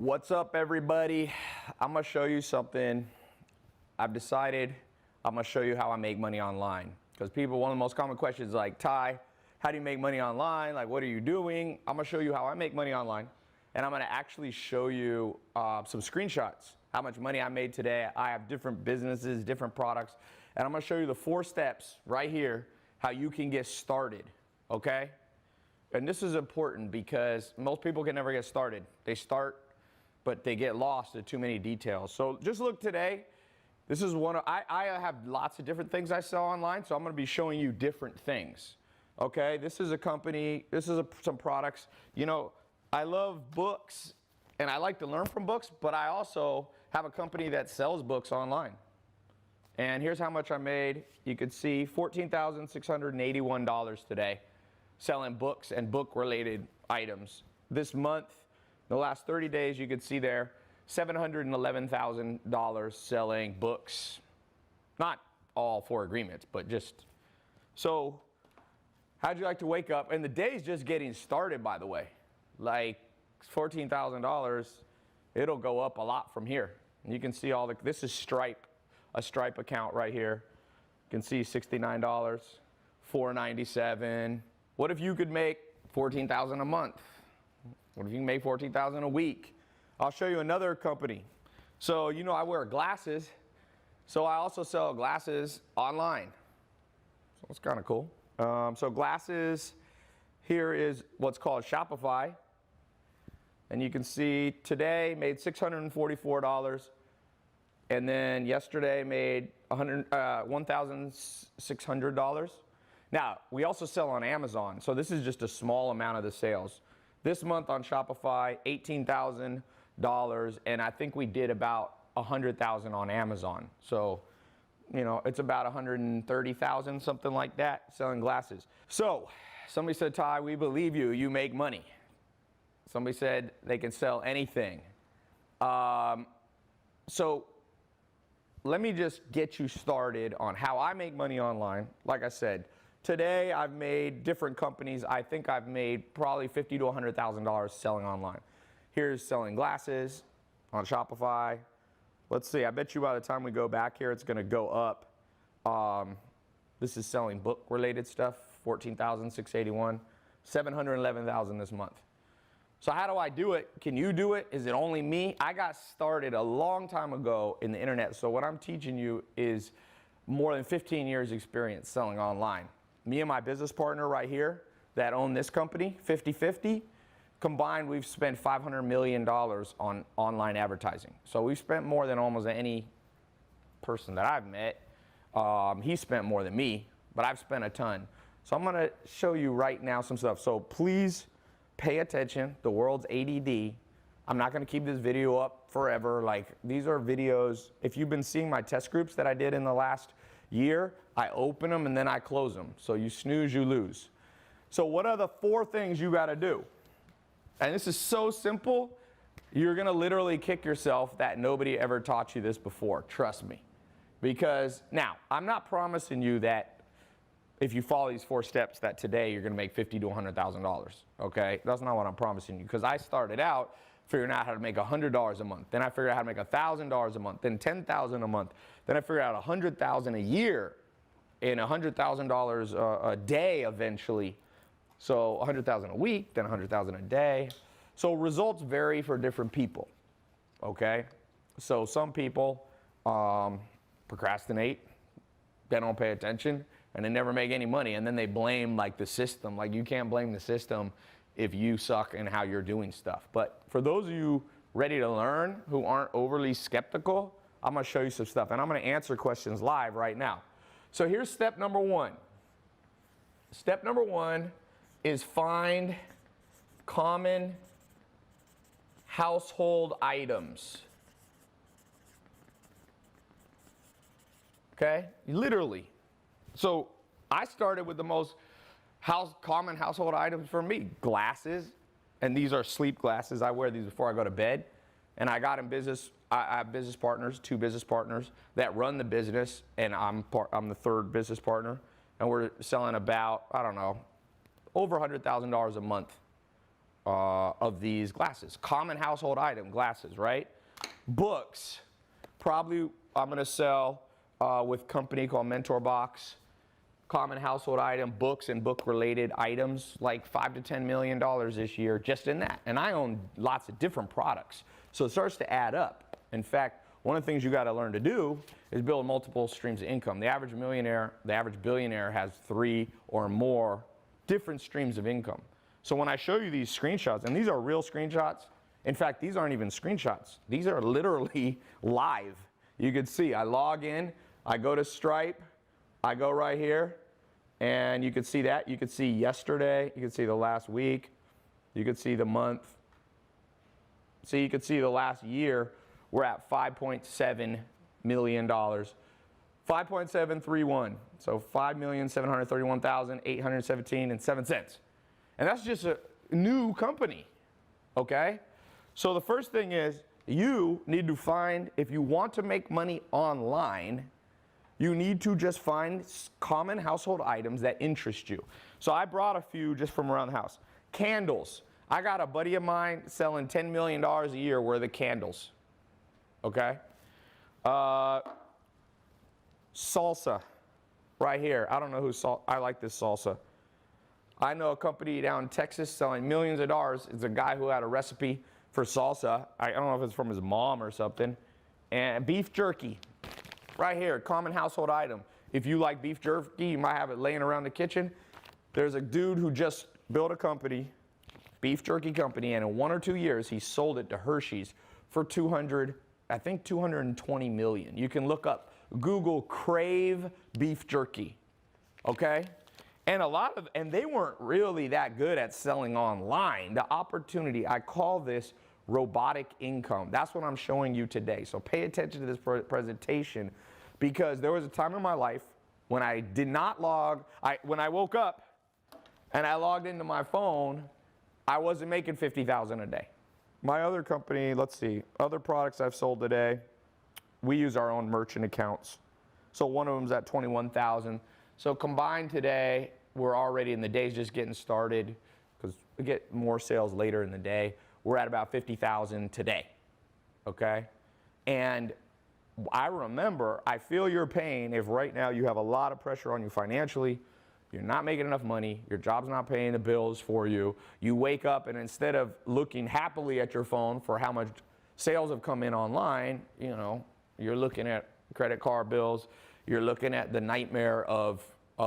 What's up, everybody? I'm gonna show you something. I've decided I'm gonna show you how I make money online. Because people, one of the most common questions is like, Tai, how do you make money online? Like, what are you doing? I'm gonna show you how I make money online. And I'm gonna actually show you some screenshots, how much money I made today. I have different businesses, different products. And I'm gonna show you the 4 steps right here, how you can get started, okay? And this is important because most people can never get started. They start, but they get lost in too many details. So just look today. This is one of, I have lots of different things I sell online, so I'm gonna be showing you different things. Okay, this is a company, this is some products. You know, I love books and I like to learn from books, but I also have a company that sells books online. And here's how much I made. You could see $14,681 today selling books and book-related items. This month, the last 30 days, you could see there, $711,000 selling books. Not all 4 agreements, but just. So how'd you like to wake up? And the day's just getting started, by the way. Like $14,000, it'll go up a lot from here. And you can see all the, this is Stripe, a Stripe account right here. You can see $69, $497. What if you could make $14,000 a month? What if you can make $14,000 a week? I'll show you another company. So, you know, I wear glasses. So I also sell glasses online. So it's kind of cool. So glasses, here is what's called Shopify. And you can see today made $644. And then yesterday made $1,600. Now, we also sell on Amazon. So this is just a small amount of the sales. This month on Shopify, $18,000, and I think we did about $100,000 on Amazon. So, you know, it's about $130,000, something like that, selling glasses. So, somebody said, Tai, we believe you, you make money. Somebody said they can sell anything. So, let me just get you started on how I make money online. Like I said, today I've made different companies. I think I've made probably $50,000 to $100,000 selling online. Here's selling glasses on Shopify. Let's see, I bet you by the time we go back here, it's gonna go up. This is selling book-related stuff, $14,681, $711,000 this month. So how do I do it? Can you do it? Is it only me? I got started a long time ago in the internet. So what I'm teaching you is more than 15 years experience selling online. Me and my business partner right here that own this company, 50-50, combined we've spent $500 million on online advertising. So we've spent more than almost any person that I've met. He spent more than me, but I've spent a ton. So I'm gonna show you right now some stuff. So please pay attention, the world's ADD. I'm not gonna keep this video up forever. Like, these are videos, if you've been seeing my test groups that I did in the last year, I open them and then I close them. So you snooze, you lose. So what are the 4 things you gotta do? And this is so simple, you're gonna literally kick yourself that nobody ever taught you this before, trust me. Because now, I'm not promising you that if you follow these 4 steps that today you're gonna make $50,000 to $100,000, okay? That's not what I'm promising you, because I started out figuring out how to make $100 a month. Then I figured out how to make $1,000 a month, then $10,000 a month. Then I figured out $100,000 a year and $100,000 a day eventually. So $100,000 a week, then $100,000 a day. So results vary for different people, okay? So some people procrastinate, they don't pay attention, and they never make any money, and then they blame like the system. Like, you can't blame the system if you suck in how you're doing stuff. But for those of you ready to learn who aren't overly skeptical, I'm gonna show you some stuff, and I'm gonna answer questions live right now. So here's step number 1. Step number 1 is find common household items. Okay, literally. So I started with the most common household items for me, glasses, and these are sleep glasses. I wear these before I go to bed. And I got in business, I have business partners, 2 business partners that run the business, and I'm the 3rd business partner. And we're selling about, I don't know, over $100,000 a month of these glasses. Common household item, glasses, right? Books, probably I'm gonna sell with a company called Mentor Box. Common household item, books and book-related items, like $5 to $10 million this year just in that. And I own lots of different products. So it starts to add up. In fact, one of the things you gotta learn to do is build multiple streams of income. The average millionaire, the average billionaire has 3 or more different streams of income. So when I show you these screenshots, and these are real screenshots, in fact, these aren't even screenshots. These are literally live. You can see, I log in, I go to Stripe, I go right here, and you can see that. You can see yesterday, you can see the last week, you can see the month. So you can see the last year, we're at $5.7 million. 5.731, so 5,731,817.07. And that's just a new company, okay? So the first thing is, you need to find, if you want to make money online, you need to just find common household items that interest you. So I brought a few just from around the house. Candles. I got a buddy of mine selling $10 million a year worth of candles, okay? Salsa, right here. I don't know who I like this salsa. I know a company down in Texas selling millions of dollars. It's a guy who had a recipe for salsa. I don't know if it's from his mom or something. And beef jerky, right here, common household item. If you like beef jerky, you might have it laying around the kitchen. There's a dude who just built a company, beef jerky company, and in 1 or 2 years, he sold it to Hershey's for $220 million. You can look up, Google Crave beef jerky, okay? And they weren't really that good at selling online. The opportunity, I call this robotic income. That's what I'm showing you today. So pay attention to this presentation, because there was a time in my life when I did not when I woke up and I logged into my phone, I wasn't making $50,000 a day. My other company, let's see, other products I've sold today, we use our own merchant accounts. So one of them's at 21,000. So combined today, we're already in the day's just getting started, because we get more sales later in the day. We're at about 50,000 today, okay? And I remember, I feel your pain if right now you have a lot of pressure on you financially, you're not making enough money, your job's not paying the bills for you, you wake up and instead of looking happily at your phone for how much sales have come in online, you know, you're looking at credit card bills, you're looking at the nightmare of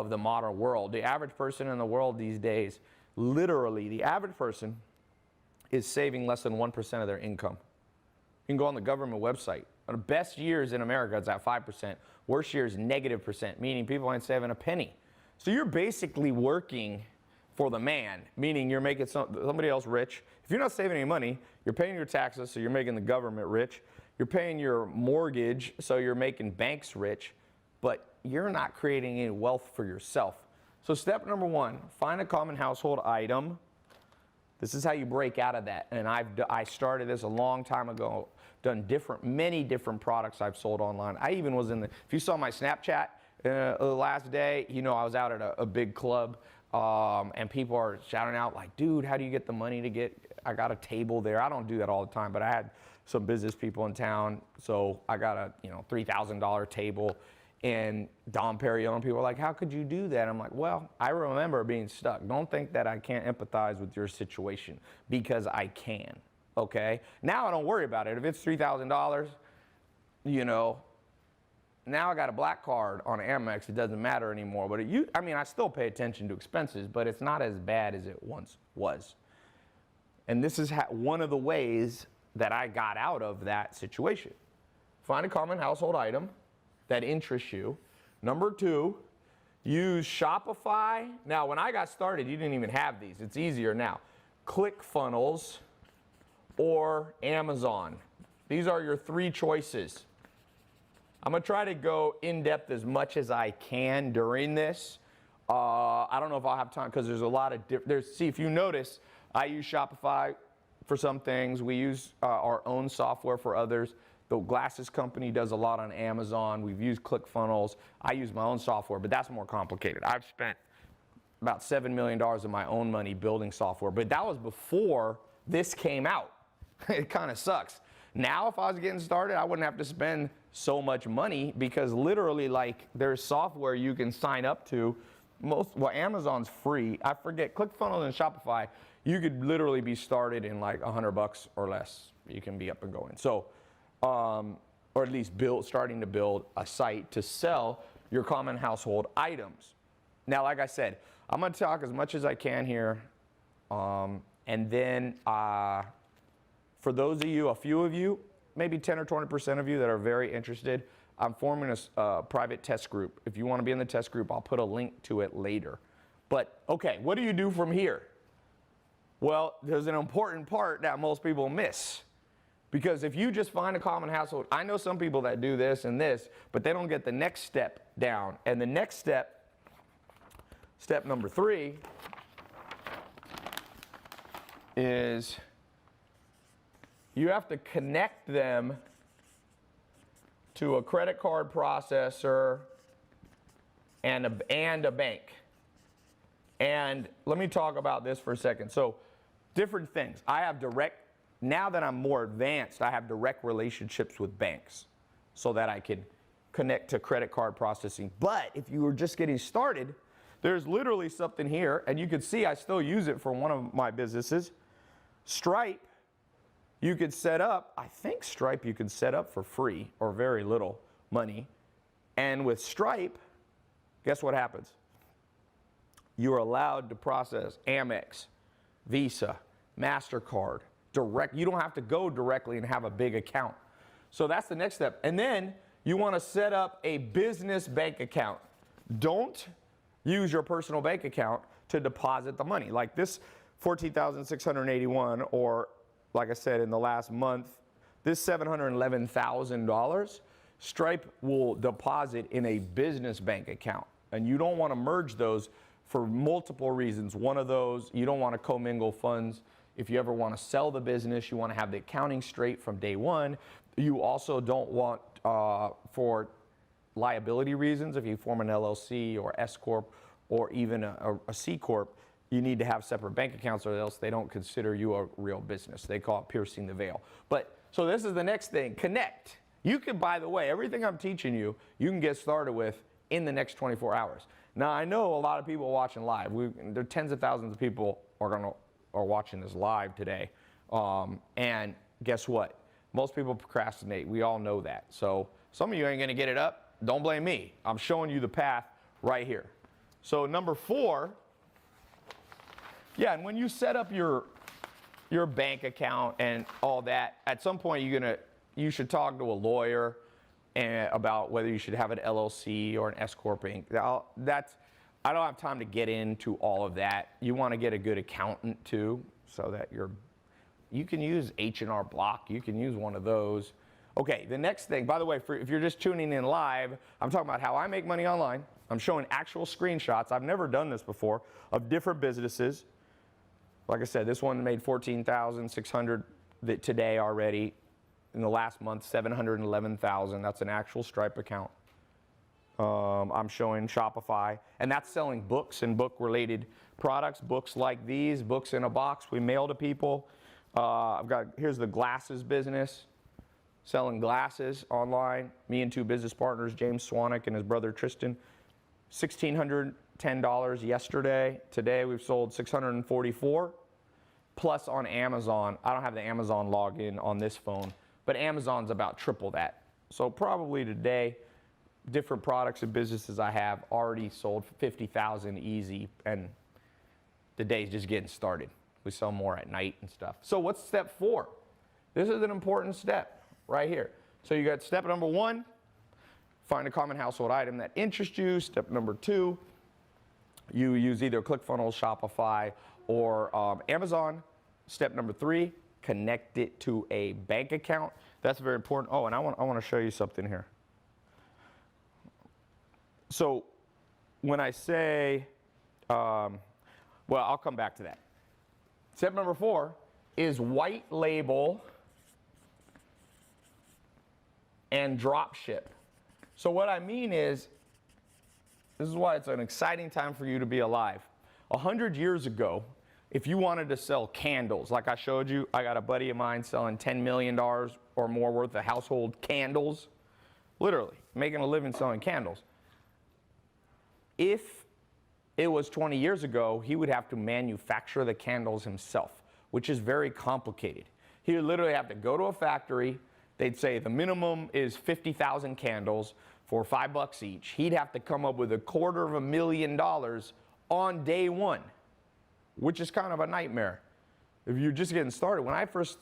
the modern world. The average person in the world these days, literally, the average person is saving less than 1% of their income. You can go on the government website. The best years in America is at 5%. Worst years, -%, meaning people ain't saving a penny. So you're basically working for the man, meaning you're making somebody else rich. If you're not saving any money, you're paying your taxes, so you're making the government rich. You're paying your mortgage, so you're making banks rich, but you're not creating any wealth for yourself. So step number 1, find a common household item. This is how you break out of that. And I started this a long time ago, done many different products I've sold online. I even was if you saw my Snapchat the last day, you know I was out at a big club, and people are shouting out like, dude, how do you get the money I got a table there. I don't do that all the time, but I had some business people in town, so I got a $3,000 table. And Dom Perignon, people are like, how could you do that? I'm like, well, I remember being stuck. Don't think that I can't empathize with your situation, because I can, okay? Now I don't worry about it. If it's $3,000, now I got a black card on Amex. It doesn't matter anymore. But I still pay attention to expenses, but it's not as bad as it once was. And this is one of the ways that I got out of that situation. Find a common household item that interests you. Number 2, use Shopify. Now, when I got started, you didn't even have these. It's easier now. ClickFunnels or Amazon. These are your 3 choices. I'm gonna try to go in depth as much as I can during this. I don't know if I'll have time, because there's a lot of see, if you notice, I use Shopify for some things. We use our own software for others. The glasses company does a lot on Amazon. We've used ClickFunnels. I use my own software, but that's more complicated. I've spent about $7 million of my own money building software, but that was before this came out. It kind of sucks. Now, if I was getting started, I wouldn't have to spend so much money because literally, like, there's software you can sign up to. Well, Amazon's free. I forget, ClickFunnels and Shopify, you could literally be started in like $100 or less. You can be up and going. So, or at least starting to build a site to sell your common household items. Now, like I said, I'm going to talk as much as I can here, and then for those of you, a few of you, maybe 10 or 20% of you that are very interested, I'm forming a private test group. If you want to be in the test group, I'll put a link to it later. But, okay, what do you do from here? Well, there's an important part that most people miss. Because if you just find a common household, I know some people that do this and this, but they don't get the next step down. And the next step, step number 3, is you have to connect them to a credit card processor and a bank. And let me talk about this for a second. So, different things. Now that I'm more advanced, I have direct relationships with banks so that I can connect to credit card processing. But if you were just getting started, there's literally something here, and you can see I still use it for one of my businesses. Stripe, you could set up, I think Stripe you can set up for free or very little money. And with Stripe, guess what happens? You're allowed to process Amex, Visa, MasterCard, direct. You don't have to go directly and have a big account. So that's the next step. And then you want to set up a business bank account. Don't use your personal bank account to deposit the money. Like this $14,681, or like I said, in the last month, this $711,000, Stripe will deposit in a business bank account. And you don't want to merge those for multiple reasons. One of those, you don't want to commingle funds. If you ever want to sell the business, you want to have the accounting straight from day one. You also don't want, for liability reasons, if you form an LLC or S Corp or even a C Corp, you need to have separate bank accounts or else they don't consider you a real business. They call it piercing the veil. But, so this is the next thing, connect. You can, by the way, everything I'm teaching you, you can get started with in the next 24 hours. Now, I know a lot of people watching live. There are tens of thousands of people are watching this live today. And guess what? Most people procrastinate. We all know that. So some of you ain't going to get it up. Don't blame me. I'm showing you the path right here. So number 4, yeah, and when you set up your bank account and all that, at some point you should talk to a lawyer about whether you should have an LLC or an S Corp Inc. I don't have time to get into all of that. You want to get a good accountant too, so that you can use H&R Block. You can use one of those. Okay, the next thing, by the way, if you're just tuning in live, I'm talking about how I make money online. I'm showing actual screenshots. I've never done this before of different businesses. Like I said, this one made $14,600 today already. In the last month, $711,000. That's an actual Stripe account. I'm showing Shopify, and that's selling books and book-related products. Books like these, books in a box we mail to people. Here's the glasses business, selling glasses online. Me and 2 business partners, James Swanwick and his brother Tristan. $1,610 yesterday. Today we've sold $644. Plus on Amazon. I don't have the Amazon login on this phone, but Amazon's about triple that. So probably today, different products and businesses I have already sold $50,000 easy, and the day's just getting started. We sell more at night and stuff. So what's step 4? This is an important step right here. So you got step number 1, find a common household item that interests you. Step number 2, you use either ClickFunnels, Shopify, or Amazon. Step number 3, connect it to a bank account. That's very important. Oh, and I want to show you something here. So when I say, well, I'll come back to that. Step number 4 is white label and drop ship. So what I mean is, this is why it's an exciting time for you to be alive. 100 years ago, if you wanted to sell candles, like I showed you, I got a buddy of mine selling $10 million or more worth of household candles, literally making a living selling candles. If it was 20 years ago, he would have to manufacture the candles himself, which is very complicated. He would literally have to go to a factory. They'd say the minimum is 50,000 candles for $5 each. He'd have to come up with $250,000 on day one, which is kind of a nightmare if you're just getting started. When I first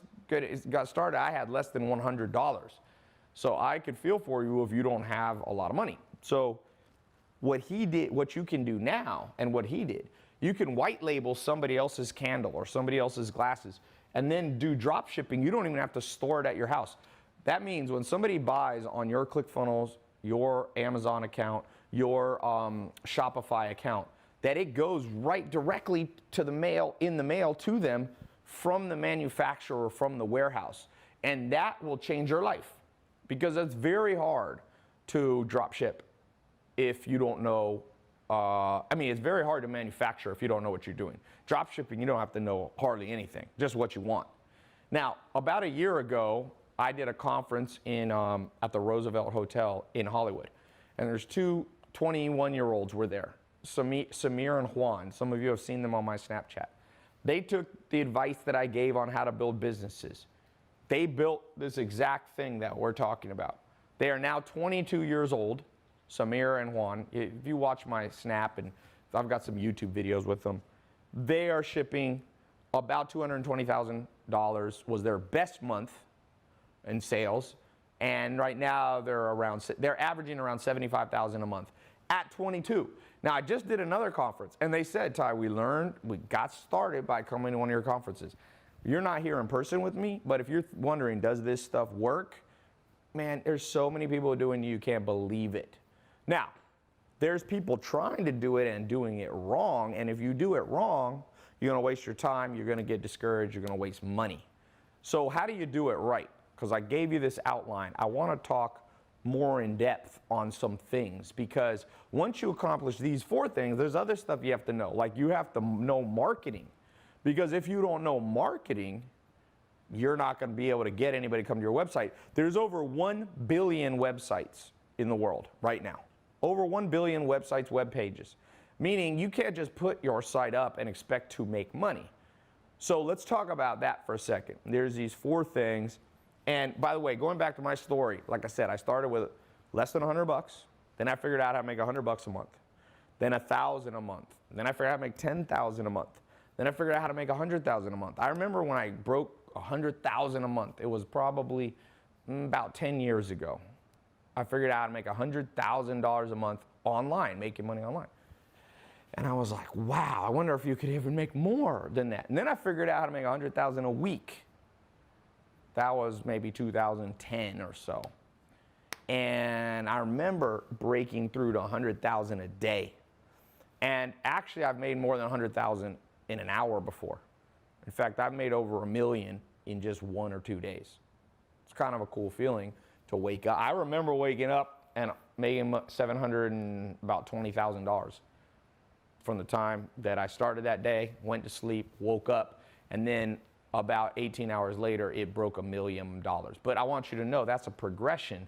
got started, I had less than $100. So I could feel for you if you don't have a lot of money. So what he did, what you can do now, and what he did, you can white label somebody else's candle or somebody else's glasses and then do drop shipping. You don't even have to store it at your house. That means when somebody buys on your ClickFunnels, your Amazon account, your Shopify account, that it goes right directly to the mail, in the mail to them from the manufacturer, from the warehouse. And that will change your life, because it's very hard to drop ship if you don't know. It's very hard to manufacture if you don't know what you're doing. Drop shipping, you don't have to know hardly anything, just what you want. Now, about a year ago, I did a conference at the Roosevelt Hotel in Hollywood. And there's two 21-year-olds were there, Samir and Juan. Some of you have seen them on my Snapchat. They took the advice that I gave on how to build businesses. They built this exact thing that we're talking about. They are now 22 years old, Samir and Juan. If you watch my Snap, and I've got some YouTube videos with them, they are shipping about $220,000 was their best month in sales. And right now they're averaging around $75,000 a month at 22. Now I just did another conference and they said, Tai, we got started by coming to one of your conferences. You're not here in person with me, but if you're wondering, does this stuff work? Man, there's so many people doing it, you can't believe it. Now, there's people trying to do it and doing it wrong, and if you do it wrong, you're gonna waste your time, you're gonna get discouraged, you're gonna waste money. So how do you do it right? Because I gave you this outline. I wanna talk more in depth on some things, because once you accomplish these 4 things, there's other stuff you have to know. Like you have to know marketing, because if you don't know marketing, you're not gonna be able to get anybody to come to your website. There's over 1 billion websites in the world right now. Over 1 billion websites, web pages. Meaning you can't just put your site up and expect to make money. So let's talk about that for a second. There's these 4 things. And by the way, going back to my story, like I said, I started with less than $100. Then I figured out how to make $100 a month. Then $1,000 a month. Then I figured out how to make $10,000 a month. Then I figured out how to make $100,000 a month. I remember when I broke $100,000 a month. It was probably about 10 years ago. I figured out how to make $100,000 a month online, making money online. And I was like, wow, I wonder if you could even make more than that. And then I figured out how to make $100,000 a week. That was maybe 2010 or so. And I remember breaking through to 100,000 a day. And actually, I've made more than 100,000 in an hour before. In fact, I've made over $1 million in just 1 or 2 days. It's kind of a cool feeling to wake up. I remember waking up and making about $20,000 from the time that I started that day, went to sleep, woke up, and then about 18 hours later, it broke $1 million. But I want you to know that's a progression.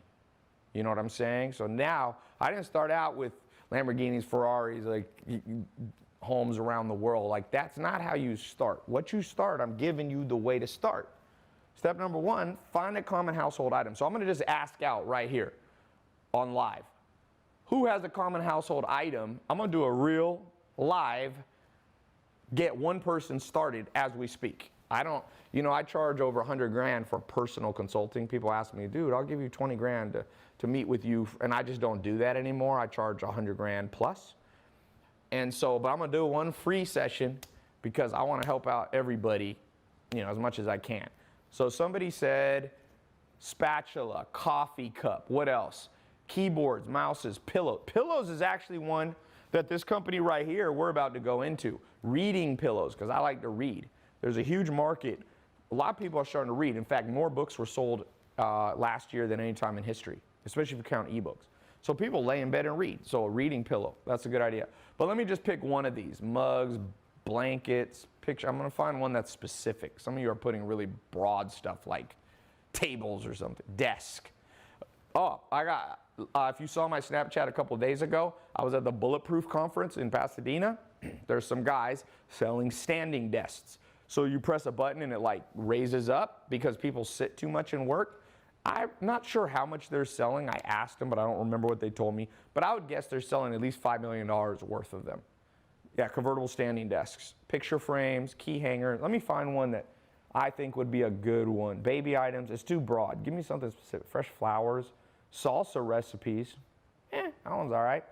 You know what I'm saying? So now, I didn't start out with Lamborghinis, Ferraris, like homes around the world. Like, that's not how you start. What you start, I'm giving you the way to start. Step number 1, find a common household item. So I'm gonna just ask out right here on live. Who has a common household item? I'm gonna do a real live, get one person started as we speak. I charge over 100 grand for personal consulting. People ask me, dude, I'll give you 20 grand to meet with you. And I just don't do that anymore. I charge 100 grand plus. And so, but I'm gonna do one free session because I wanna help out everybody, as much as I can. So somebody said spatula, coffee cup, what else? Keyboards, mouses, pillows. Pillows is actually one that this company right here, we're about to go into. Reading pillows, because I like to read. There's a huge market. A lot of people are starting to read. In fact, more books were sold last year than any time in history, especially if you count ebooks. So people lay in bed and read. So a reading pillow, that's a good idea. But let me just pick one of these. Mugs, blankets, picture. I'm gonna find one that's specific. Some of you are putting really broad stuff like tables or something, desk. Oh, I got, if you saw my Snapchat a couple days ago, I was at the Bulletproof conference in Pasadena. There's some guys selling standing desks. So you press a button and it like raises up because people sit too much and work. I'm not sure how much they're selling. I asked them, but I don't remember what they told me. But I would guess they're selling at least $5 million worth of them. Yeah, convertible standing desks, picture frames, key hangers. Let me find one that I think would be a good one. Baby items, it's too broad. Give me something specific. Fresh flowers, salsa recipes. That one's all right.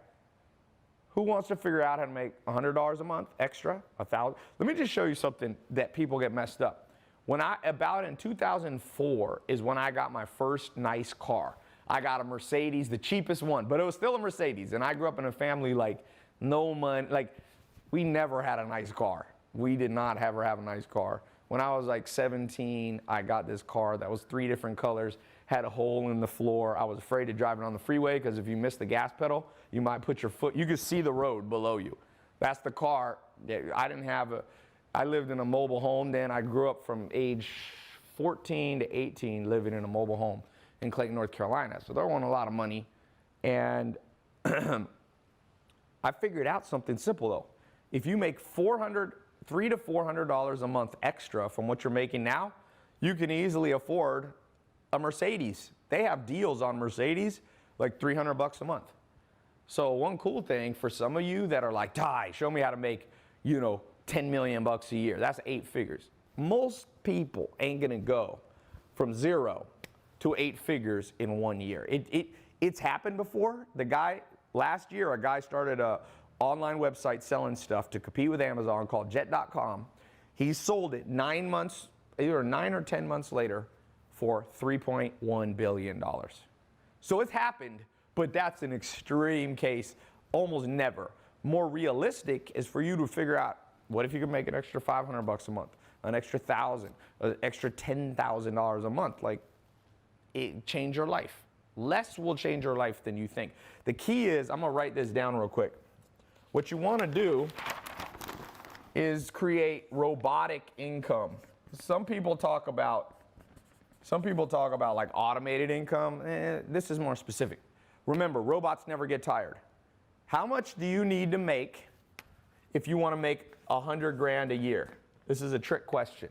Who wants to figure out how to make $100 a month extra, $1,000? Let me just show you something that people get messed up. About in 2004 is when I got my first nice car. I got a Mercedes, the cheapest one, but it was still a Mercedes. And I grew up in a family like no money, like we never had a nice car. We did not ever have a nice car. When I was like 17, I got this car that was 3 different colors, had a hole in the floor. I was afraid to drive it on the freeway because if you missed the gas pedal, you might put your foot, you could see the road below you. That's the car. I lived in a mobile home then. I grew up from age 14 to 18 living in a mobile home in Clayton, North Carolina. So there wasn't a lot of money. And I figured out something simple though. If you make $300 to $400 a month extra from what you're making now, you can easily afford a Mercedes. They have deals on Mercedes, like $300 a month. So one cool thing for some of you that are like, Tai, show me how to make, 10 million bucks a year. That's 8 figures. Most people ain't gonna go from 0 to 8 figures in 1 year. It's happened before. Last year, a guy started a online website selling stuff to compete with Amazon called jet.com. He sold it 9 months, either 9 or 10 months later for $3.1 billion. So it's happened, but that's an extreme case, almost never. More realistic is for you to figure out, what if you could make an extra $500 a month, an extra $1,000, an extra $10,000 a month? Like, it change your life. Less will change your life than you think. The key is, I'm gonna write this down real quick. What you wanna do is create robotic income. Some people talk about like automated income. This is more specific. Remember, robots never get tired. How much do you need to make if you want to make 100 grand a year? This is a trick question.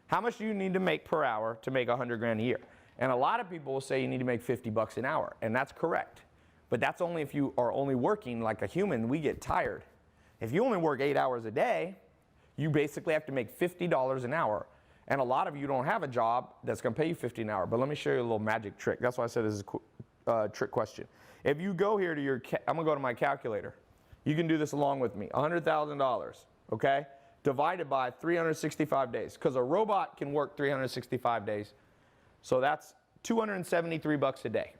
How much do you need to make per hour to make 100 grand a year? And a lot of people will say you need to make 50 bucks an hour, and that's correct. But that's only if you are only working like a human. We get tired. If you only work 8 hours a day, you basically have to make $50 an hour. And a lot of you don't have a job that's going to pay you $50 an hour. But let me show you a little magic trick. That's why I said this is a trick question. If you go here to I'm going to go to my calculator. You can do this along with me. $100,000, okay? Divided by 365 days. Because a robot can work 365 days. So that's 273 bucks a day.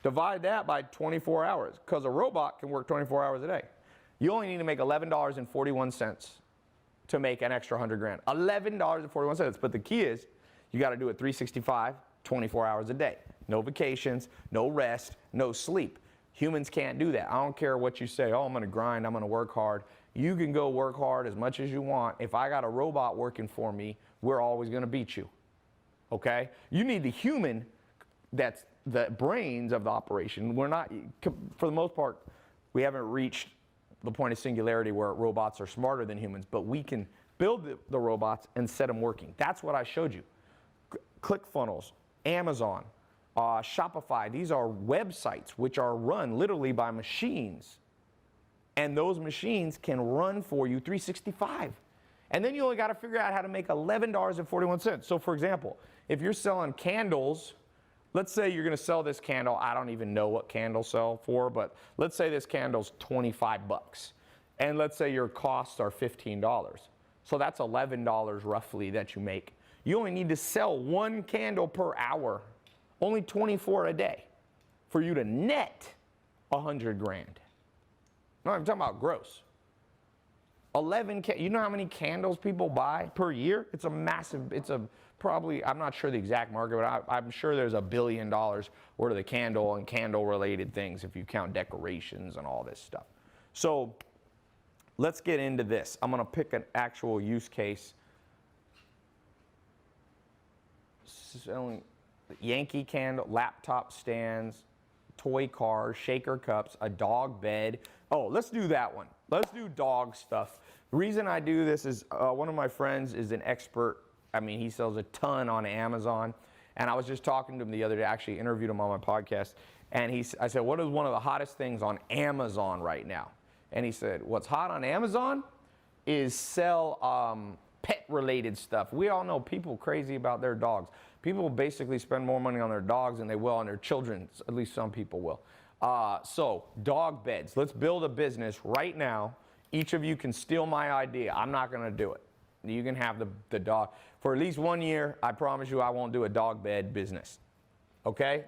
Divide that by 24 hours. Because a robot can work 24 hours a day. You only need to make $11.41 to make an extra 100 grand. $11.41. But the key is, you got to do it 365, 24 hours a day. No vacations, no rest, no sleep. Humans can't do that. I don't care what you say, oh, I'm gonna grind, I'm gonna work hard. You can go work hard as much as you want. If I got a robot working for me, we're always gonna beat you, okay? You need the human that's the brains of the operation. We're not, for the most part, we haven't reached the point of singularity where robots are smarter than humans, but we can build the robots and set them working. That's what I showed you. ClickFunnels, Amazon, Shopify, these are websites which are run literally by machines. And those machines can run for you 365. And then you only got to figure out how to make $11.41. So for example, if you're selling candles, let's say you're going to sell this candle. I don't even know what candles sell for, but let's say this candle's 25 bucks. And let's say your costs are $15. So that's $11 roughly that you make. You only need to sell 1 candle per hour. Only 24 a day for you to net 100 grand. No, I'm talking about gross. You know how many candles people buy per year? It's a massive, it's a probably, I'm not sure the exact market, but I'm sure there's $1 billion worth of the candle and candle related things if you count decorations and all this stuff. So let's get into this. I'm going to pick an actual use case. Selling Yankee candle, laptop stands, toy cars, shaker cups, a dog bed. Oh, let's do that one. Let's do dog stuff. The reason I do this is one of my friends is an expert. I mean, he sells a ton on Amazon. And I was just talking to him the other day, actually interviewed him on my podcast. And I said, what is one of the hottest things on Amazon right now? And he said, what's hot on Amazon is sell pet-related stuff. We all know people crazy about their dogs. People basically spend more money on their dogs than they will on their children. At least some people will. So dog beds. Let's build a business right now. Each of you can steal my idea. I'm not going to do it. You can have the dog. For at least 1 year, I promise you I won't do a dog bed business. Okay?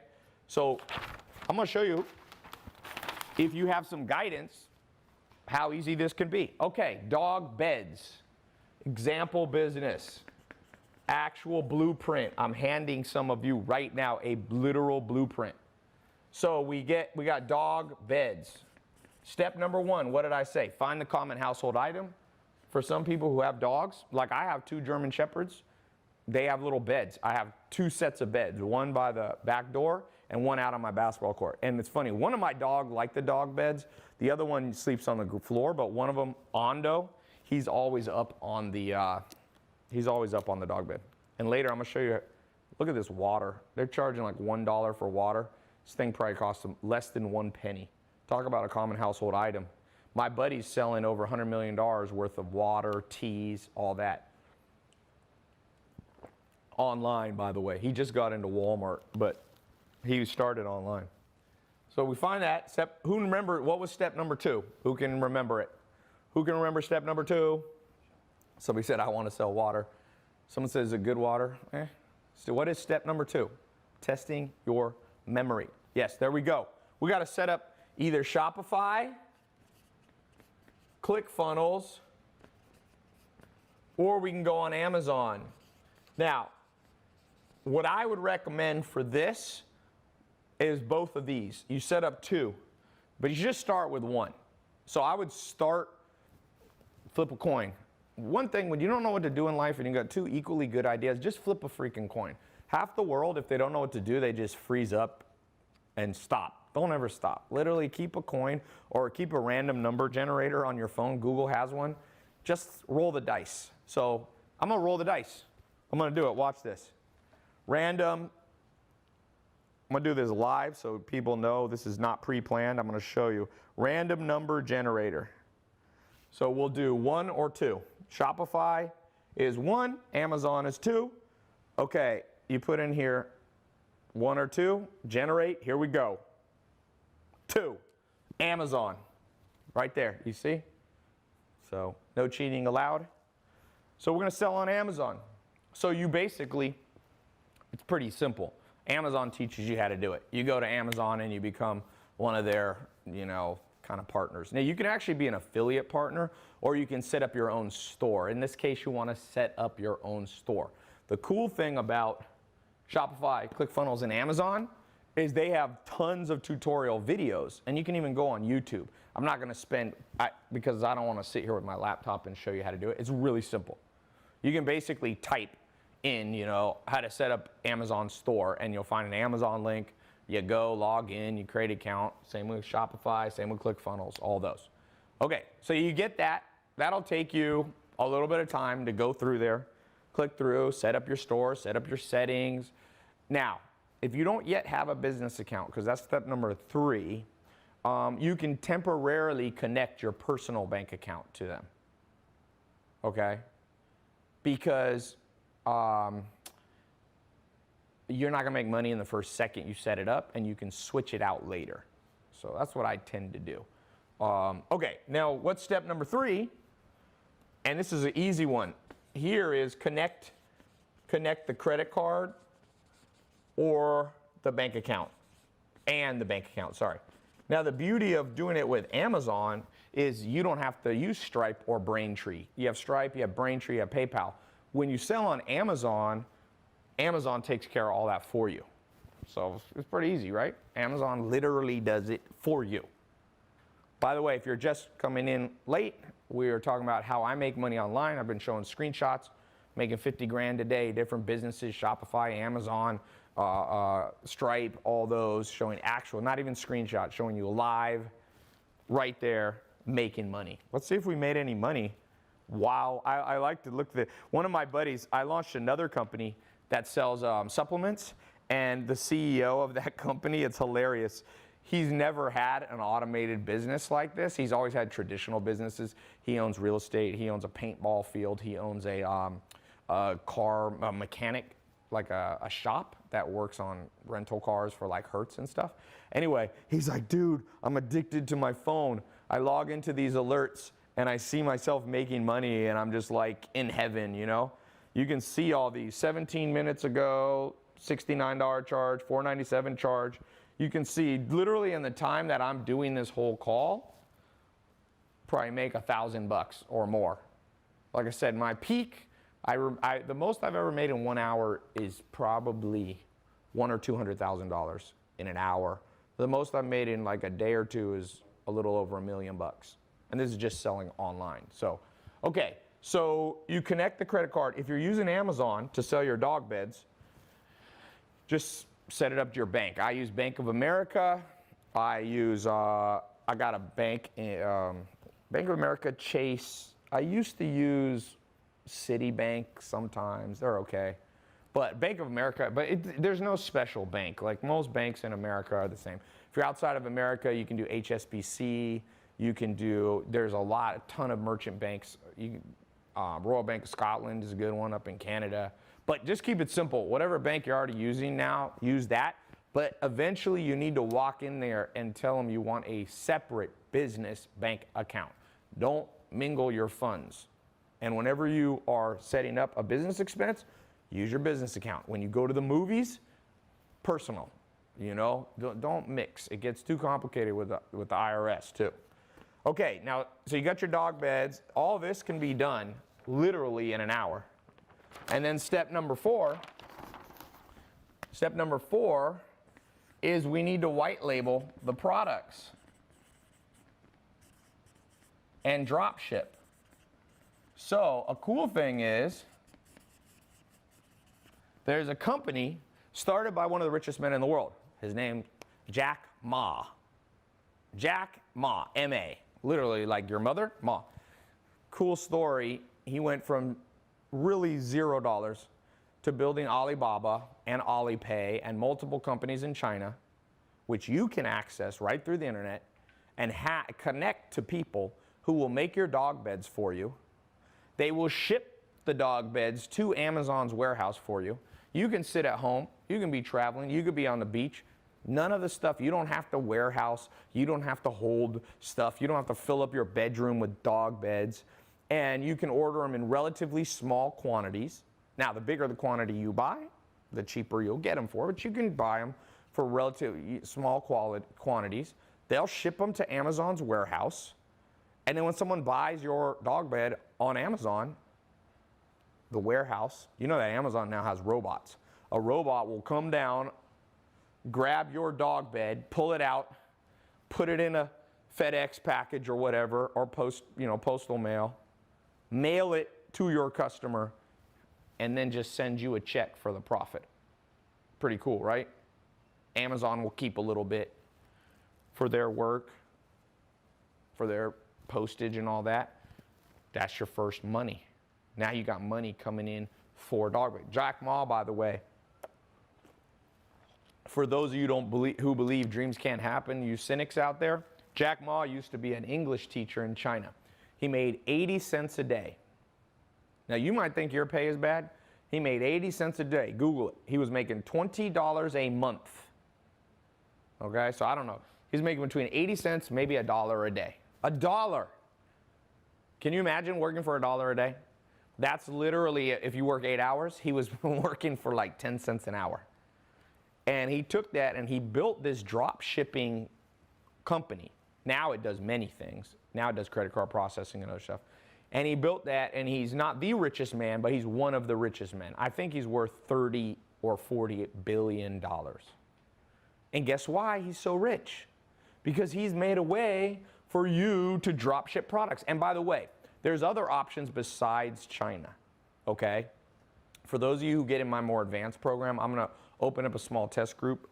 So I'm going to show you, if you have some guidance, how easy this can be. Okay, dog beds. Example business. Actual blueprint. I'm handing some of you right now a literal blueprint. So we got dog beds. Step number 1, what did I say? Find the common household item. For some people who have dogs, like I have 2 German Shepherds, they have little beds. I have 2 sets of beds, one by the back door and one out on my basketball court. And it's funny, one of my dogs like the dog beds. The other one sleeps on the floor, but one of them, Ondo, he's always up on the dog bed. And later I'm gonna show you, look at this water. They're charging like $1 for water. This thing probably costs them less than 1 penny. Talk about a common household item. My buddy's selling over $100 million worth of water, teas, all that. Online, by the way. He just got into Walmart, but he started online. So we find that. Who remember, what was step number 2? Who can remember it? Who can remember step number 2? Somebody said, I want to sell water. Someone says, is it good water? So what is step number 2? Testing your memory. Yes, there we go. We got to set up either Shopify, ClickFunnels, or we can go on Amazon. Now, what I would recommend for this is both of these. You set up 2, but you just start with 1. So I would start, flip a coin. One thing, when you don't know what to do in life and you got 2 equally good ideas, just flip a freaking coin. Half the world, if they don't know what to do, they just freeze up and stop. Don't ever stop. Literally keep a coin or keep a random number generator on your phone. Google has one. Just roll the dice. So I'm going to roll the dice. I'm going to do it. Watch this. Random. I'm going to do this live so people know this is not pre-planned. I'm going to show you. Random number generator. So we'll do 1 or 2. Shopify is 1. Amazon is 2. Okay, you put in here 1 or 2. Generate. Here we go. 2. Amazon. Right there. You see? So no cheating allowed. So we're going to sell on Amazon. So you basically, it's pretty simple. Amazon teaches you how to do it. You go to Amazon and you become one of their, kind of partners. Now you can actually be an affiliate partner or you can set up your own store. In this case, you want to set up your own store. The cool thing about Shopify, ClickFunnels, and Amazon is they have tons of tutorial videos, and you can even go on YouTube. I'm not going to spend, because I don't want to sit here with my laptop and show you how to do it. It's really simple. You can basically type in, how to set up Amazon store, and you'll find an Amazon link. You go, log in, you create an account. Same with Shopify, same with ClickFunnels, all those. Okay, so you get that. That'll take you a little bit of time to go through there, click through, set up your store, set up your settings. Now, if you don't yet have a business account, because that's step number 3, you can temporarily connect your personal bank account to them. Okay? Because you're not going to make money in the first second you set it up, and you can switch it out later. So that's what I tend to do. Okay, now what's step number 3? And this is an easy one. Here is connect the credit card or the bank account, and the bank account, sorry. Now the beauty of doing it with Amazon is you don't have to use Stripe or Braintree. You have Stripe, you have Braintree, you have PayPal. When you sell on Amazon, Amazon takes care of all that for you. So it's pretty easy, right? Amazon literally does it for you. By the way, if you're just coming in late, we are talking about how I make money online. I've been showing screenshots, making 50 grand a day, different businesses, Shopify, Amazon, Stripe, all those, showing actual, not even screenshots, showing you live, right there, making money. Let's see if we made any money. Wow, I like to look at one of my buddies, I launched another company that sells supplements, and the CEO of that company, it's hilarious. He's never had an automated business like this. He's always had traditional businesses. He owns real estate. He owns a paintball field. He owns a car mechanic, like a shop that works on rental cars for like Hertz and stuff. Anyway, he's like, dude, I'm addicted to my phone. I log into these alerts and I see myself making money and I'm just like in heaven, you know? You can see all these 17 minutes ago, $69 charge, $497 charge. You can see literally in the time that I'm doing this whole call, probably make $1,000 or more. Like I said, my peak, the most I've ever made in 1 hour is probably $100,000 or $200,000 in an hour. The most I've made in like a day or two is a little over $1 million. And this is just selling online. So, okay, so you connect the credit card. If you're using Amazon to sell your dog beds, just set it up to your bank. I use Bank of America. I got a bank, Bank of America, Chase. I used to use Citibank sometimes. They're okay. But Bank of America, there's no special bank. Like most banks in America are the same. If you're outside of America, you can do HSBC. You can do, there's a ton of merchant banks. Royal Bank of Scotland is a good one up in Canada. But just keep it simple. Whatever bank you're already using now, use that. But eventually you need to walk in there and tell them you want a separate business bank account. Don't mingle your funds. And whenever you are setting up a business expense, use your business account. When you go to the movies, personal. You know, don't mix. It gets too complicated with the IRS too. Okay, now, so you got your dog beds. All this can be done literally in an hour. And then step number four is we need to white label the products and drop ship. So a cool thing is there's a company started by one of the richest men in the world. His name, Jack Ma. Jack Ma, M-A. Literally like your mother, Ma. Cool story. He went from really $0 to building Alibaba and Alipay and multiple companies in China, which you can access right through the internet and connect to people who will make your dog beds for you. They will ship the dog beds to Amazon's warehouse for you. You can sit at home, you can be traveling, you could be on the beach. None of the stuff, you don't have to warehouse, you don't have to hold stuff, you don't have to fill up your bedroom with dog beds. And you can order them in relatively small quantities. Now, the bigger the quantity you buy, the cheaper you'll get them for, but you can buy them for relatively small quantities. They'll ship them to Amazon's warehouse. And then when someone buys your dog bed on Amazon, the warehouse, you know that Amazon now has robots. A robot will come down, grab your dog bed, pull it out, put it in a FedEx package or whatever, or postal mail, mail it to your customer, and then just send you a check for the profit. Pretty cool, right? Amazon will keep a little bit for their work, for their postage and all that. That's your first money. Now you got money coming in for dog bed. Jack Ma, by the way, for those of you who believe dreams can't happen, you cynics out there, Jack Ma used to be an English teacher in China. He made 80 cents a day. Now you might think your pay is bad. He made 80 cents a day. Google it. He was making $20 a month. Okay, so I don't know. He's making between 80 cents, maybe $1 a day. $1. Can you imagine working for $1 a day? That's literally, if you work 8 hours, he was working for like 10 cents an hour. And he took that and he built this drop shipping company. Now it does many things. Now it does credit card processing and other stuff. And he built that, and he's not the richest man, but he's one of the richest men. I think he's worth $30 or $40 billion. And guess why he's so rich? Because he's made a way for you to drop ship products. And by the way, there's other options besides China, okay? For those of you who get in my more advanced program, I'm gonna open up a small test group.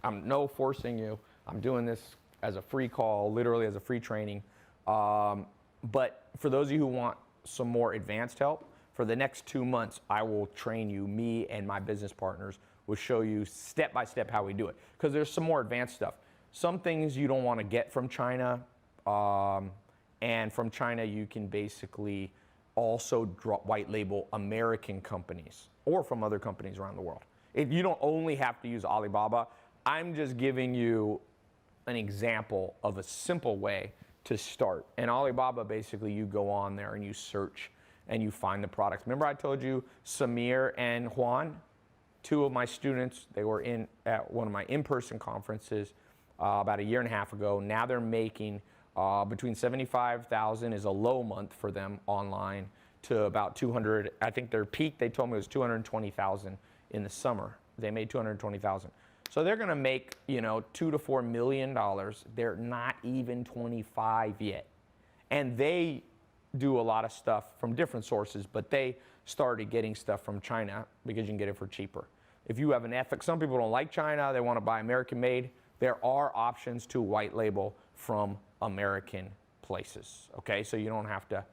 I'm no forcing you. I'm doing this as a free call, literally as a free training. But for those of you who want some more advanced help, for the next 2 months, I will train you. Me and my business partners will show you step by step how we do it. Because there's some more advanced stuff. Some things you don't want to get from China. And from China, you can basically also white label American companies or from other companies around the world. You don't only have to use Alibaba. I'm just giving you an example of a simple way to start. And Alibaba, basically, you go on there and you search and you find the products. Remember I told you Samir and Juan, 2 of my students, they were at one of my in-person conferences about 1.5 years ago. Now they're making between 75,000 is a low month for them online to about 200. I think their peak, they told me, was 220,000 in the summer. They made 220,000. So they're going to make, $2 to $4 million. They're not even 25 yet. And they do a lot of stuff from different sources, but they started getting stuff from China because you can get it for cheaper. If you have an ethic, some people don't like China, they want to buy American made. There are options to white label from American places, okay? So you don't have to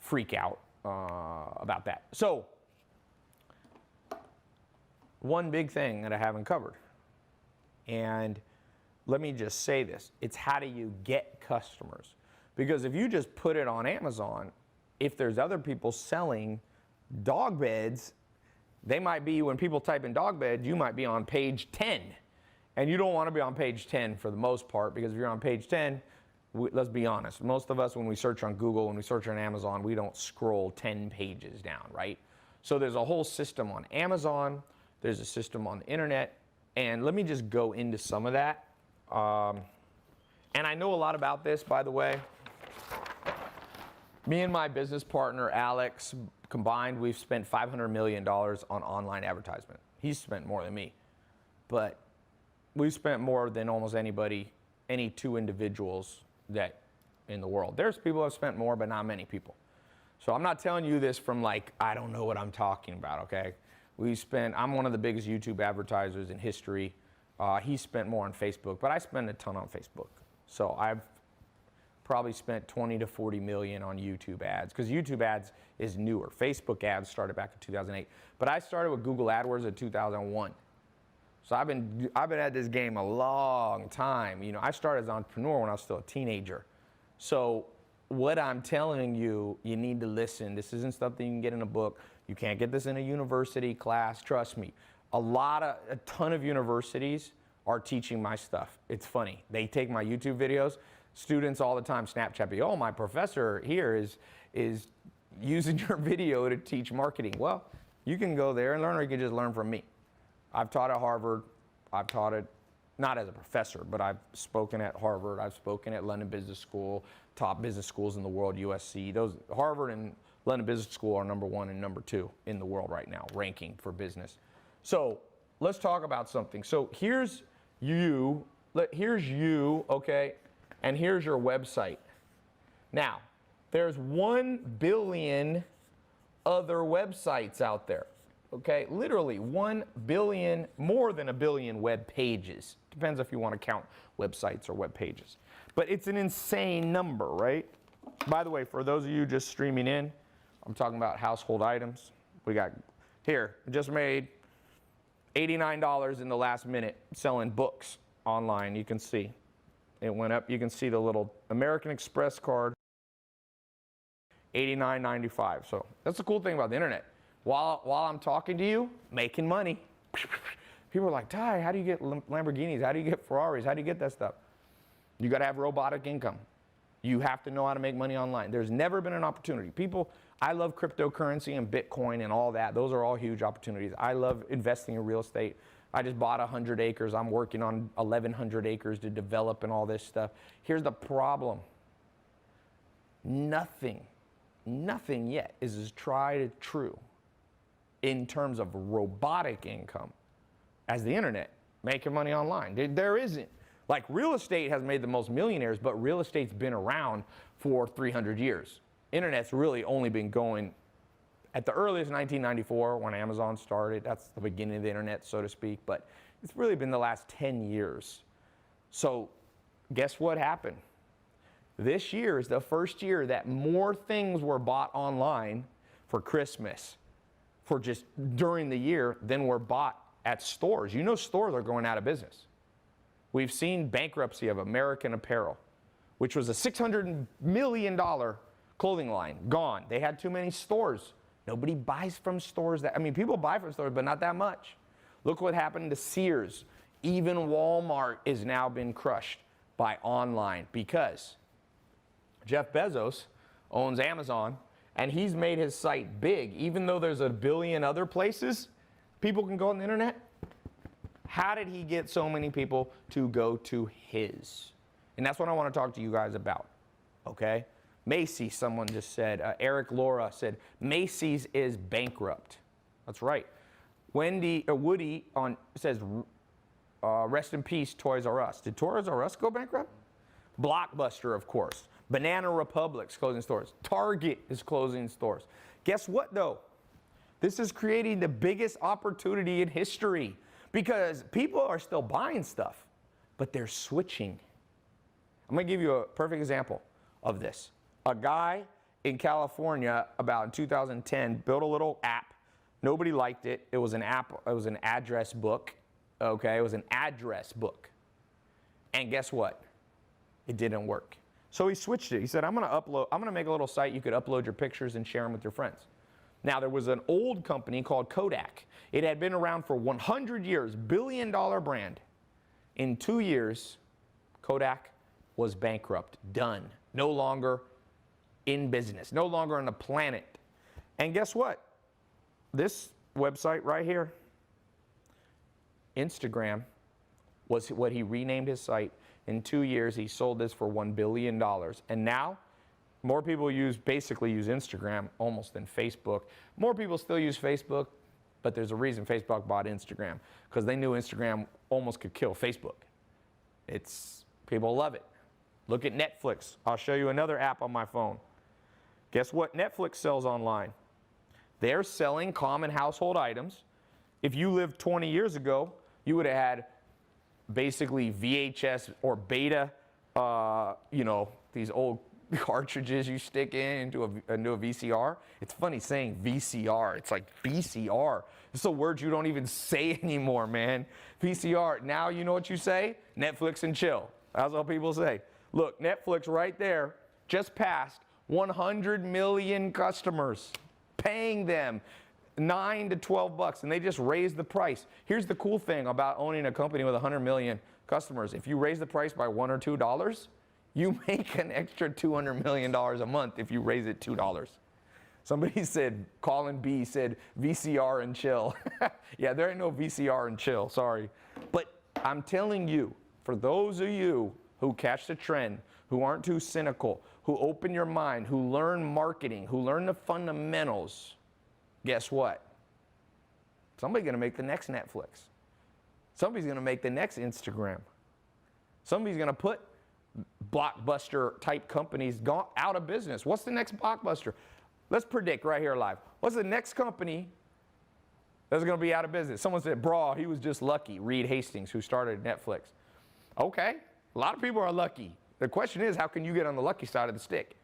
freak out about that. So, one big thing that I haven't covered, and let me just say this, it's how do you get customers? Because if you just put it on Amazon, if there's other people selling dog beds, they might be, when people type in dog bed, you might be on page 10. And you don't want to be on page 10 for the most part, because if you're on page 10, let's be honest, most of us when we search on Google, when we search on Amazon, we don't scroll 10 pages down, right? So there's a whole system on Amazon, there's a system on the internet, and let me just go into some of that. And I know a lot about this, by the way. Me and my business partner, Alex, combined, we've spent $500 million on online advertisement. He's spent more than me. But we've spent more than almost anybody, any 2 individuals that in the world. There's people who have spent more, but not many people. So I'm not telling you this from like, I don't know what I'm talking about, okay? I'm one of the biggest YouTube advertisers in history. He spent more on Facebook, but I spend a ton on Facebook. So I've probably spent 20 to 40 million on YouTube ads, because YouTube ads is newer. Facebook ads started back in 2008, but I started with Google AdWords in 2001. So I've been at this game a long time. I started as an entrepreneur when I was still a teenager. So what I'm telling you, you need to listen. This isn't something you can get in a book. You can't get this in a university class, trust me. A ton of universities are teaching my stuff. It's funny. They take my YouTube videos. Students all the time Snapchat me, oh, my professor here is using your video to teach marketing. Well, you can go there and learn, or you can just learn from me. I've taught at Harvard. I've taught it not as a professor, but I've spoken at Harvard. I've spoken at London Business School, top business schools in the world, USC. Harvard and London Business School are #1 and #2 in the world right now, ranking for business. So let's talk about something. So here's you, okay, and here's your website. Now, there's 1 billion other websites out there. Okay, literally 1 billion, more than 1 billion web pages. Depends if you want to count websites or web pages. But it's an insane number, right? By the way, for those of you just streaming in, I'm talking about household items. We got, here, just made $89 in the last minute selling books online. You can see it went up. You can see the little American Express card, $89.95. So that's the cool thing about the internet. While I'm talking to you, making money. People are like, Tai, how do you get Lamborghinis? How do you get Ferraris? How do you get that stuff? You got to have robotic income. You have to know how to make money online. There's never been an opportunity. I love cryptocurrency and Bitcoin and all that. Those are all huge opportunities. I love investing in real estate. I just bought 100 acres. I'm working on 1,100 acres to develop and all this stuff. Here's the problem. Nothing yet is as tried and true in terms of robotic income as the internet, making money online. There isn't. Like real estate has made the most millionaires, but real estate's been around for 300 years. Internet's really only been going at the earliest 1994 when Amazon started. That's the beginning of the internet, so to speak, but it's really been the last 10 years. So guess what happened? This year is the first year that more things were bought online for Christmas, for just during the year, than were bought at stores. You know, stores are going out of business. We've seen bankruptcy of American Apparel, which was a $600 million clothing line, gone. They had too many stores. Nobody buys from stores. People buy from stores, but not that much. Look what happened to Sears. Even Walmart is now been crushed by online because Jeff Bezos owns Amazon, and he's made his site big. Even though there's a billion other places people can go on the internet, how did he get so many people to go to his? And that's what I want to talk to you guys about, okay? Macy's, someone just said, Eric Laura said, Macy's is bankrupt. That's right. Woody says, rest in peace, Toys R Us. Did Toys R Us go bankrupt? Blockbuster, of course. Banana Republic's closing stores. Target is closing stores. Guess what, though? This is creating the biggest opportunity in history because people are still buying stuff, but they're switching. I'm going to give you a perfect example of this. A guy in California about in 2010 built a little app. Nobody liked it. It was an app. It was an address book. Okay, it was an address book. And guess what? It didn't work. So he switched it. He said, I'm going to make a little site you could upload your pictures and share them with your friends. Now, there was an old company called Kodak. It had been around for 100 years, billion-dollar brand. In 2 years, Kodak was bankrupt, done, no longer in business, no longer on the planet. And guess what? This website right here, Instagram, was what he renamed his site. In 2 years, he sold this for $1 billion. And now, more people basically use Instagram almost than Facebook. More people still use Facebook, but there's a reason Facebook bought Instagram, because they knew Instagram almost could kill Facebook. People love it. Look at Netflix. I'll show you another app on my phone. Guess what Netflix sells online? They're selling common household items. If you lived 20 years ago, you would have had basically VHS or beta, these old cartridges you stick into a VCR. It's funny saying VCR. It's like VCR. It's a word you don't even say anymore, man. VCR. Now you know what you say? Netflix and chill. That's what people say. Look, Netflix right there just passed 100 million customers, paying them $9 to $12, and they just raised the price. Here's the cool thing about owning a company with 100 million customers. If you raise the price by $1 or $2, you make an extra $200 million a month if you raise it $2. Somebody said, Colin B said, VCR and chill. Yeah, there ain't no VCR and chill, sorry. But I'm telling you, for those of you who catch the trend, who aren't too cynical, who open your mind, who learn marketing, who learn the fundamentals, guess what? Somebody's going to make the next Netflix. Somebody's going to make the next Instagram. Somebody's going to put blockbuster type companies out of business. What's the next blockbuster? Let's predict right here live. What's the next company that's going to be out of business? Someone said, bro, he was just lucky. Reed Hastings, who started Netflix. Okay, a lot of people are lucky. The question is, how can you get on the lucky side of the stick?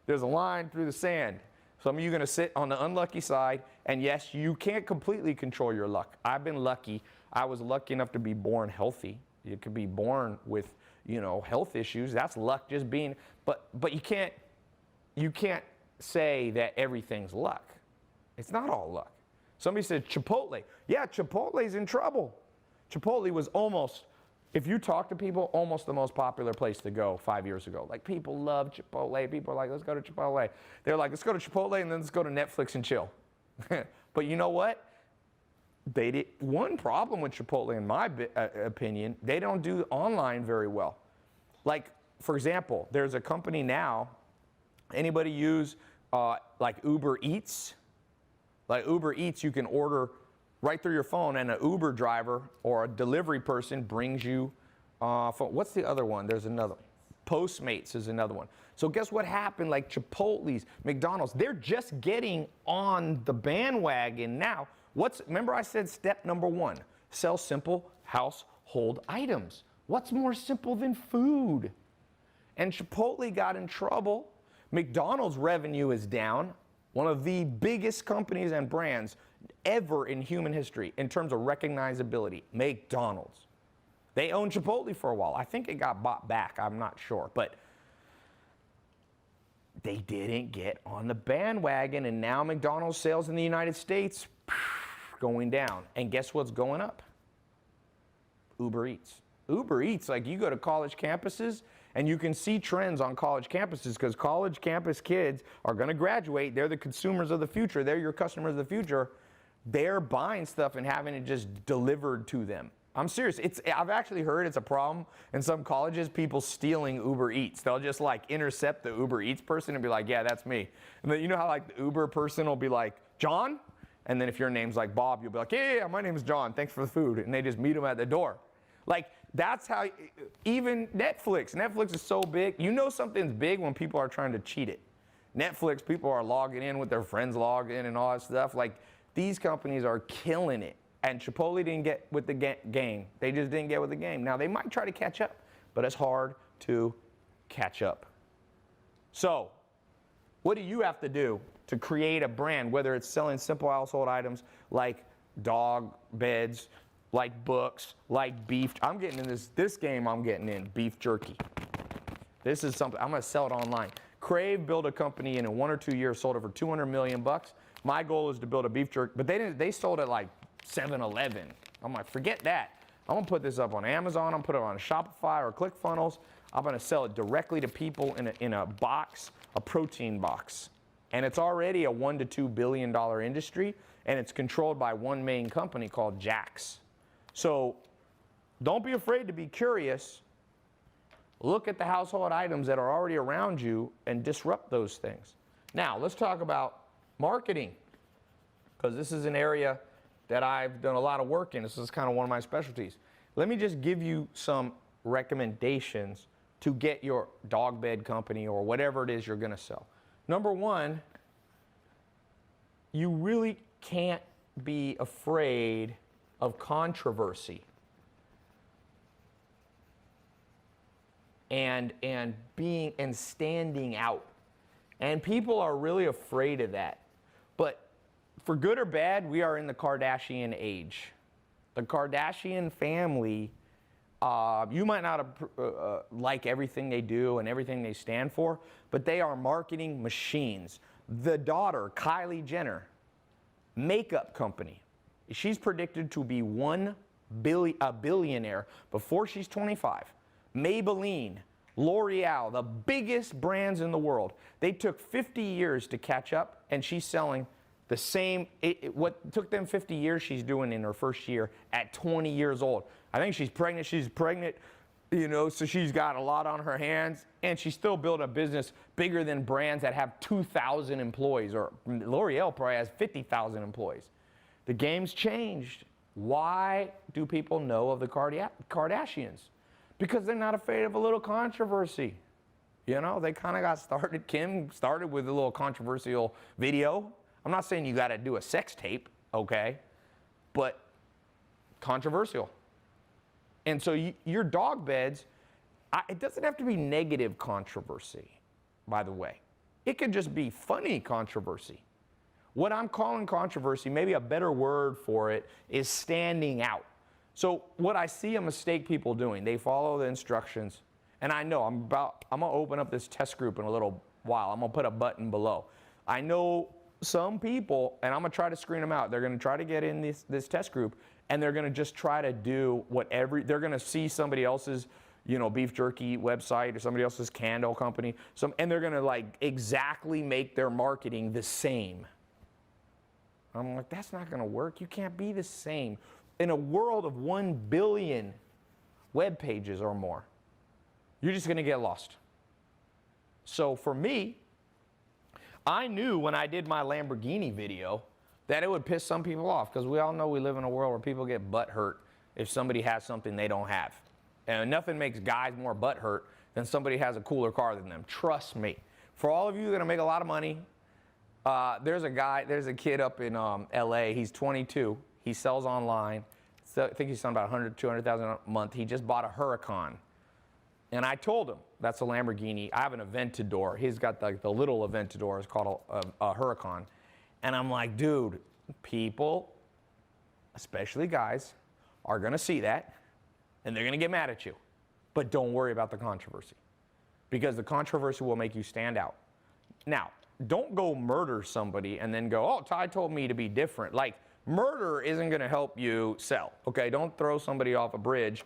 There's a line through the sand. Some of you are going to sit on the unlucky side, and yes, you can't completely control your luck. I've been lucky. I was lucky enough to be born healthy. You could be born with, health issues. That's luck just being, but you can't say that everything's luck. It's not all luck. Somebody said Chipotle. Yeah, Chipotle's in trouble. Chipotle was almost, if you talk to people, almost the most popular place to go 5 years ago. Like, people love Chipotle. People are like, let's go to Chipotle. They're like, let's go to Chipotle and then let's go to Netflix and chill. But you know what? One problem with Chipotle, in my opinion, they don't do online very well. Like, for example, there's a company now, anybody use like Uber Eats? Like Uber Eats, you can order right through your phone, and an Uber driver or a delivery person brings you, what's the other one? There's another. Postmates is another one. So guess what happened? Like Chipotle's, McDonald's, they're just getting on the bandwagon now. Remember I said step number 1, sell simple household items. What's more simple than food? And Chipotle got in trouble. McDonald's revenue is down. One of the biggest companies and brands ever in human history in terms of recognizability, McDonald's. They owned Chipotle for a while. I think it got bought back. I'm not sure. But they didn't get on the bandwagon, and now McDonald's sales in the United States going down. And guess what's going up? Uber Eats. Uber Eats, like you go to college campuses, and you can see trends on college campuses because college campus kids are going to graduate. They're the consumers of the future. They're your customers of the future. They're buying stuff and having it just delivered to them. I'm serious. I've actually heard it's a problem in some colleges, people stealing Uber Eats. They'll just like intercept the Uber Eats person and be like, yeah, that's me. And then you know how like the Uber person will be like, John? And then if your name's like Bob, you'll be like, yeah, my name's John. Thanks for the food. And they just meet them at the door. Like, that's how, even Netflix is so big. You know something's big when people are trying to cheat it. Netflix, people are logging in with their friends logged in and all that stuff. Like, these companies are killing it. And Chipotle didn't get with the game. They just didn't get with the game. Now, they might try to catch up, but it's hard to catch up. So, what do you have to do to create a brand, whether it's selling simple household items like dog beds, like books, like beef? I'm getting in this game I'm getting in, beef jerky. This is something, I'm gonna sell it online. Crave built a company and in 1 or 2 years sold it for $200 million. My goal is to build a beef jerky, but they sold it like 7-Eleven. I'm like, forget that. I'm gonna put this up on Amazon, I'm gonna put it on Shopify or ClickFunnels. I'm gonna sell it directly to people in a box, a protein box. And it's already a $1 to $2 billion industry, and it's controlled by one main company called Jax. So don't be afraid to be curious. Look at the household items that are already around you and disrupt those things. Now, let's talk about marketing, because this is an area that I've done a lot of work in. This is kind of one of my specialties. Let me just give you some recommendations to get your dog bed company or whatever it is you're going to sell. Number one, you really can't be afraid of controversy and standing out. And people are really afraid of that. But for good or bad, we are in the Kardashian age. The Kardashian family, you might not like everything they do and everything they stand for, but they are marketing machines. The daughter, Kylie Jenner, makeup company. She's predicted to be a billionaire before she's 25. Maybelline, L'Oreal, the biggest brands in the world. They took 50 years to catch up, and she's selling the same, what took them 50 years, she's doing in her first year at 20 years old. I think she's pregnant, you know, so she's got a lot on her hands, and she still built a business bigger than brands that have 2,000 employees, or L'Oreal probably has 50,000 employees. The game's changed. Why do people know of the Kardashians? Because they're not afraid of a little controversy. You know, they kind of got started. Kim started with a little controversial video. I'm not saying you got to do a sex tape, okay? But controversial. And so your dog beds, it doesn't have to be negative controversy, by the way. It could just be funny controversy. What I'm calling controversy, maybe a better word for it, is standing out. So what I see a mistake people doing, they follow the instructions, and I know I'm going to open up this test group in a little while. I'm going to put a button below. I know some people, and I'm going to try to screen them out. They're going to try to get in this test group, and they're going to just try to do they're going to see somebody else's, you know, beef jerky website or somebody else's candle company, and they're going to like exactly make their marketing the same. I'm like, that's not going to work. You can't be the same. In a world of 1 billion web pages or more, you're just going to get lost. So for me, I knew when I did my Lamborghini video that it would piss some people off, because we all know we live in a world where people get butt hurt if somebody has something they don't have. And nothing makes guys more butt hurt than somebody has a cooler car than them. Trust me. For all of you that make a lot of money, there's a kid up in LA. He's 22. He sells online. So I think he's selling about 100, 200,000 a month. He just bought a Huracan. And I told him, that's a Lamborghini. I have an Aventador. He's got the little Aventador. It's called a Huracan. And I'm like, dude, people, especially guys, are going to see that, and they're going to get mad at you. But don't worry about the controversy, because the controversy will make you stand out. Now, don't go murder somebody and then go, oh, Tai told me to be different. Like, murder isn't going to help you sell, okay? Don't throw somebody off a bridge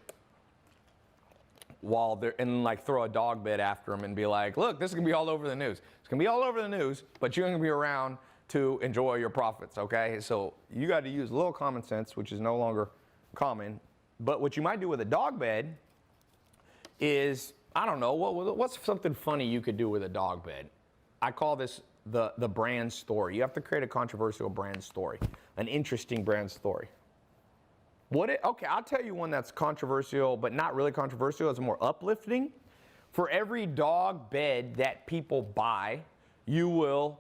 while they're, and like throw a dog bed after them and be like, look, this is going to be all over the news. It's going to be all over the news, but you're going to be around to enjoy your profits, okay? So you got to use a little common sense, which is no longer common. But what you might do with a dog bed is, I don't know, what's something funny you could do with a dog bed? I call this the brand story. You have to create a controversial brand story, an interesting brand story. Okay, I'll tell you one that's controversial, but not really controversial. It's more uplifting. For every dog bed that people buy, you will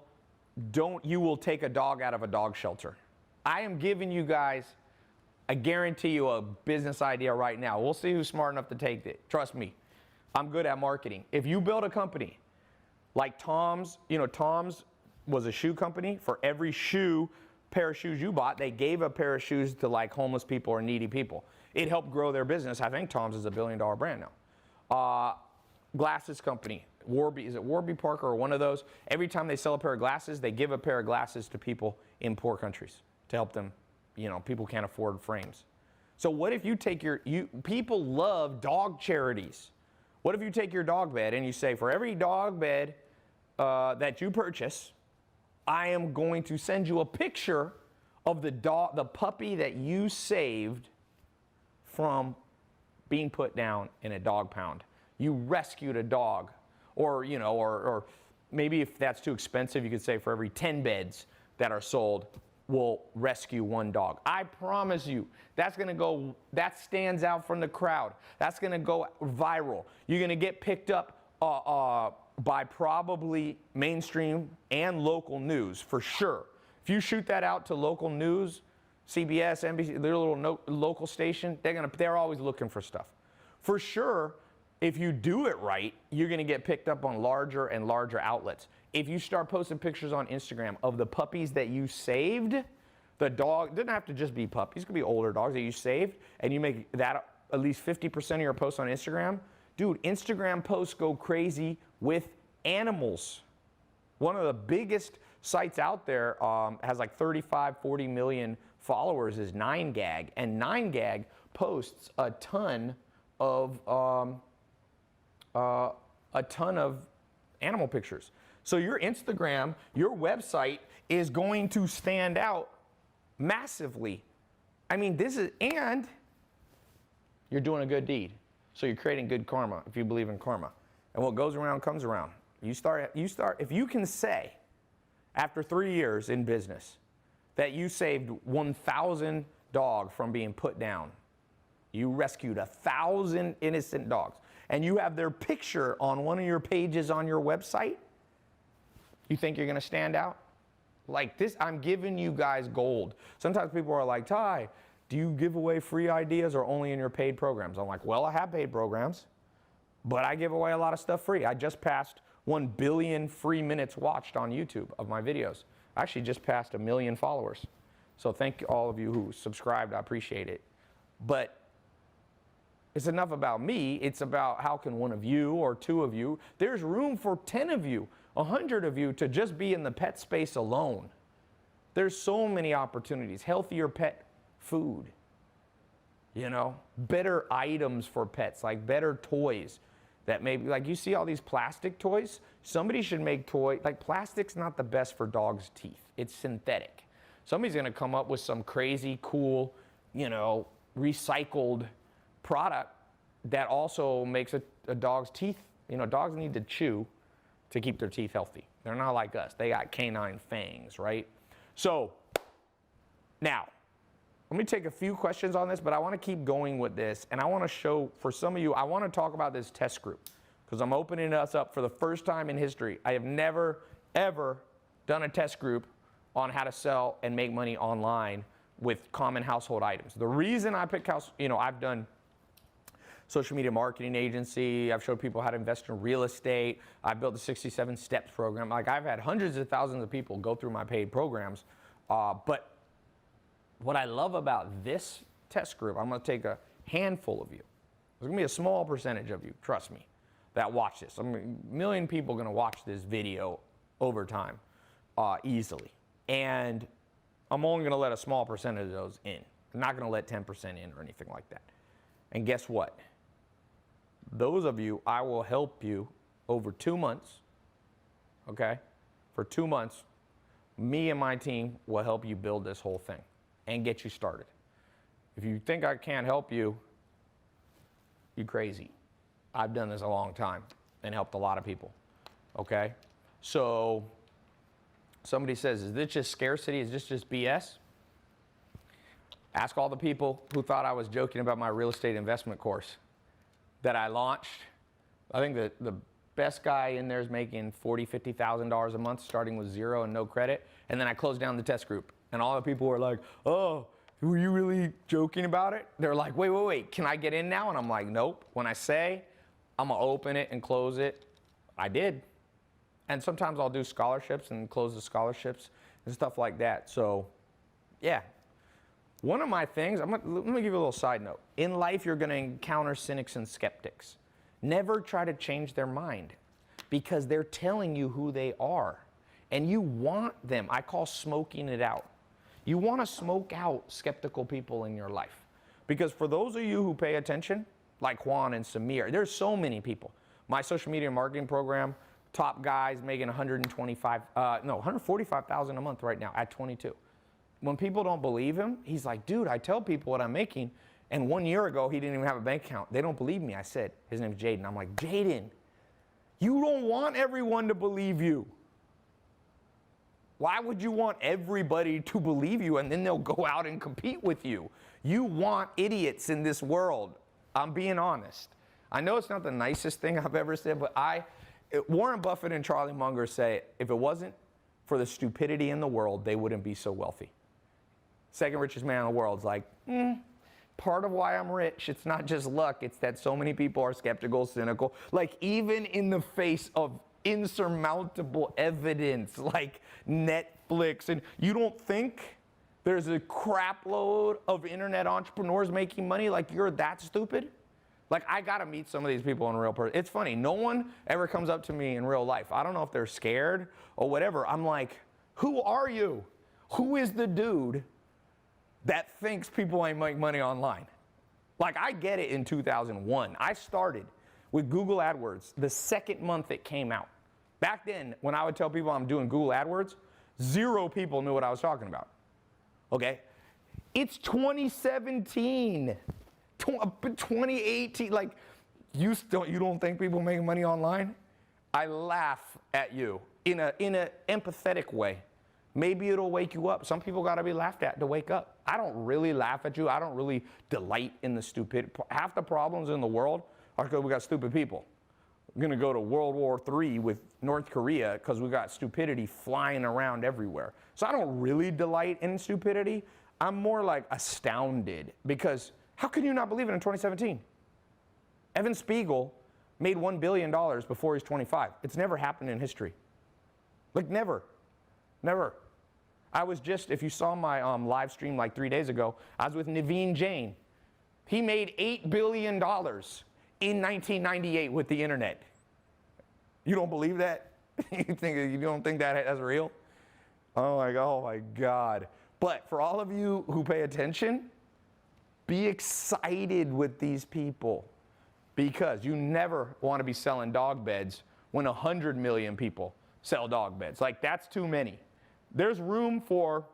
take a dog out of a dog shelter. I am giving you guys, I guarantee you, a business idea right now. We'll see who's smart enough to take it. Trust me, I'm good at marketing. If you build a company like Tom's, Tom's was a shoe company. For every pair of shoes you bought, they gave a pair of shoes to like homeless people or needy people. It helped grow their business. I think Tom's is a $1 billion brand now. Glasses company, Warby, is it Warby Parker or one of those? Every time they sell a pair of glasses, they give a pair of glasses to people in poor countries to help them. People can't afford frames. So what if you take people love dog charities. What if you take your dog bed and you say, for every dog bed that you purchase, I am going to send you a picture of the puppy that you saved from being put down in a dog pound. You rescued a dog. Or maybe if that's too expensive, you could say for every 10 beds that are sold, we'll rescue one dog. I promise you, that stands out from the crowd. That's gonna go viral. You're gonna get picked up by probably mainstream and local news for sure. If you shoot that out to local news, CBS, NBC, their little local station, they're always looking for stuff. For sure, if you do it right, you're gonna get picked up on larger and larger outlets. If you start posting pictures on Instagram of the puppies that you saved, the dog, doesn't have to just be puppies, it could be older dogs that you saved, and you make that at least 50% of your posts on Instagram, dude, Instagram posts go crazy with animals. One of the biggest sites out there has like 35, 40 million followers is 9gag, and 9gag posts a ton of animal pictures. So your Instagram, your website is going to stand out massively. I mean, and you're doing a good deed. So you're creating good karma if you believe in karma. And what goes around comes around. If you can say, after 3 years in business, that you saved 1,000 dogs from being put down, you rescued 1,000 innocent dogs, and you have their picture on one of your pages on your website, you think you're gonna stand out? Like this, I'm giving you guys gold. Sometimes people are like, Tai, do you give away free ideas or only in your paid programs? I'm like, well, I have paid programs, but I give away a lot of stuff free. I just passed 1 billion free minutes watched on YouTube of my videos. I actually just passed 1 million followers. So thank all of you who subscribed, I appreciate it. But it's enough about me, it's about how can one of you or 2 of you, there's room for 10 of you, 100 of you to just be in the pet space alone. There's so many opportunities, healthier pet food, better items for pets, like better toys that maybe, like you see all these plastic toys, somebody should make like plastic's not the best for dogs' teeth, it's synthetic. Somebody's gonna come up with some crazy cool, recycled product that also makes a dog's teeth, dogs need to chew to keep their teeth healthy. They're not like us. They got canine fangs, right? So Now, let me take a few questions on this, but I want to keep going with this. And I want to show, for some of you, I want to talk about this test group because I'm opening us up for the first time in history. I have never, ever done a test group on how to sell and make money online with common household items. The reason I picked I've done social media marketing agency, I've showed people how to invest in real estate, I've built the 67 steps program. Like, I've had hundreds of thousands of people go through my paid programs, but what I love about this test group, I'm going to take a handful of you. There's going to be a small percentage of you, trust me, that watch this. I mean, a million people are going to watch this video over time easily. And I'm only going to let a small percentage of those in. I'm not going to let 10% in or anything like that. And guess what? Those of you, I will help you over 2 months, okay? For 2 months, me and my team will help you build this whole thing and get you started. If you think I can't help you, you're crazy. I've done this a long time and helped a lot of people, okay? So somebody says, is this just scarcity? Is this just BS? Ask all the people who thought I was joking about my real estate investment course that I launched. I think the best guy in there is making $40,000, $50,000 a month starting with zero and no credit. And then I closed down the test group. And all the people were like, oh, were you really joking about it? They're like, wait, can I get in now? And I'm like, nope. When I say I'm gonna open it and close it, I did. And sometimes I'll do scholarships and close the scholarships and stuff like that. So yeah. One of my things, let me give you a little side note. In life, you're gonna encounter cynics and skeptics. Never try to change their mind because they're telling you who they are. And you want them, I call smoking it out. You want to smoke out skeptical people in your life. Because for those of you who pay attention, like Juan and Samir, there's so many people. My social media marketing program, top guys making $145,000 a month right now at 22. When people don't believe him, he's like, dude, I tell people what I'm making. And 1 year ago, he didn't even have a bank account. They don't believe me. I said, his name's Jaden. I'm like, Jaden, you don't want everyone to believe you. Why would you want everybody to believe you and then they'll go out and compete with you? You want idiots in this world. I'm being honest. I know it's not the nicest thing I've ever said, but Warren Buffett and Charlie Munger say, if it wasn't for the stupidity in the world, they wouldn't be so wealthy. Second richest man in the world is like, part of why I'm rich, it's not just luck, it's that so many people are skeptical, cynical. Like, even in the face of insurmountable evidence like Netflix, and you don't think there's a crap load of internet entrepreneurs making money, like you're that stupid? Like, I gotta meet some of these people in real person. It's funny, no one ever comes up to me in real life. I don't know if they're scared or whatever. I'm like, who are you? Who is the dude that thinks people ain't make money online? Like, I get it. In 2001, I started with Google AdWords the second month it came out. Back then, when I would tell people I'm doing Google AdWords, 0 people knew what I was talking about. Okay? It's 2017, 2018. Like, you don't think people making money online? I laugh at you in a empathetic way. Maybe it'll wake you up. Some people got to be laughed at to wake up. I don't really laugh at you. I don't really delight in the stupid. Half the problems in the world are because we got stupid people. We're going to go to World War III with North Korea because we got stupidity flying around everywhere. So I don't really delight in stupidity. I'm more like astounded because how can you not believe it in 2017? Evan Spiegel made $1 billion before he's 25. It's never happened in history. Like, never. Never. I was just, if you saw my live stream like 3 days ago, I was with Naveen Jain. He made $8 billion in 1998 with the internet. You don't believe that? You don't think that's real? Oh my God. But for all of you who pay attention, be excited with these people because you never want to be selling dog beds when 100 million people sell dog beds. Like, that's too many. There's room for,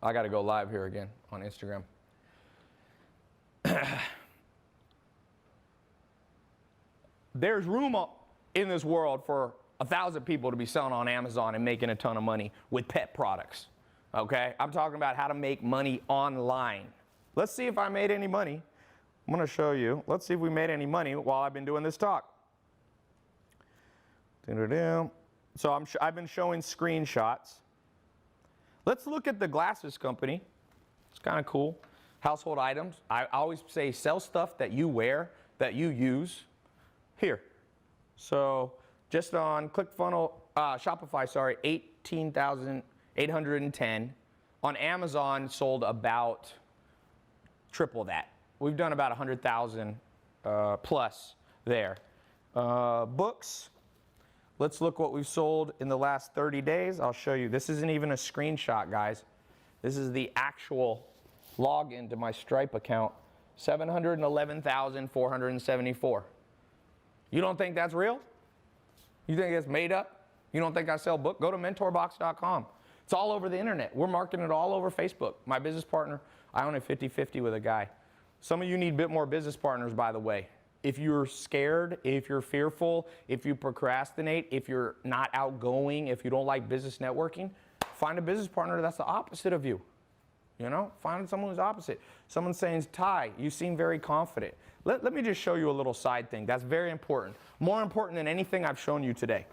I got to go live here again on Instagram. There's room in this world for 1,000 people to be selling on Amazon and making a ton of money with pet products. okay? I'm talking about how to make money online. Let's see if I made any money. I'm gonna show you. Let's see if we made any money while I've been doing this talk. So I've been showing screenshots. Let's look at the glasses company. It's kind of cool. Household items. I always say sell stuff that you wear, that you use. Here. So just on ClickFunnels, Shopify, sorry, 18,810. On Amazon, sold about triple that. We've done about 100,000 plus there. Books. Let's look what we've sold in the last 30 days. I'll show you. This isn't even a screenshot, guys. This is the actual login to my Stripe account. 711,474. You don't think that's real? You think it's made up? You don't think I sell books? Go to mentorbox.com. It's all over the internet. We're marketing it all over Facebook. My business partner, I own a 50-50 with a guy. Some of you need a bit more business partners, by the way. If you're scared, if you're fearful, if you procrastinate, if you're not outgoing, if you don't like business networking, find a business partner that's the opposite of you. You know, find someone who's opposite. Someone saying, Tai, you seem very confident. Let me just show you a little side thing. That's very important. More important than anything I've shown you today.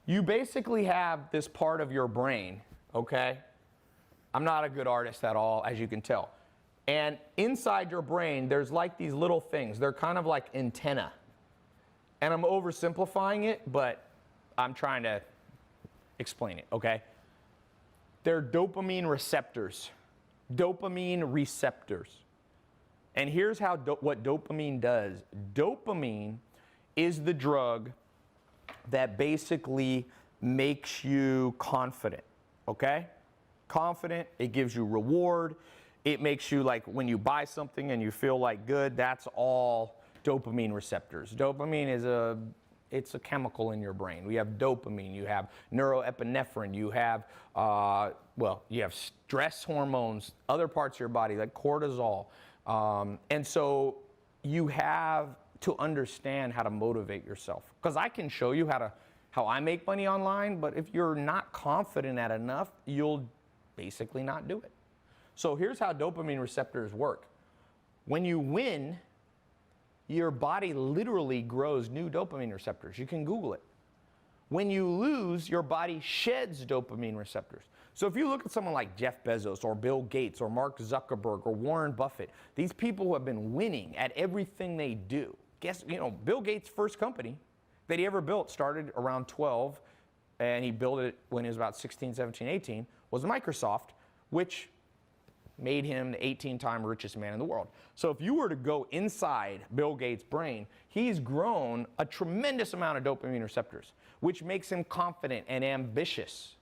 You basically have this part of your brain, okay? I'm not a good artist at all, as you can tell. And inside your brain, there's like these little things. They're kind of like antenna. And I'm oversimplifying it, but I'm trying to explain it, okay? They're dopamine receptors. Dopamine receptors. And here's how what dopamine does. Dopamine is the drug that basically makes you confident, okay? Confident, it gives you reward. It makes you, like, when you buy something and you feel like good, that's all dopamine receptors. Dopamine is it's a chemical in your brain. We have dopamine, you have neuroepinephrine, you have, you have stress hormones, other parts of your body like cortisol. And so you have to understand how to motivate yourself. Because I can show you how I make money online, but if you're not confident at enough, you'll basically not do it. So here's how dopamine receptors work. When you win, your body literally grows new dopamine receptors. You can Google it. When you lose, your body sheds dopamine receptors. So if you look at someone like Jeff Bezos or Bill Gates or Mark Zuckerberg or Warren Buffett, these people who have been winning at everything they do. Bill Gates' first company that he ever built started around 12, and he built it when he was about 16, 17, 18, was Microsoft, which made him the 18-time richest man in the world. So if you were to go inside Bill Gates' brain, he's grown a tremendous amount of dopamine receptors, which makes him confident and ambitious.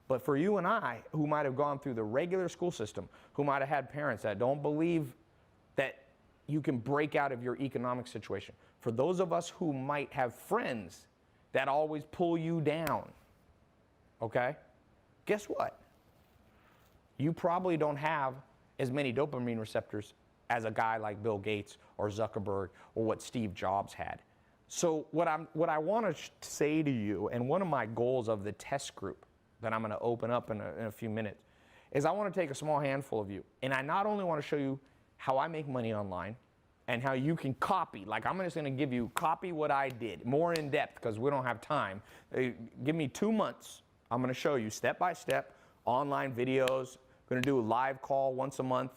But for you and I, who might have gone through the regular school system, who might have had parents that don't believe that you can break out of your economic situation, for those of us who might have friends that always pull you down, okay, guess what? You probably don't have as many dopamine receptors as a guy like Bill Gates or Zuckerberg or what Steve Jobs had. So what I want to say to you, and one of my goals of the test group that I'm going to open up in a few minutes, is I want to take a small handful of you, and I not only want to show you how I make money online and how you can copy, like I'm just going to give you, copy what I did, more in depth because we don't have time. Give me 2 months. I'm going to show you step by step, online videos. Going to do a live call once a month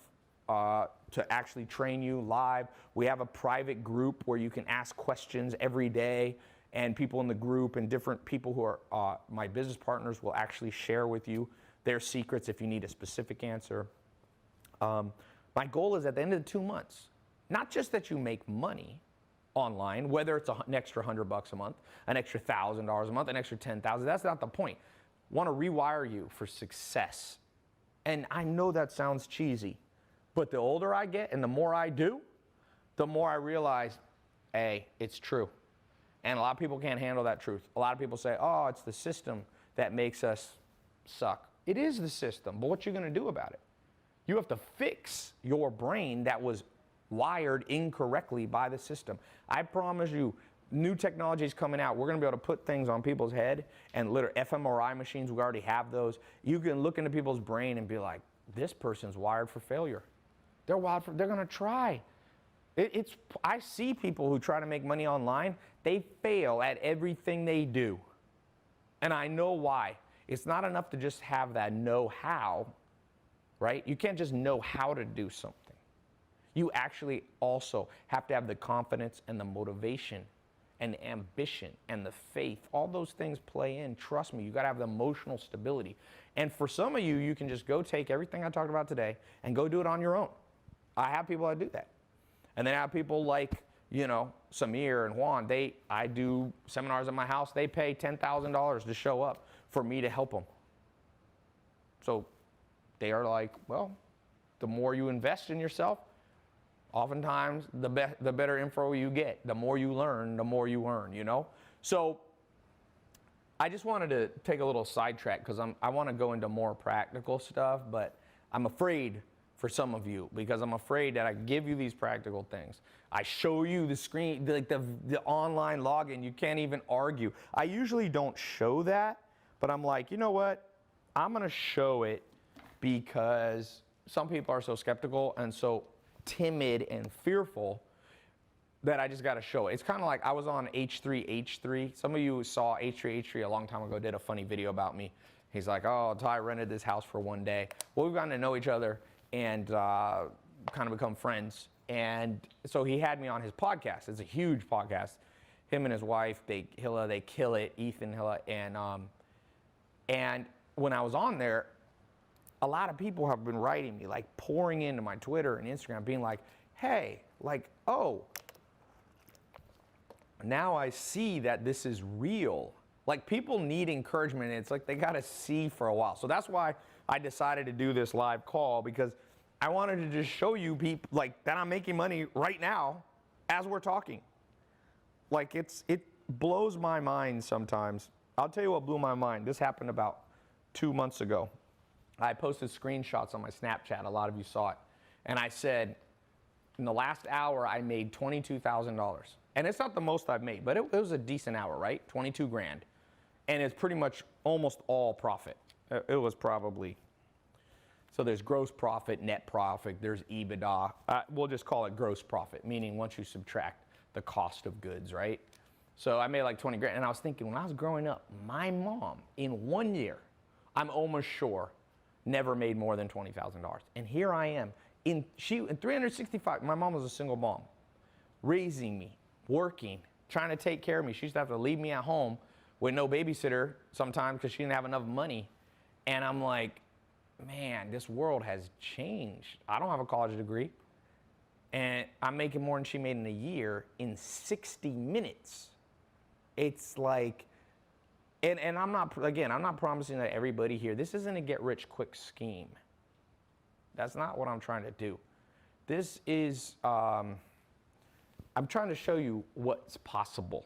to actually train you live. We have a private group where you can ask questions every day, and people in the group and different people who are my business partners will actually share with you their secrets if you need a specific answer. My goal is at the end of the 2 months, not just that you make money online, whether it's an extra $100 a month, an extra $1,000 a month, an extra $10,000. That's not the point. I want to rewire you for success. And I know that sounds cheesy, but the older I get and the more I do, the more I realize, hey, it's true. And a lot of people can't handle that truth. A lot of people say, oh, it's the system that makes us suck. It is the system, but what are you going to do about it? You have to fix your brain that was wired incorrectly by the system. I promise you, new technology is coming out. We're going to be able to put things on people's head, and literally fMRI machines, we already have those. You can look into people's brain and be like, this person's wired for failure. They're going to try. I see people who try to make money online, they fail at everything they do. And I know why. It's not enough to just have that know-how, right? You can't just know how to do something. You actually also have to have the confidence and the motivation and the ambition and the faith. All those things play in. Trust me, you gotta have the emotional stability. And for some of you, you can just go take everything I talked about today and go do it on your own. I have people that do that. And then I have people like, you know, Samir and Juan, I do seminars at my house. They pay $10,000 to show up for me to help them. So they are like, well, the more you invest in yourself, oftentimes the better info you get. The more you learn, the more you earn, you know? So I just wanted to take a little sidetrack because I want to go into more practical stuff, but I'm afraid for some of you because I'm afraid that I give you these practical things. I show you the screen, like the online login, you can't even argue. I usually don't show that, but I'm like, you know what? I'm going to show it because some people are so skeptical and so timid and fearful that I just got to show it. It's kind of like I was on H3H3. Some of you saw H3H3 a long time ago, did a funny video about me. He's like, oh, Tai rented this house for one day. Well, we've gotten to know each other and kind of become friends. And so he had me on his podcast. It's a huge podcast. Him and his wife, Hilla, they kill it, Ethan, Hilla. And when I was on there, a lot of people have been writing me, like pouring into my Twitter and Instagram, being like, hey, like, oh, now I see that this is real. Like, people need encouragement, and it's like they got to see for a while. So that's why I decided to do this live call, because I wanted to just show you people, like, that I'm making money right now as we're talking. Like, it blows my mind sometimes. I'll tell you what blew my mind. This happened about 2 months ago. I posted screenshots on my Snapchat. A lot of you saw it. And I said, in the last hour, I made $22,000. And it's not the most I've made, but it was a decent hour, right? 22 grand. And it's pretty much almost all profit. It was probably, so there's gross profit, net profit, there's EBITDA. We'll just call it gross profit, meaning once you subtract the cost of goods, right? So I made like 20 grand. And I was thinking, when I was growing up, my mom, in 1 year, I'm almost sure, never made more than $20,000. And here I am, in 365, my mom was a single mom, raising me, working, trying to take care of me. She used to have to leave me at home with no babysitter sometimes because she didn't have enough money. And I'm like, man, this world has changed. I don't have a college degree. And I'm making more than she made in a year in 60 minutes. It's like, and I'm not promising that everybody here, this isn't a get rich quick scheme. That's not what I'm trying to do. This is, I'm trying to show you what's possible.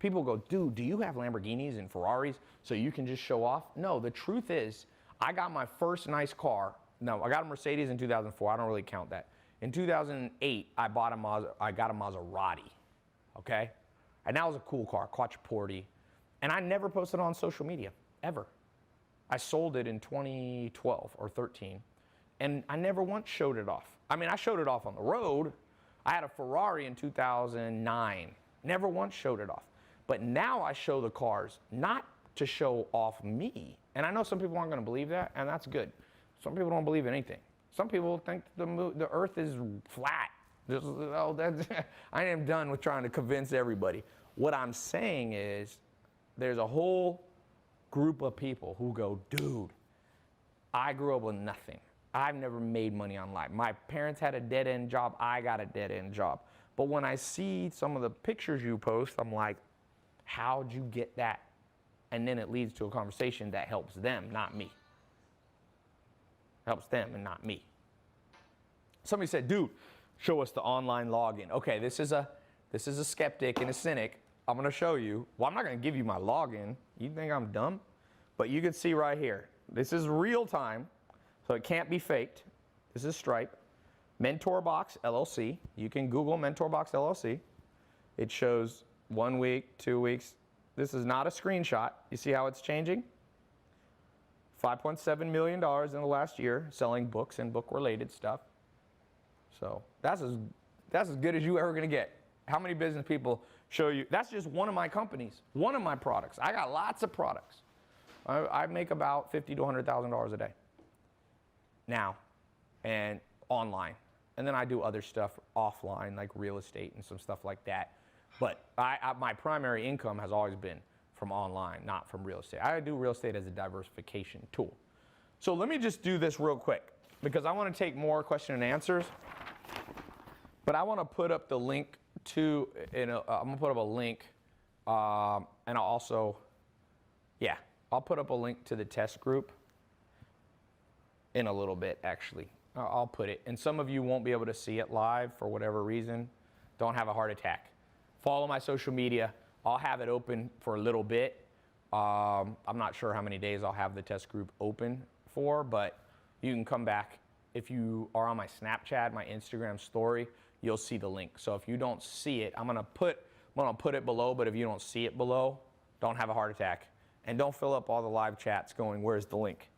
People go, dude, do you have Lamborghinis and Ferraris so you can just show off? No, the truth is, I got my first nice car. No, I got a Mercedes in 2004. I don't really count that. In 2008, I got a Maserati, okay? And that was a cool car, Quattroporte. And I never posted it on social media, ever. I sold it in 2012 or 13, and I never once showed it off. I mean, I showed it off on the road. I had a Ferrari in 2009. Never once showed it off. But now I show the cars, not to show off me. And I know some people aren't going to believe that, and that's good. Some people don't believe anything. Some people think the earth is flat. I am done with trying to convince everybody. What I'm saying is, there's a whole group of people who go, dude, I grew up with nothing. I've never made money online. My parents had a dead-end job. I got a dead-end job. But when I see some of the pictures you post, I'm like, how'd you get that? And then it leads to a conversation that helps them, not me. Helps them and not me. Somebody said, dude, show us the online login. Okay, this is a skeptic and a cynic. I'm going to show you. Well, I'm not going to give you my login. You think I'm dumb? But you can see right here. This is real time, so it can't be faked. This is Stripe. Mentorbox LLC. You can Google Mentorbox LLC. It shows 1 week, 2 weeks. This is not a screenshot. You see how it's changing? $5.7 million in the last year selling books and book-related stuff. So that's as good as you ever going to get. How many business people show you? That's just one of my companies, one of my products. I got lots of products. I make about $50,000 to $100,000 a day now and online. And then I do other stuff offline like real estate and some stuff like that. But my primary income has always been from online, not from real estate. I do real estate as a diversification tool. So let me just do this real quick because I want to take more question and answers. But I want to put up the link to, I'm going to put up a link and I'll also, I'll put up a link to the test group in a little bit actually. I'll put it. And some of you won't be able to see it live for whatever reason. Don't have a heart attack. Follow my social media. I'll have it open for a little bit. I'm not sure how many days I'll have the test group open for, but you can come back. If you are on my Snapchat, my Instagram story, you'll see the link. So if you don't see it, I'm gonna put it below, but if you don't see it below, don't have a heart attack. And don't fill up all the live chats going, where's the link?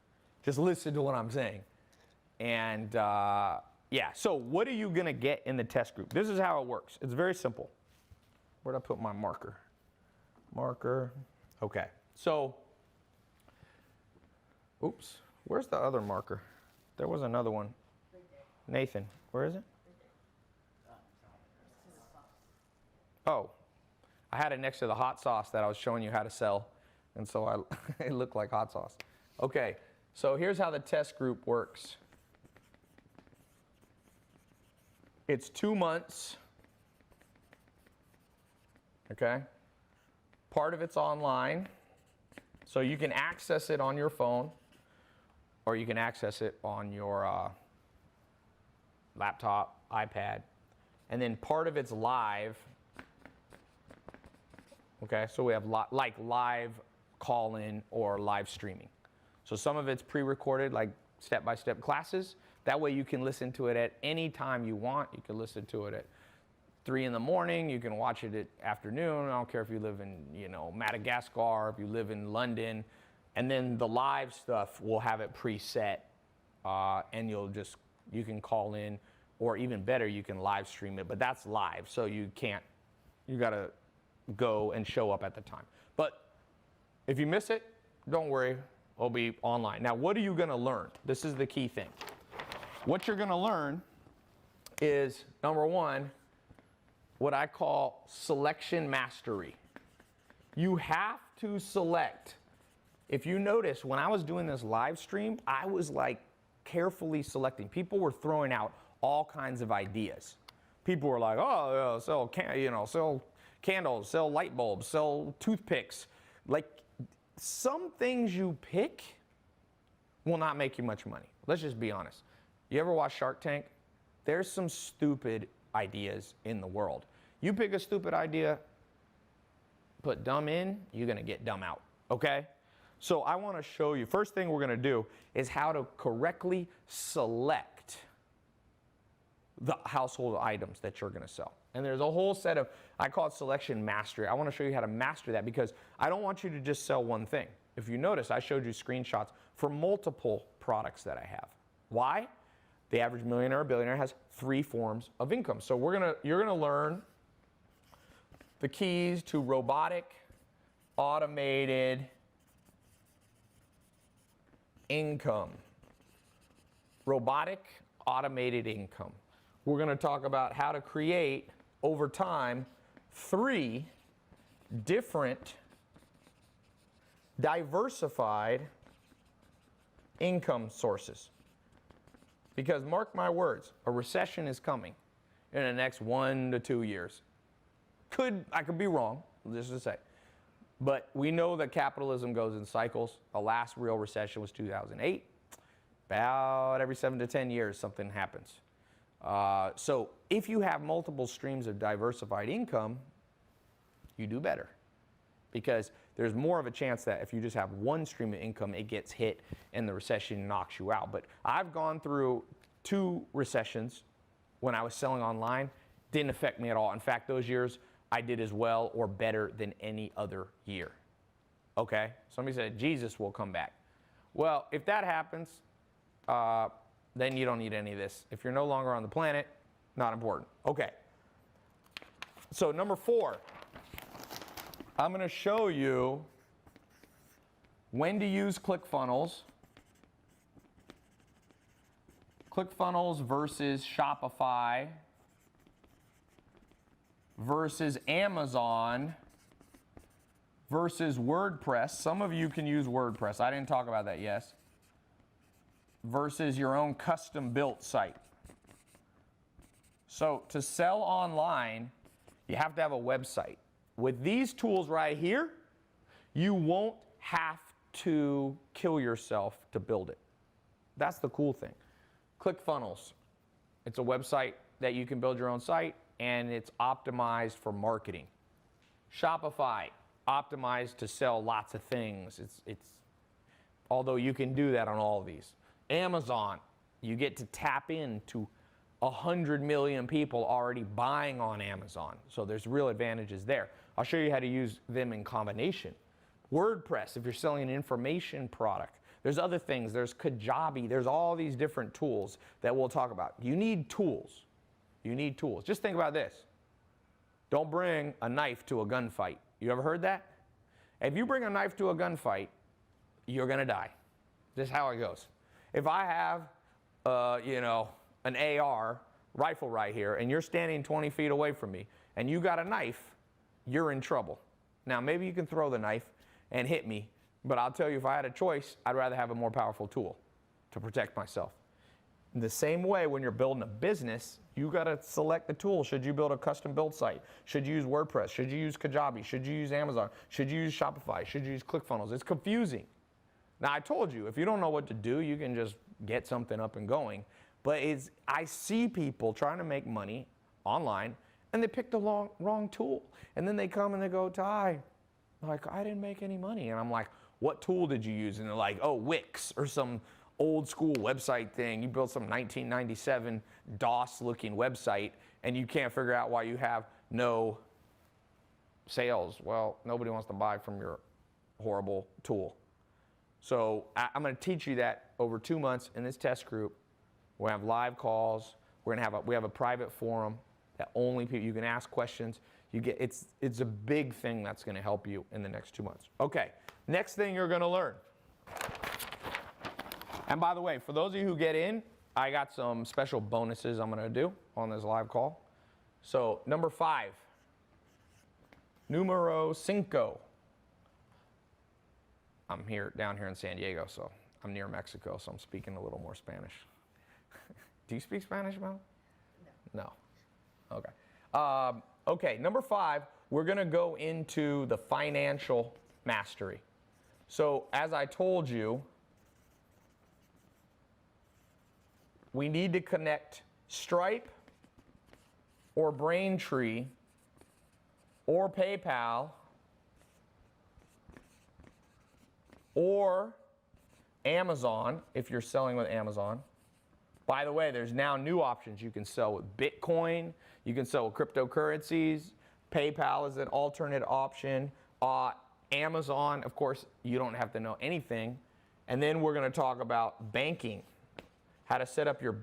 Just listen to what I'm saying. And so what are you gonna get in the test group? This is how it works. It's very simple. Where'd I put my marker? Okay. So, oops, where's the other marker? There was another one. Nathan, where is it? Oh, I had it next to the hot sauce that I was showing you how to sell. And so it looked like hot sauce. Okay, so here's how the test group works. It's 2 months. Okay? Part of it's online. So you can access it on your phone or you can access it on your laptop, iPad. And then part of it's live. Okay, so we have like live call-in or live streaming. So some of it's pre-recorded, like step-by-step classes. That way you can listen to it at any time you want. You can listen to it at 3 in the morning. You can watch it at afternoon. I don't care if you live in, Madagascar, if you live in London. And then the live stuff, we'll have it preset, and you can call in, or even better, you can live stream it. But that's live, so you gotta go and show up at the time. But if you miss it, don't worry, it'll be online. Now, what are you gonna learn? This is the key thing. What you're gonna learn is, number one, what I call selection mastery. You have to select. If you notice, when I was doing this live stream, I was like carefully selecting. People were throwing out all kinds of ideas. People were like, oh, sell candles, sell light bulbs, sell toothpicks. Like, some things you pick will not make you much money. Let's just be honest. You ever watch Shark Tank? There's some stupid ideas in the world. You pick a stupid idea, put dumb in, you're gonna get dumb out, okay? So I wanna show you, first thing we're gonna do is how to correctly select the household items that you're gonna sell. And there's a whole set of, I call it selection mastery. I wanna show you how to master that because I don't want you to just sell one thing. If you notice, I showed you screenshots for multiple products that I have. Why? The average millionaire or billionaire has 3 forms of income. So you're gonna learn the keys to robotic, automated income. Robotic, automated income. We're gonna talk about how to create, over time, 3 different diversified income sources. Because mark my words, a recession is coming in the next 1 to 2 years. I could be wrong, just to say. But we know that capitalism goes in cycles. The last real recession was 2008. About every 7 to 10 years, something happens. So if you have multiple streams of diversified income, you do better. Because there's more of a chance that if you just have one stream of income, it gets hit and the recession knocks you out. But I've gone through 2 recessions when I was selling online. Didn't affect me at all. In fact, those years, I did as well or better than any other year. Okay? Somebody said, Jesus will come back. Well, if that happens, then you don't need any of this. If you're no longer on the planet, not important. Okay. So number 4, I'm going to show you when to use ClickFunnels. ClickFunnels versus Shopify versus Amazon versus WordPress. Some of you can use WordPress. I didn't talk about that, yes. Versus your own custom built site. So to sell online, you have to have a website. With these tools right here, you won't have to kill yourself to build it. That's the cool thing. ClickFunnels, it's a website that you can build your own site, and it's optimized for marketing. Shopify, optimized to sell lots of things. Although you can do that on all of these. Amazon, you get to tap into 100 million people already buying on Amazon. So there's real advantages there. I'll show you how to use them in combination. WordPress, if you're selling an information product. There's other things. There's Kajabi. There's all these different tools that we'll talk about. You need tools. You need tools. Just think about this. Don't bring a knife to a gunfight. You ever heard that? If you bring a knife to a gunfight, you're going to die. Just how it goes. If I have, an AR rifle right here, and you're standing 20 feet away from me, and you got a knife, you're in trouble. Now, maybe you can throw the knife and hit me, but I'll tell you, if I had a choice, I'd rather have a more powerful tool to protect myself. In the same way, when you're building a business, you got to select the tool. Should you build a custom build site? Should you use WordPress? Should you use Kajabi? Should you use Amazon? Should you use Shopify? Should you use ClickFunnels? It's confusing. Now, I told you, if you don't know what to do, you can just get something up and going. But I see people trying to make money online, and they pick the wrong tool. And then they come and they go, Tai, like, I didn't make any money. And I'm like, what tool did you use? And they're like, oh, Wix or some old school website thing. You built some 1997 DOS-looking website, and you can't figure out why you have no sales. Well, nobody wants to buy from your horrible tool. So I'm going to teach you that over 2 months in this test group. We're going to have live calls. We have a private forum that only people, you can ask questions. It's a big thing that's going to help you in the next 2 months. Okay, next thing you're going to learn. And by the way, for those of you who get in, I got some special bonuses I'm going to do on this live call. So number 5, numero 5. I'm down here in San Diego, so I'm near Mexico, so I'm speaking a little more Spanish. Do you speak Spanish, Mel? No. No. Okay. Okay, number 5, we're going to go into the financial mastery. So as I told you, we need to connect Stripe or Braintree or PayPal or Amazon if you're selling with Amazon. By the way, there's now new options. You can sell with Bitcoin. You can sell with cryptocurrencies. PayPal is an alternate option. Amazon, of course, you don't have to know anything. And then we're going to talk about banking, how to set up your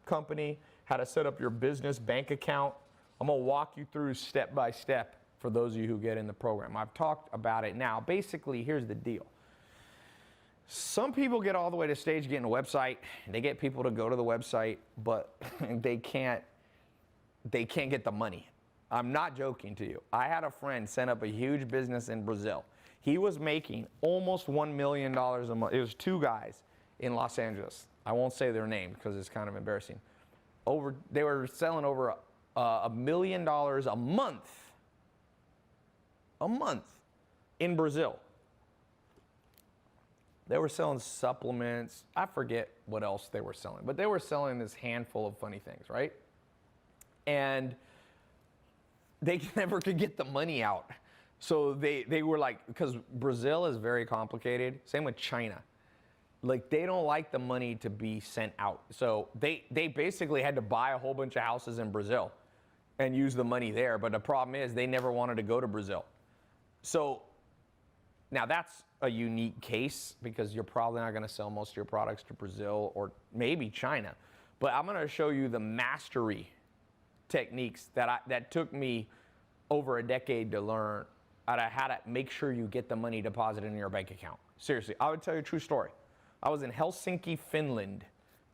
company, how to set up your business bank account. I'm going to walk you through step by step for those of you who get in the program. I've talked about it now. Basically, here's the deal. Some people get all the way to stage getting a website. They get people to go to the website, but they can't get the money. I'm not joking to you. I had a friend set up a huge business in Brazil. He was making almost $1 million a month. It was 2 guys in Los Angeles. I won't say their name because it's kind of embarrassing. They were selling over $1 million a month in Brazil. They were selling supplements. I forget what else they were selling, but they were selling this handful of funny things, right? And they never could get the money out. So they were like, because Brazil is very complicated. Same with China. Like, they don't like the money to be sent out. So they basically had to buy a whole bunch of houses in Brazil and use the money there. But the problem is they never wanted to go to Brazil. So now that's a unique case because you're probably not going to sell most of your products to Brazil or maybe China. But I'm going to show you the mastery techniques that took me over a decade to learn how to make sure you get the money deposited in your bank account. Seriously, I would tell you a true story. I was in Helsinki, Finland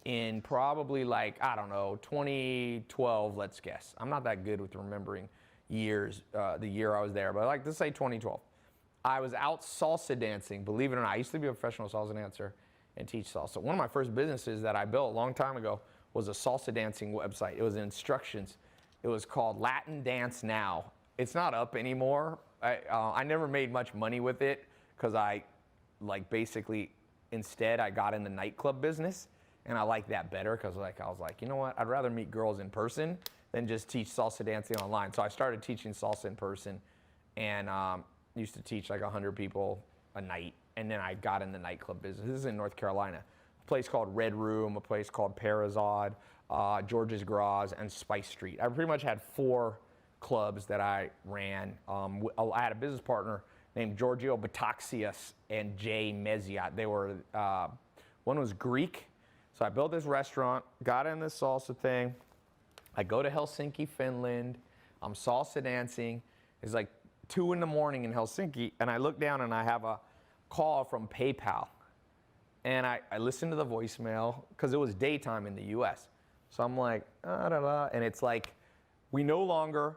in probably like, I don't know, 2012, let's guess. I'm not that good with remembering years, the year I was there, but like, let's say 2012. I was out salsa dancing, believe it or not. I used to be a professional salsa dancer and teach salsa. One of my first businesses that I built a long time ago was a salsa dancing website. It was instructions. It was called Latin Dance Now. It's not up anymore. I never made much money with it because instead I got in the nightclub business, and I like that better because I was like, you know what? I'd rather meet girls in person than just teach salsa dancing online. So I started teaching salsa in person, and used to teach like 100 people a night, and then I got in the nightclub business. This is in North Carolina. A place called Red Room, a place called Parazod, George's Garage, and Spice Street. I pretty much had 4 clubs that I ran. I had a business partner named Giorgio Bataxias and Jay Meziat. They were, one was Greek. So I built this restaurant, got in this salsa thing. I go to Helsinki, Finland. I'm salsa dancing. It's like 2 in the morning in Helsinki, and I look down and I have a call from PayPal. And I listen to the voicemail because it was daytime in the US. So I'm like, and it's like, we no longer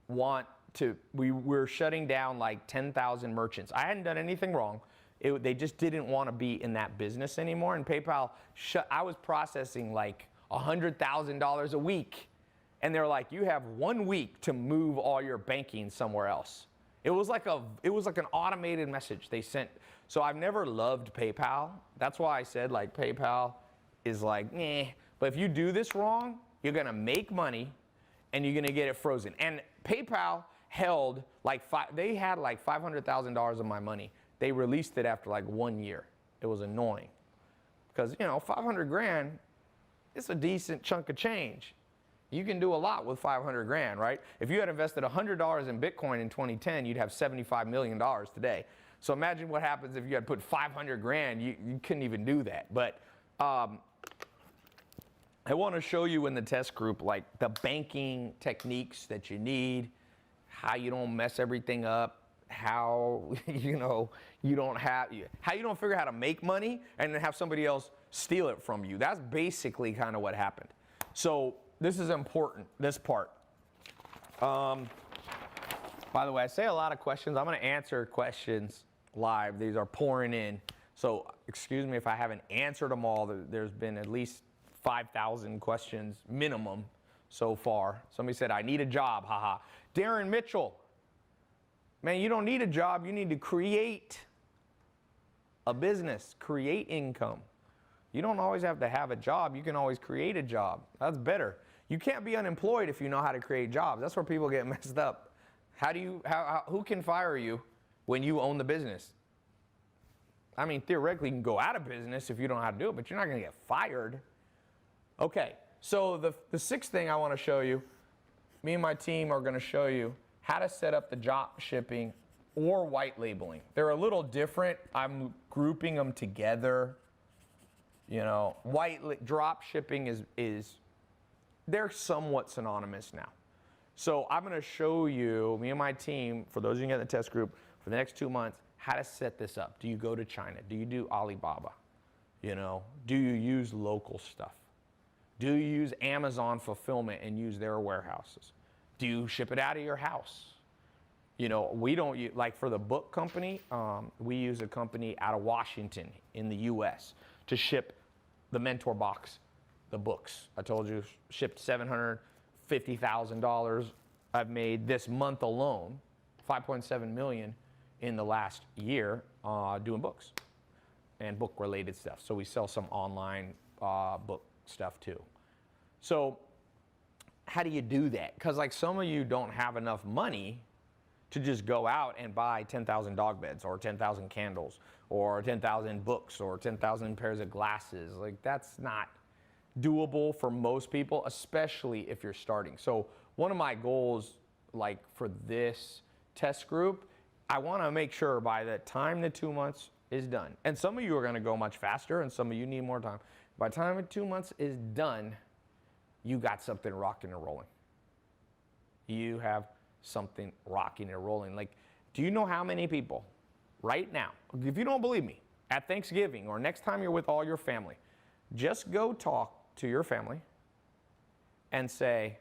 want to, we're shutting down like 10,000 merchants. I hadn't done anything wrong. They just didn't want to be in that business anymore. And PayPal I was processing like $100,000 a week. And they're like, you have 1 week to move all your banking somewhere else. It was like an automated message they sent. So I've never loved PayPal. That's why I said like PayPal is like, eh. But if you do this wrong, you're gonna make money and you're gonna get it frozen. And PayPal held like, they had like $500,000 of my money. They released it after like 1 year. It was annoying. Because, you know, 500 grand, it's a decent chunk of change. You can do a lot with 500 grand, right? If you had invested $100 in Bitcoin in 2010, you'd have $75 million today. So imagine what happens if you had put 500 grand, you couldn't even do that. But I want to show you in the test group, like the banking techniques that you need, how you don't mess everything up, how, you know, how you don't figure out how to make money and then have somebody else steal it from you. That's basically kind of what happened. So this is important, this part. By the way, I say a lot of questions. I'm going to answer questions live. These are pouring in. So excuse me if I haven't answered them all. There's been at least 5,000 questions minimum so far. Somebody said, I need a job, haha. Darren Mitchell, man, you don't need a job. You need to create a business, create income. You don't always have to have a job. You can always create a job. That's better. You can't be unemployed if you know how to create jobs. That's where people get messed up. Who can fire you when you own the business? I mean, theoretically, you can go out of business if you don't know how to do it, but you're not going to get fired. Okay, so the sixth thing I want to show you, me and my team are going to show you how to set up the drop shipping or white labeling. They're a little different. I'm grouping them together. You know, drop shipping is they're somewhat synonymous now. So I'm going to show you, me and my team, for those of you in the test group, for the next 2 months, how to set this up. Do you go to China? Do you do Alibaba? You know, do you use local stuff? Do you use Amazon fulfillment and use their warehouses? Do you ship it out of your house? You know, we don't use, like for the book company, we use a company out of Washington in the US to ship the Mentor box, the books. I told you, shipped $750,000. I've made this month alone, $5.7 million in the last year doing books and book related stuff. So we sell some online book stuff too. So how do you do that? Because like some of you don't have enough money to just go out and buy 10,000 dog beds or 10,000 candles or 10,000 books or 10,000 pairs of glasses. Like that's not doable for most people, especially if you're starting. So one of my goals, like for this test group, I want to make sure by the time the 2 months is done, and some of you are going to go much faster and some of you need more time. By the time the 2 months is done, you got something rocking and rolling. You have something rocking and rolling. Like, do you know how many people right now, if you don't believe me, at Thanksgiving or next time you're with all your family, just go talk to your family and say,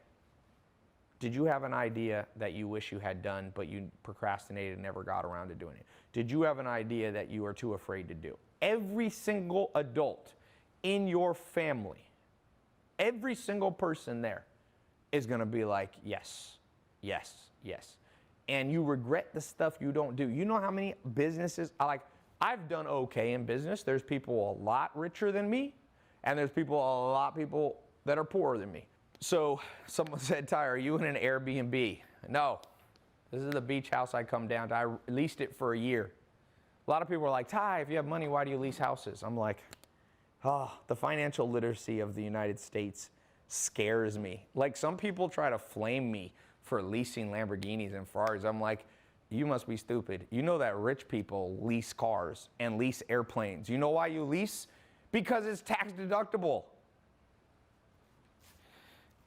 did you have an idea that you wish you had done, but you procrastinated and never got around to doing it? Did you have an idea that you are too afraid to do? Every single adult in your family, every single person there is going to be like, yes, yes, yes. And you regret the stuff you don't do. You know how many businesses, I've done okay in business. There's people a lot richer than me, and there's a lot of people that are poorer than me. So someone said, Tai, are you in an Airbnb? No, this is the beach house I come down to. I leased it for a year. A lot of people are like, Tai, if you have money, why do you lease houses? I'm like, the financial literacy of the United States scares me. Like, some people try to flame me for leasing Lamborghinis and Ferraris. I'm like, you must be stupid. You know that rich people lease cars and lease airplanes. You know why you lease? Because it's tax deductible.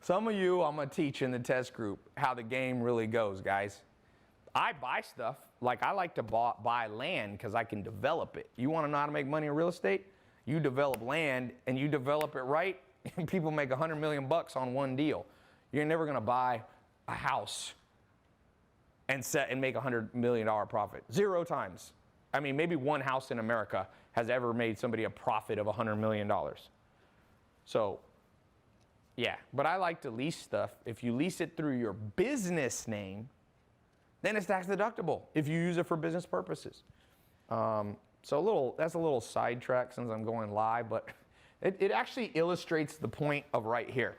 Some of you, I'm going to teach in the test group how the game really goes, guys. I buy stuff. Like, I like to buy land because I can develop it. You want to know how to make money in real estate? You develop land and you develop it right, and people make $100 million on one deal. You're never going to buy a house and make $100 million profit. 0 times. I mean, maybe one house in America has ever made somebody a profit of $100 million. So, yeah, but I like to lease stuff. If you lease it through your business name, then it's tax deductible if you use it for business purposes. So that's a little sidetrack since I'm going live, but it actually illustrates the point of right here.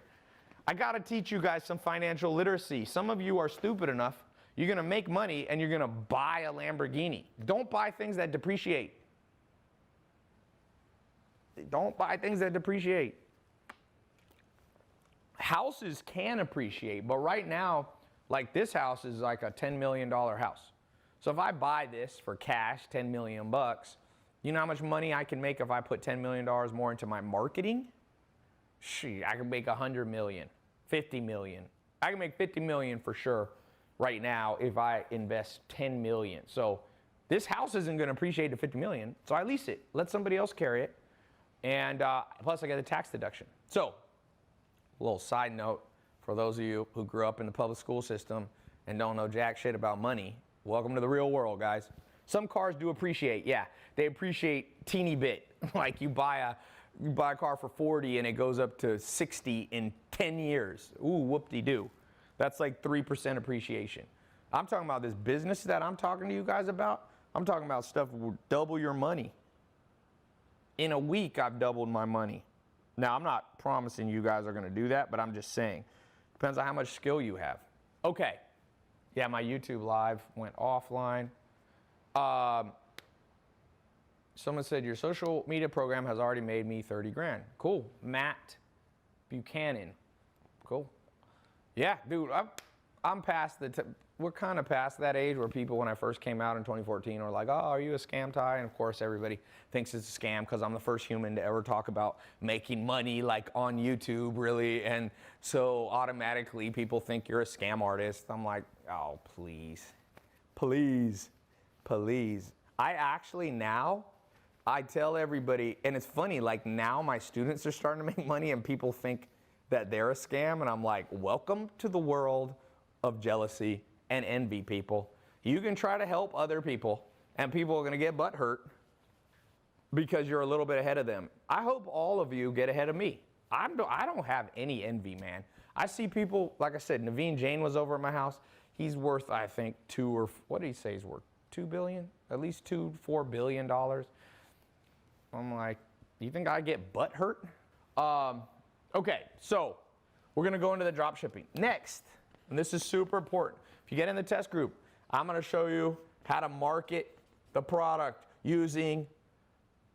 I got to teach you guys some financial literacy. Some of you are stupid enough, you're going to make money and you're going to buy a Lamborghini. Don't buy things that depreciate. Don't buy things that depreciate. Houses can appreciate, but right now, like, this house is like a $10 million house. So if I buy this for cash, 10 million bucks, you know how much money I can make if I put $10 million more into my marketing? I can make 100 million, 50 million. I can make 50 million for sure right now if I invest 10 million. So this house isn't going to appreciate to 50 million, so I lease it. Let somebody else carry it. And plus I get a tax deduction. So, a little side note for those of you who grew up in the public school system and don't know jack shit about money, welcome to the real world, guys. Some cars do appreciate, yeah. They appreciate teeny bit. Like, you buy a car for 40 and it goes up to 60 in 10 years. Ooh, whoop-de-doo. That's like 3% appreciation. I'm talking about this business that I'm talking to you guys about. I'm talking about stuff that will double your money. In a week, I've doubled my money. Now, I'm not promising you guys are going to do that, but I'm just saying. Depends on how much skill you have. Okay. Yeah, my YouTube live went offline. Someone said, your social media program has already made me 30 grand. Cool. Matt Buchanan. Cool. Yeah, dude, I'm past we're kind of past that age where people, when I first came out in 2014, were like, oh, are you a scam, Tai? And of course, everybody thinks it's a scam because I'm the first human to ever talk about making money, like, on YouTube, really. And so automatically people think you're a scam artist. I'm like, oh, please, please, please. I actually now, I tell everybody, and it's funny, like, now my students are starting to make money and people think that they're a scam. And I'm like, welcome to the world of jealousy and envy, people. You can try to help other people, and people are going to get butt hurt because you're a little bit ahead of them. I hope all of you get ahead of me. I don't have any envy, man. I see people, like I said, Naveen Jain was over at my house. He's worth, I think, what did he say he's worth? 2 billion? At least $4 billion. I'm like, do you think I get butt hurt? Okay, so we're going to go into the drop shipping. Next, and this is super important. If you get in the test group, I'm going to show you how to market the product using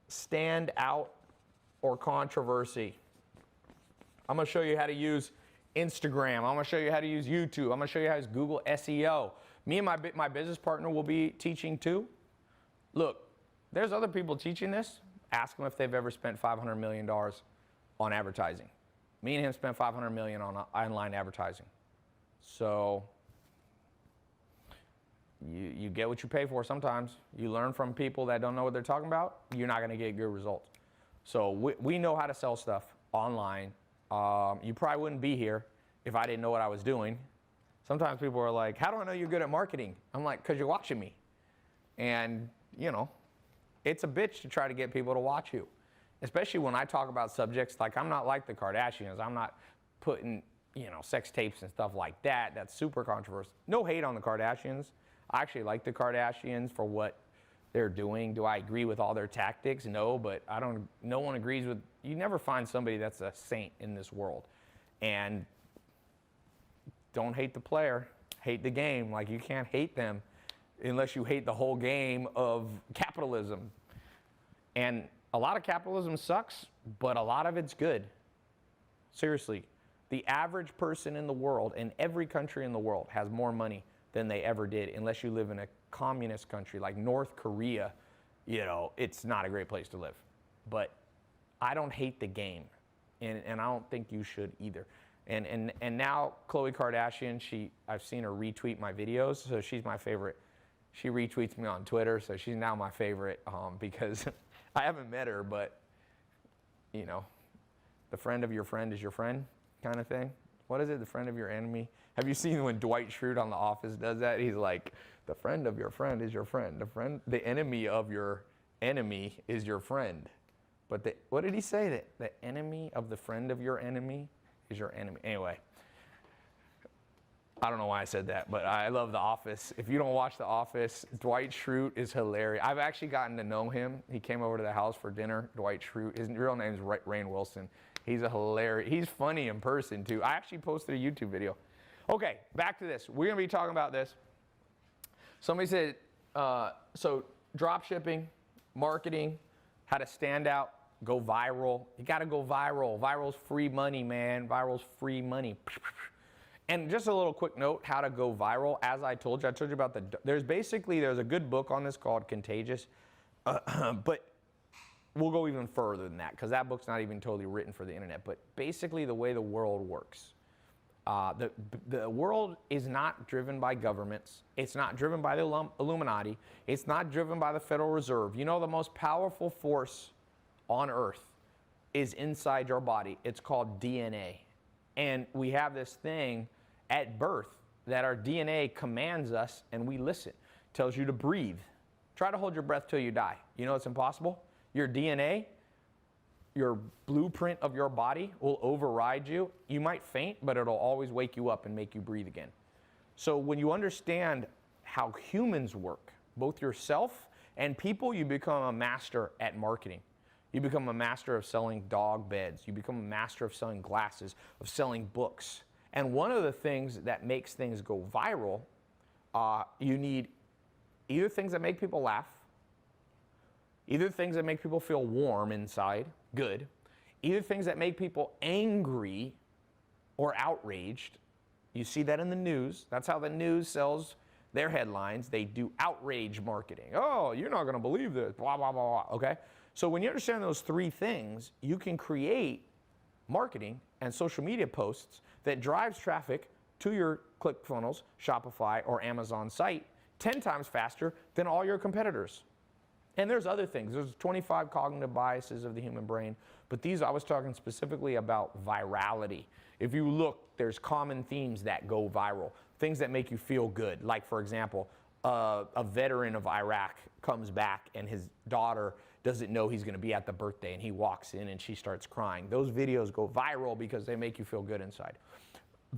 stand out or controversy. I'm going to show you how to use Instagram. I'm gonna show you how to use YouTube. I'm gonna show you how to use Google SEO. Me and my business partner will be teaching too. Look, there's other people teaching this. Ask them if they've ever spent $500 million on advertising. Me and him spent $500 million on online advertising. So you get what you pay for sometimes. You learn from people that don't know what they're talking about, you're not gonna get good results. So we know how to sell stuff online. You probably wouldn't be here if I didn't know what I was doing. Sometimes people are like, how do I know you're good at marketing? I'm like, because you're watching me. And, you know, it's a bitch to try to get people to watch you. Especially when I talk about subjects like, I'm not like the Kardashians. I'm not putting, you know, sex tapes and stuff like that. That's super controversial. No hate on the Kardashians. I actually like the Kardashians for what they're doing. Do I agree with all their tactics? No, but no one agrees with, you never find somebody that's a saint in this world. And don't hate the player, hate the game. Like, you can't hate them unless you hate the whole game of capitalism. And a lot of capitalism sucks, but a lot of it's good. Seriously, the average person in the world, in every country in the world, has more money than they ever did, unless you live in a communist country like North Korea. You know, it's not a great place to live. But I don't hate the game, and I don't think you should either. And now Khloe Kardashian, I've seen her retweet my videos, so she's my favorite. She retweets me on Twitter, so she's now my favorite because I haven't met her, but, you know, the friend of your friend is your friend kind of thing. What is it? The friend of your enemy? Have you seen when Dwight Schrute on The Office does that? He's like, the friend of your friend is your friend. The enemy of your enemy is your friend. But what did he say? That the enemy of the friend of your enemy is your enemy. Anyway, I don't know why I said that, but I love The Office. If you don't watch The Office, Dwight Schrute is hilarious. I've actually gotten to know him. He came over to the house for dinner, Dwight Schrute. His real name is Rainn Wilson. He's he's funny in person too. I actually posted a YouTube video. Okay, back to this. We're gonna be talking about this. Somebody said, so drop shipping, marketing, how to stand out, go viral. You gotta go viral. Viral's free money, man. Viral's free money. And just a little quick note, how to go viral. As I told you about there's a good book on this called Contagious, but we'll go even further than that because that book's not even totally written for the internet. But basically the way the world works, the world is not driven by governments. It's not driven by the Illuminati. It's not driven by the Federal Reserve. You know, the most powerful force on earth is inside your body. It's called DNA. And we have this thing at birth that our DNA commands us and we listen. Tells you to breathe. Try to hold your breath till you die. You know it's impossible? Your DNA, your blueprint of your body will override you. You might faint, but it'll always wake you up and make you breathe again. So when you understand how humans work, both yourself and people, you become a master at marketing. You become a master of selling dog beds. You become a master of selling glasses, of selling books. And one of the things that makes things go viral, you need either things that make people laugh, either things that make people feel warm inside, good, either things that make people angry or outraged. You see that in the news. That's how the news sells their headlines. They do outrage marketing. Oh, you're not going to believe this, blah, blah, blah, blah, okay? So when you understand those three things, you can create marketing and social media posts that drives traffic to your ClickFunnels, Shopify, or Amazon site 10 times faster than all your competitors. And there's other things. There's 25 cognitive biases of the human brain, but these, I was talking specifically about virality. If you look, there's common themes that go viral, things that make you feel good. Like, for example, a veteran of Iraq comes back and his daughter doesn't know he's going to be at the birthday, and he walks in and she starts crying. Those videos go viral because they make you feel good inside.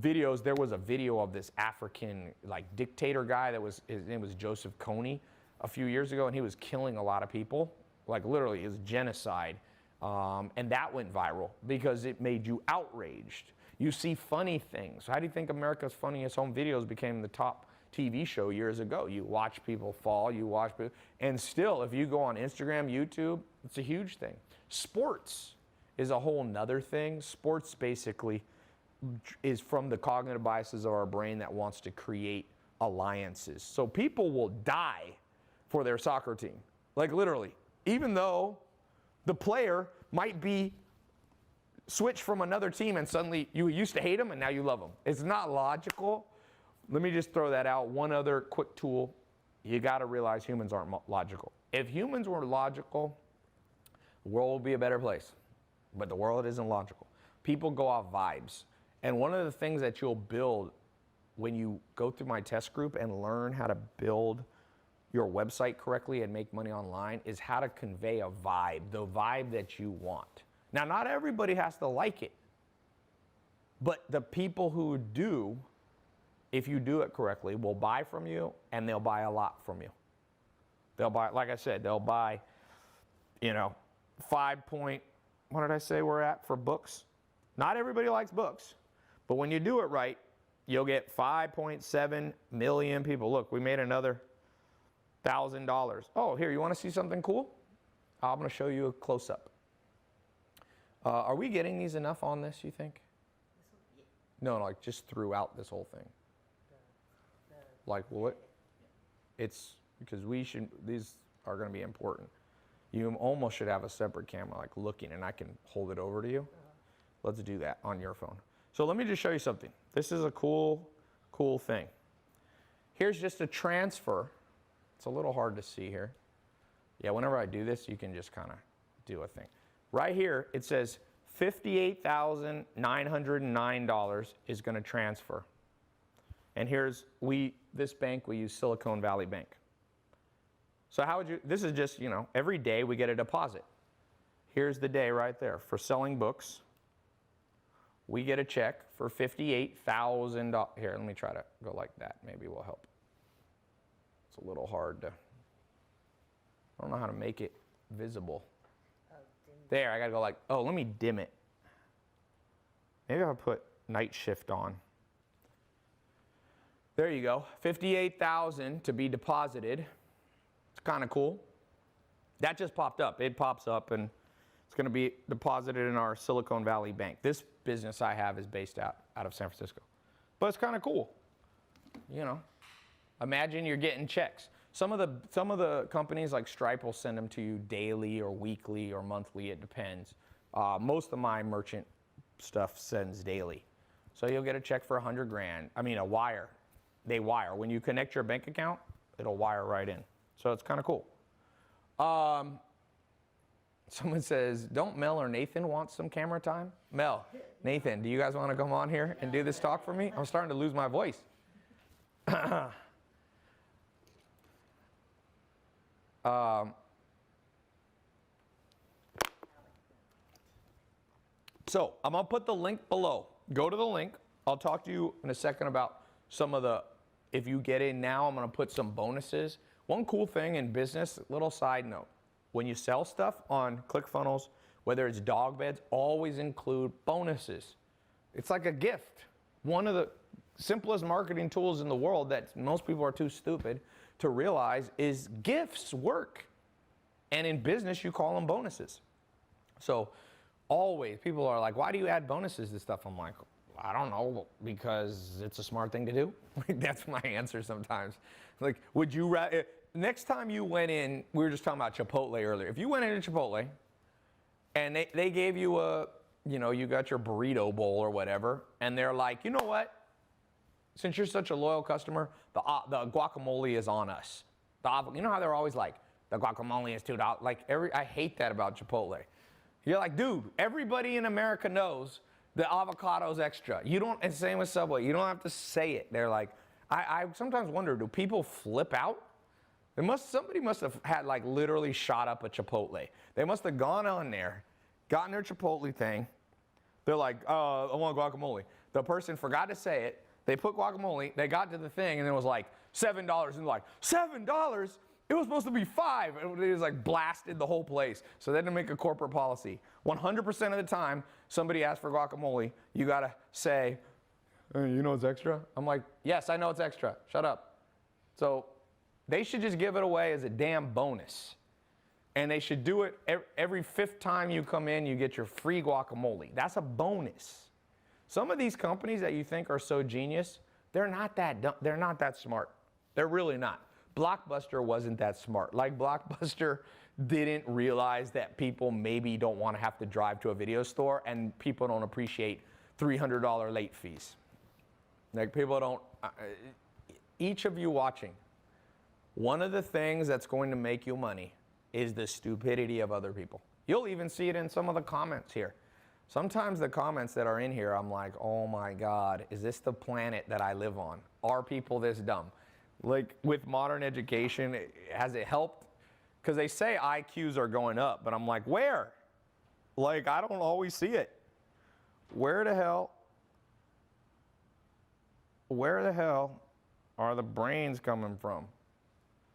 Videos, there was a video of this African dictator guy his name was Joseph Kony a few years ago, and he was killing a lot of people, like literally, it was genocide. And that went viral because it made you outraged. You see funny things. How do you think America's Funniest Home Videos became the top TV show years ago? You watch people fall, and still, if you go on Instagram, YouTube, it's a huge thing. Sports is a whole nother thing. Sports basically, is from the cognitive biases of our brain that wants to create alliances. So people will die for their soccer team, like literally, even though the player might be switched from another team and suddenly you used to hate them and now you love them. It's not logical. Let me just throw that out. One other quick tool. You got to realize humans aren't logical. If humans were logical, the world would be a better place. But the world isn't logical. People go off vibes. And one of the things that you'll build when you go through my test group and learn how to build your website correctly and make money online is how to convey a vibe, the vibe that you want. Now, not everybody has to like it. But the people who do, if you do it correctly, will buy from you, and they'll buy a lot from you. They'll buy, like I said, they'll buy, you know, what did I say we're at for books? Not everybody likes books, but when you do it right, you'll get 5.7 million people. Look, we made another $1,000. Oh, here, you want to see something cool? I'm going to show you a close-up. Are we getting these enough on this, you think? No, like just throughout this whole thing. Like what? It's because these are going to be important. You almost should have a separate camera like looking, and I can hold it over to you. Let's do that on your phone. So let me just show you something. This is a cool thing. Here's just a transfer. It's a little hard to see here. Yeah, whenever I do this, you can just kind of do a thing. Right here, it says $58,909 is going to transfer. And here's, this bank, we use Silicon Valley Bank. So how would you, this is just, you know, every day we get a deposit. Here's the day right there. For selling books, we get a check for $58,000. Here, let me try to go like that. Maybe it will help. It's a little hard to, I don't know how to make it visible. There, I gotta go like, oh, let me dim it. Maybe I'll put night shift on. There you go, $58,000 to be deposited. It's kind of cool. That just popped up. It pops up and it's gonna be deposited in our Silicon Valley Bank. This business I have is based out of San Francisco. But it's kind of cool, you know. Imagine you're getting checks. Some of the companies like Stripe will send them to you daily or weekly or monthly, it depends. Most of my merchant stuff sends daily. So you'll get a check for 100 grand. I mean, a wire. They wire. When you connect your bank account, it'll wire right in. So it's kind of cool. Someone says, don't Mel or Nathan want some camera time? Mel, Nathan, do you guys want to come on here and do this talk for me? I'm starting to lose my voice. So I'm going to put the link below. Go to the link. I'll talk to you in a second about some of the, if you get in now, I'm going to put some bonuses. One cool thing in business, little side note, when you sell stuff on ClickFunnels, whether it's dog beds, always include bonuses. It's like a gift. One of the simplest marketing tools in the world that most people are too stupid to realize is gifts work. And in business, you call them bonuses. So always, people are like, why do you add bonuses to stuff? I'm like, I don't know, because it's a smart thing to do. That's my answer sometimes. Like, would you next time you went in, we were just talking about Chipotle earlier. If you went into Chipotle and they gave you a, you know, you got your burrito bowl or whatever, and they're like, you know what? Since you're such a loyal customer, the guacamole is on us. You know how they're always like, the guacamole is $2. Like I hate that about Chipotle. You're like, dude, everybody in America knows the avocado's extra. You don't, and same with Subway. You don't have to say it. They're like, I sometimes wonder, do people flip out? Somebody must have had like literally shot up a Chipotle. They must have gone on there, gotten their Chipotle thing. They're like, I want guacamole. The person forgot to say it. They put guacamole, they got to the thing, and it was like $7. And they're like, $7? It was supposed to be $5. And it was like blasted the whole place. So they had to make a corporate policy. 100% of the time, somebody asks for guacamole, you got to say, hey, you know it's extra? I'm like, yes, I know it's extra. Shut up. So they should just give it away as a damn bonus. And they should do it every 5th time you come in, you get your free guacamole. That's a bonus. Some of these companies that you think are so genius, they're not that dumb, they're not that smart. They're really not. Blockbuster wasn't that smart. Like Blockbuster didn't realize that people maybe don't want to have to drive to a video store, and people don't appreciate $300 late fees. Like people don't, each of you watching, one of the things that's going to make you money is the stupidity of other people. You'll even see it in some of the comments here. Sometimes the comments that are in here, I'm like, oh my God, is this the planet that I live on? Are people this dumb? Like with modern education, has it helped? Because they say IQs are going up, but I'm like, where? Like, I don't always see it. Where the hell are the brains coming from?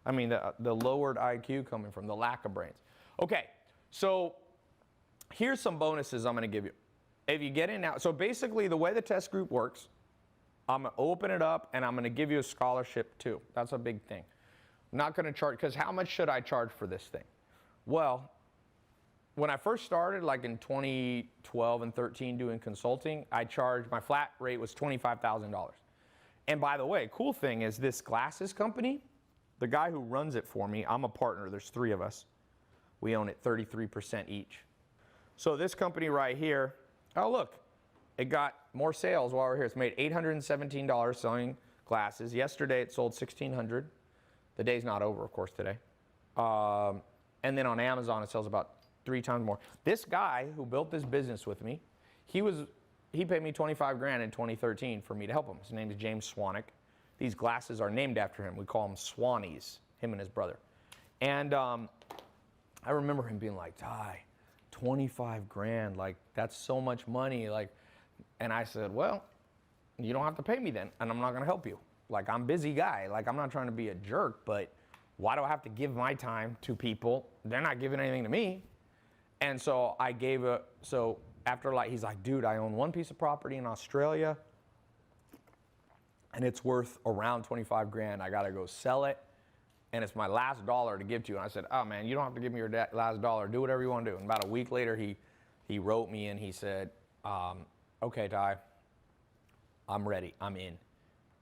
I mean, the lowered IQ coming from, the lack of brains. Okay, so here's some bonuses I'm going to give you. If you get in now, so basically the way the test group works, I'm going to open it up and I'm going to give you a scholarship too. That's a big thing. I'm not going to charge, because how much should I charge for this thing? Well, when I first started, like in 2012 and 13 doing consulting, I charged, my flat rate was $25,000. And by the way, cool thing is this glasses company, the guy who runs it for me, I'm a partner, there's 3 of us. We own it 33% each. So this company right here, oh look, it got more sales while we're here. It's made $817 selling glasses. Yesterday it sold $1,600. The day's not over, of course, today. And then on Amazon it sells about 3 times more. This guy who built this business with me, he paid me $25,000 in 2013 for me to help him. His name is James Swanick. These glasses are named after him. We call them Swannies, him and his brother. And I remember him being like, Tai, $25,000, like that's so much money. Like, and I said, well, you don't have to pay me then, and I'm not gonna help you. Like, I'm a busy guy. Like, I'm not trying to be a jerk, but why do I have to give my time to people? They're not giving anything to me. And so I gave so after like, he's like, dude, I own one piece of property in Australia and it's worth around $25,000. I gotta go sell it, and it's my last dollar to give to you. And I said, oh man, you don't have to give me your last dollar. Do whatever you want to do. And about a week later, he wrote me and he said, okay, Tai, I'm ready. I'm in.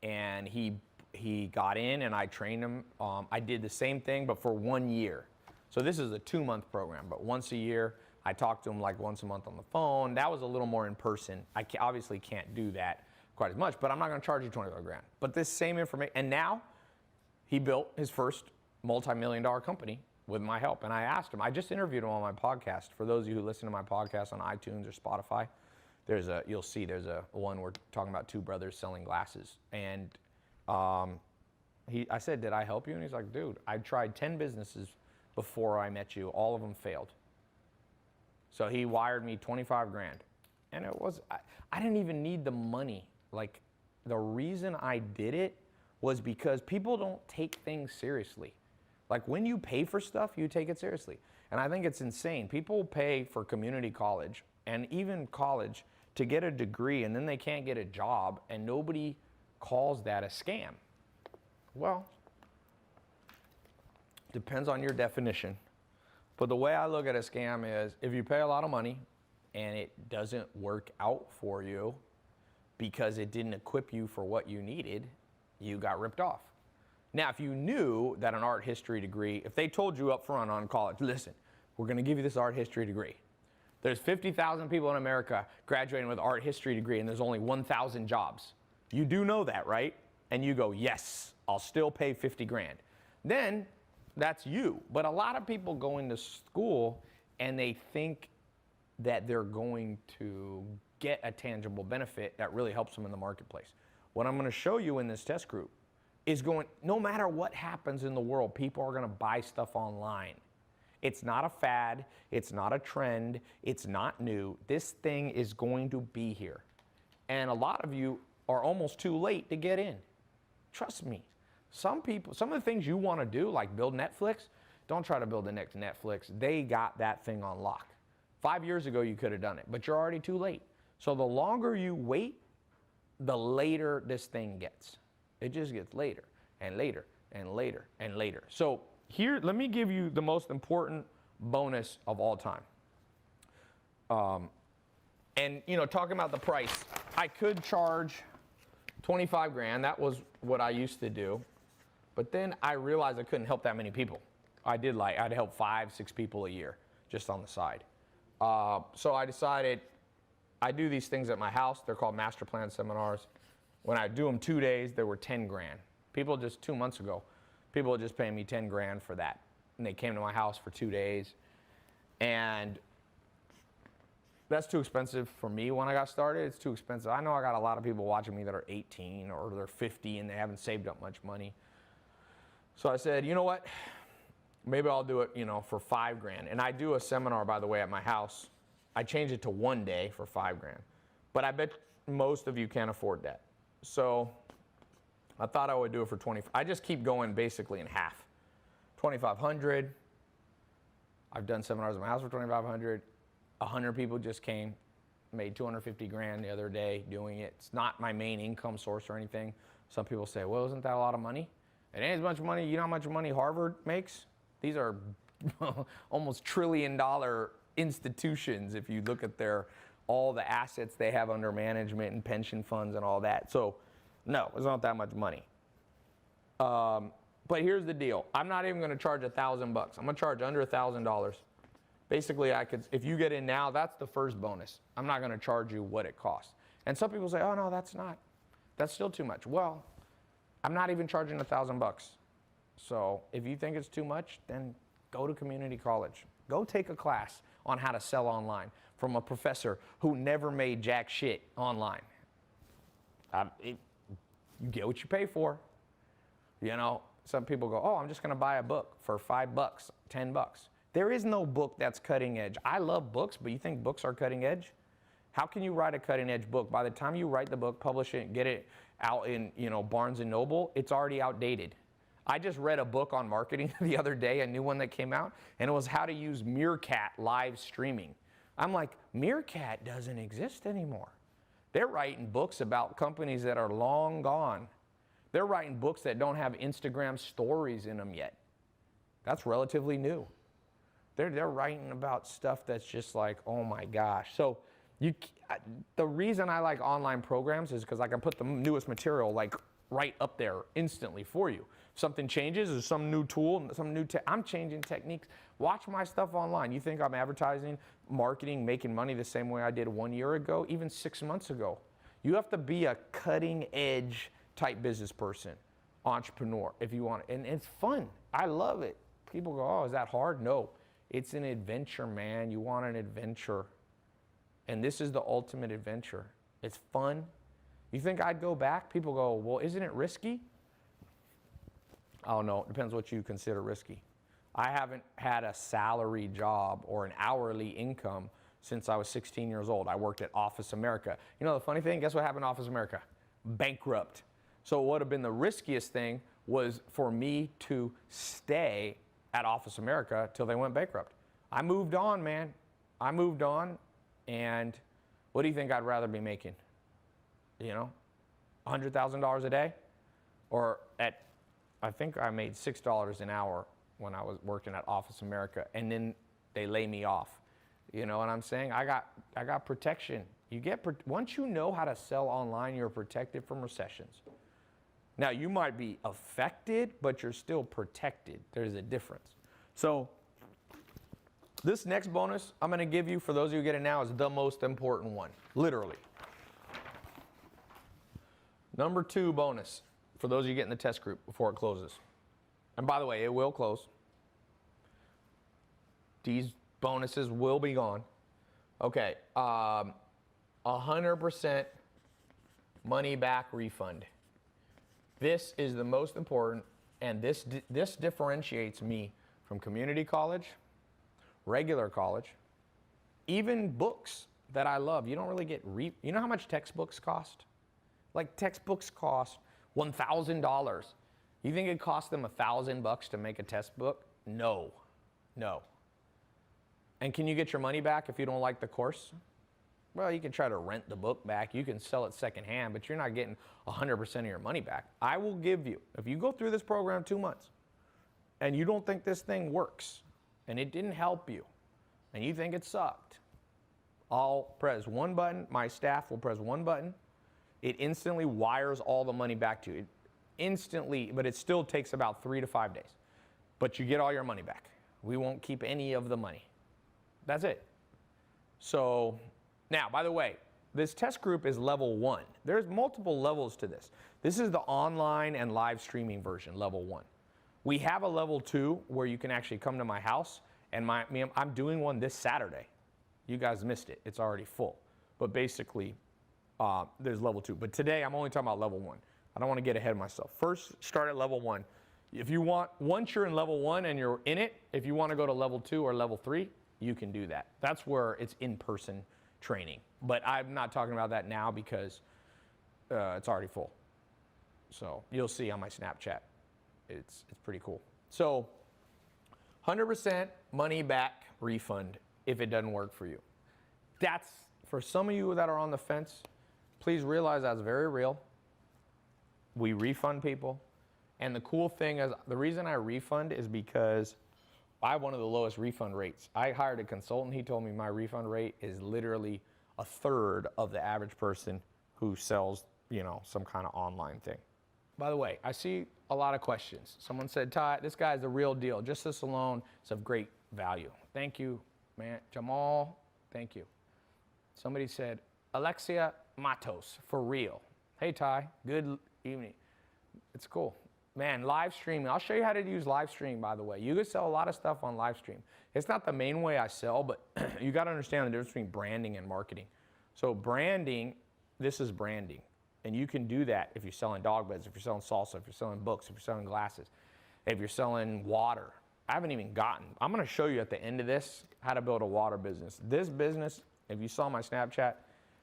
And he got in and I trained him. I did the same thing, but for 1 year. So this is a 2-month program, but once a year. I talked to him like once a month on the phone. That was a little more in person. I obviously can't do that quite as much, but I'm not gonna charge you $25,000. But this same information, and now he built his first multi-million-dollar company with my help. And I asked him, I just interviewed him on my podcast. For those of you who listen to my podcast on iTunes or Spotify, you'll see there's a one we're talking about 2 brothers selling glasses. And I said, did I help you? And he's like, dude, I tried 10 businesses before I met you. All of them failed. So he wired me $25,000. And I didn't even need the money. Like, the reason I did it was because people don't take things seriously. Like, when you pay for stuff, you take it seriously. And I think it's insane. People pay for community college and even college to get a degree, and then they can't get a job, and nobody calls that a scam. Well, depends on your definition. But the way I look at a scam is, if you pay a lot of money and it doesn't work out for you because it didn't equip you for what you needed, you got ripped off. Now, if you knew that an art history degree, if they told you up front on college, listen, we're gonna give you this art history degree. There's 50,000 people in America graduating with art history degree and there's only 1,000 jobs. You do know that, right? And you go, yes, I'll still pay $50,000. Then that's you. But a lot of people go into school and they think that they're going to get a tangible benefit that really helps them in the marketplace. What I'm gonna show you in this test group is no matter what happens in the world, people are gonna buy stuff online. It's not a fad, it's not a trend, it's not new. This thing is going to be here. And a lot of you are almost too late to get in. Trust me. Some of the things you wanna do, like build Netflix, don't try to build the next Netflix. They got that thing on lock. 5 years ago, you could have done it, but you're already too late. So the longer you wait, the later this thing gets. It just gets later and later and later and later. So here, let me give you the most important bonus of all time. And talking about the price, I could charge 25 grand. That was what I used to do. But then I realized I couldn't help that many people. I'd help 5, 6 people a year just on the side. So I decided I do these things at my house. They're called master plan seminars. When I do them 2 days, they were 10 grand. People just 2 months ago, people were just paying me 10 grand for that. And they came to my house for 2 days. And that's too expensive for me when I got started. It's too expensive. I know I got a lot of people watching me that are 18 or they're 50 and they haven't saved up much money. So I said, you know what? Maybe I'll do it, for 5 grand. And I do a seminar, by the way, at my house. I changed it to 1 day for 5 grand. But I bet most of you can't afford that. So I thought I would do it for 20. I just keep going basically in half. 2,500. I've done seminars at my house for 2,500. 100 people just came, made 250 grand the other day doing it. It's not my main income source or anything. Some people say, well, isn't that a lot of money? It ain't as much money. You know how much money Harvard makes? These are almost $1 trillion institutions if you look at all the assets they have under management and pension funds and all that. So no, it's not that much money. But here's the deal. I'm not even going to charge $1,000. I'm going to charge under $1,000. Basically, if you get in now, that's the first bonus. I'm not going to charge you what it costs. And some people say, oh no, that's still too much. Well, I'm not even charging $1,000. So if you think it's too much, then go to community college. Go take a class on how to sell online from a professor who never made jack shit online. You get what you pay for. Some people go, oh, I'm just going to buy a book for $5, $10. There is no book that's cutting edge. I love books, but you think books are cutting edge? How can you write a cutting edge book? By the time you write the book, publish it, get it out in Barnes and Noble, it's already outdated. I just read a book on marketing the other day, a new one that came out, and it was how to use Meerkat live streaming. I'm like, Meerkat doesn't exist anymore. They're writing books about companies that are long gone. They're writing books that don't have Instagram stories in them yet. That's relatively new. They're writing about stuff that's just like, oh my gosh. So the reason I like online programs is because I can put the newest material like right up there instantly for you. If something changes, or some new tool, I'm changing techniques. Watch my stuff online. You think I'm advertising, marketing, making money the same way I did 1 year ago, even 6 months ago? You have to be a cutting edge type business person, entrepreneur, if you want it. And it's fun. I love it. People go, oh, is that hard? No. It's an adventure, man. You want an adventure. And this is the ultimate adventure. It's fun. You think I'd go back? People go, well, isn't it risky? Oh, no. It depends what you consider risky. I haven't had a salary job or an hourly income since I was 16 years old. I worked at Office America. The funny thing, guess what happened to Office America? Bankrupt. So what would have been the riskiest thing was for me to stay at Office America till they went bankrupt. I moved on, man. I moved on, and what do you think I'd rather be making? $100,000 a day? Or I think I made $6 an hour when I was working at Office America, and then they lay me off. You know what I'm saying? I got protection. Once you know how to sell online, you're protected from recessions. Now, you might be affected, but you're still protected. There's a difference. So this next bonus I'm going to give you, for those of you who get it now, is the most important one, literally. Number 2 bonus, for those of you getting the test group before it closes. And by the way, it will close. These bonuses will be gone. Okay, 100% money back refund. This is the most important, and this differentiates me from community college, regular college, even books that I love. You don't really get you know how much textbooks cost? Like textbooks cost $1,000. You think it cost them $1,000 to make a test book? No. And can you get your money back if you don't like the course? Well, you can try to rent the book back. You can sell it secondhand, but you're not getting 100% of your money back. I will give you, if you go through this program 2 months and you don't think this thing works and it didn't help you and you think it sucked, I'll press one button. My staff will press one button It instantly wires all the money back to you. Instantly, but it still takes about 3 to 5 days. But you get all your money back. We won't keep any of the money. That's it. So now, by the way, this test group is level 1. There's multiple levels to this. This is the online and live streaming version, level 1. We have a level 2 where you can actually come to my house, and I'm doing one this Saturday. You guys missed it. It's already full. But basically, there's level 2. But today, I'm only talking about level 1. I don't want to get ahead of myself. First, start at level 1. If you want, once you're in level 1 and you're in it, if you want to go to level 2 or level 3, you can do that. That's where it's in-person training. But I'm not talking about that now because it's already full. So you'll see on my Snapchat. It's pretty cool. So 100% money back refund if it doesn't work for you. That's, for some of you that are on the fence, please realize that's very real. We refund people. And the cool thing is, the reason I refund is because I have one of the lowest refund rates. I hired a consultant. He told me my refund rate is literally a third of the average person who sells, some kind of online thing. By the way, I see a lot of questions. Someone said, Tai, this guy's the real deal. Just this alone is of great value. Thank you, man. Jamal, thank you. Somebody said, Alexia Matos, for real. Hey, Tai, good evening. It's cool. Man, live streaming. I'll show you how to use live stream, by the way. You can sell a lot of stuff on live stream. It's not the main way I sell, but you got to understand the difference between branding and marketing. So branding, this is branding. And you can do that if you're selling dog beds, if you're selling salsa, if you're selling books, if you're selling glasses, if you're selling water. I haven't even gotten. I'm going to show you at the end of this how to build a water business. This business, if you saw my Snapchat,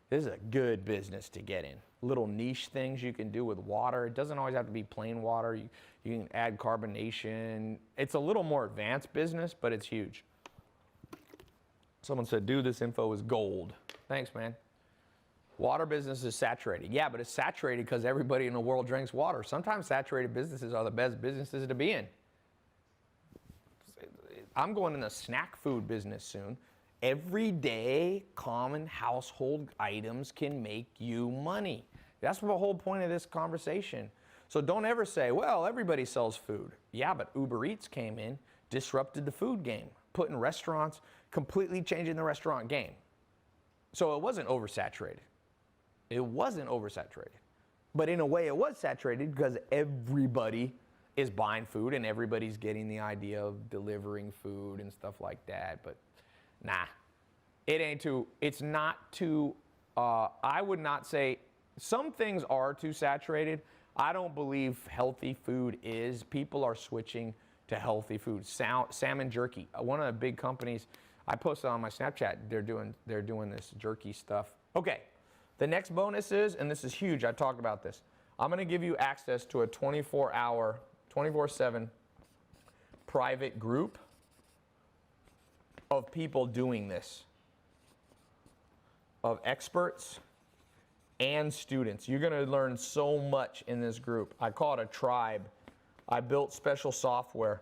this is a good business to get in. Little niche things you can do with water. It doesn't always have to be plain water. You can add carbonation. It's a little more advanced business, but it's huge. Someone said, dude, this info is gold. Thanks, man. Water business is saturated. Yeah, but it's saturated because everybody in the world drinks water. Sometimes saturated businesses are the best businesses to be in. I'm going in the snack food business soon. Everyday common household items can make you money. That's the whole point of this conversation. So don't ever say, well, everybody sells food. Yeah, but Uber Eats came in, disrupted the food game, putting restaurants, completely changing the restaurant game. So it wasn't oversaturated. It wasn't oversaturated. But in a way it was saturated because everybody is buying food and everybody's getting the idea of delivering food and stuff like that. But nah, it's not too, I would not say, some things are too saturated. I don't believe healthy food is. People are switching to healthy food. Salmon jerky, one of the big companies, I posted on my Snapchat, they're doing this jerky stuff. Okay, the next bonus is, and this is huge, I talked about this, I'm gonna give you access to a 24-hour, 24/7 private group of people doing this, of experts and students. You're gonna learn so much in this group. I call it a tribe. I built special software.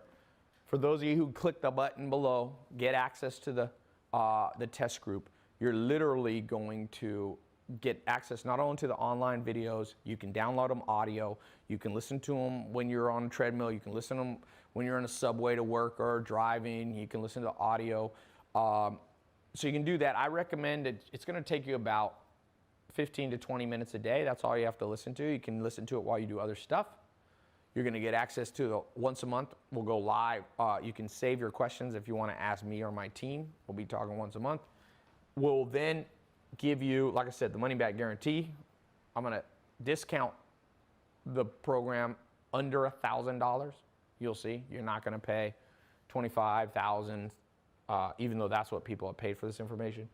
For those of you who click the button below, get access to the test group. You're literally going to get access not only to the online videos, you can download them audio, you can listen to them when you're on a treadmill, you can listen to them when you're in a subway to work or driving, you can listen to audio. So you can do that. I recommend it. It's going to take you about 15 to 20 minutes a day. That's all you have to listen to. You can listen to it while you do other stuff. You're going to get access to the once a month. We'll go live. You can save your questions if you want to ask me or my team. We'll be talking once a month. We'll then give you, like I said, the money back guarantee. I'm going to discount the program under $1,000. You'll see. You're not going to pay $25,000, even though that's what people have paid for this information.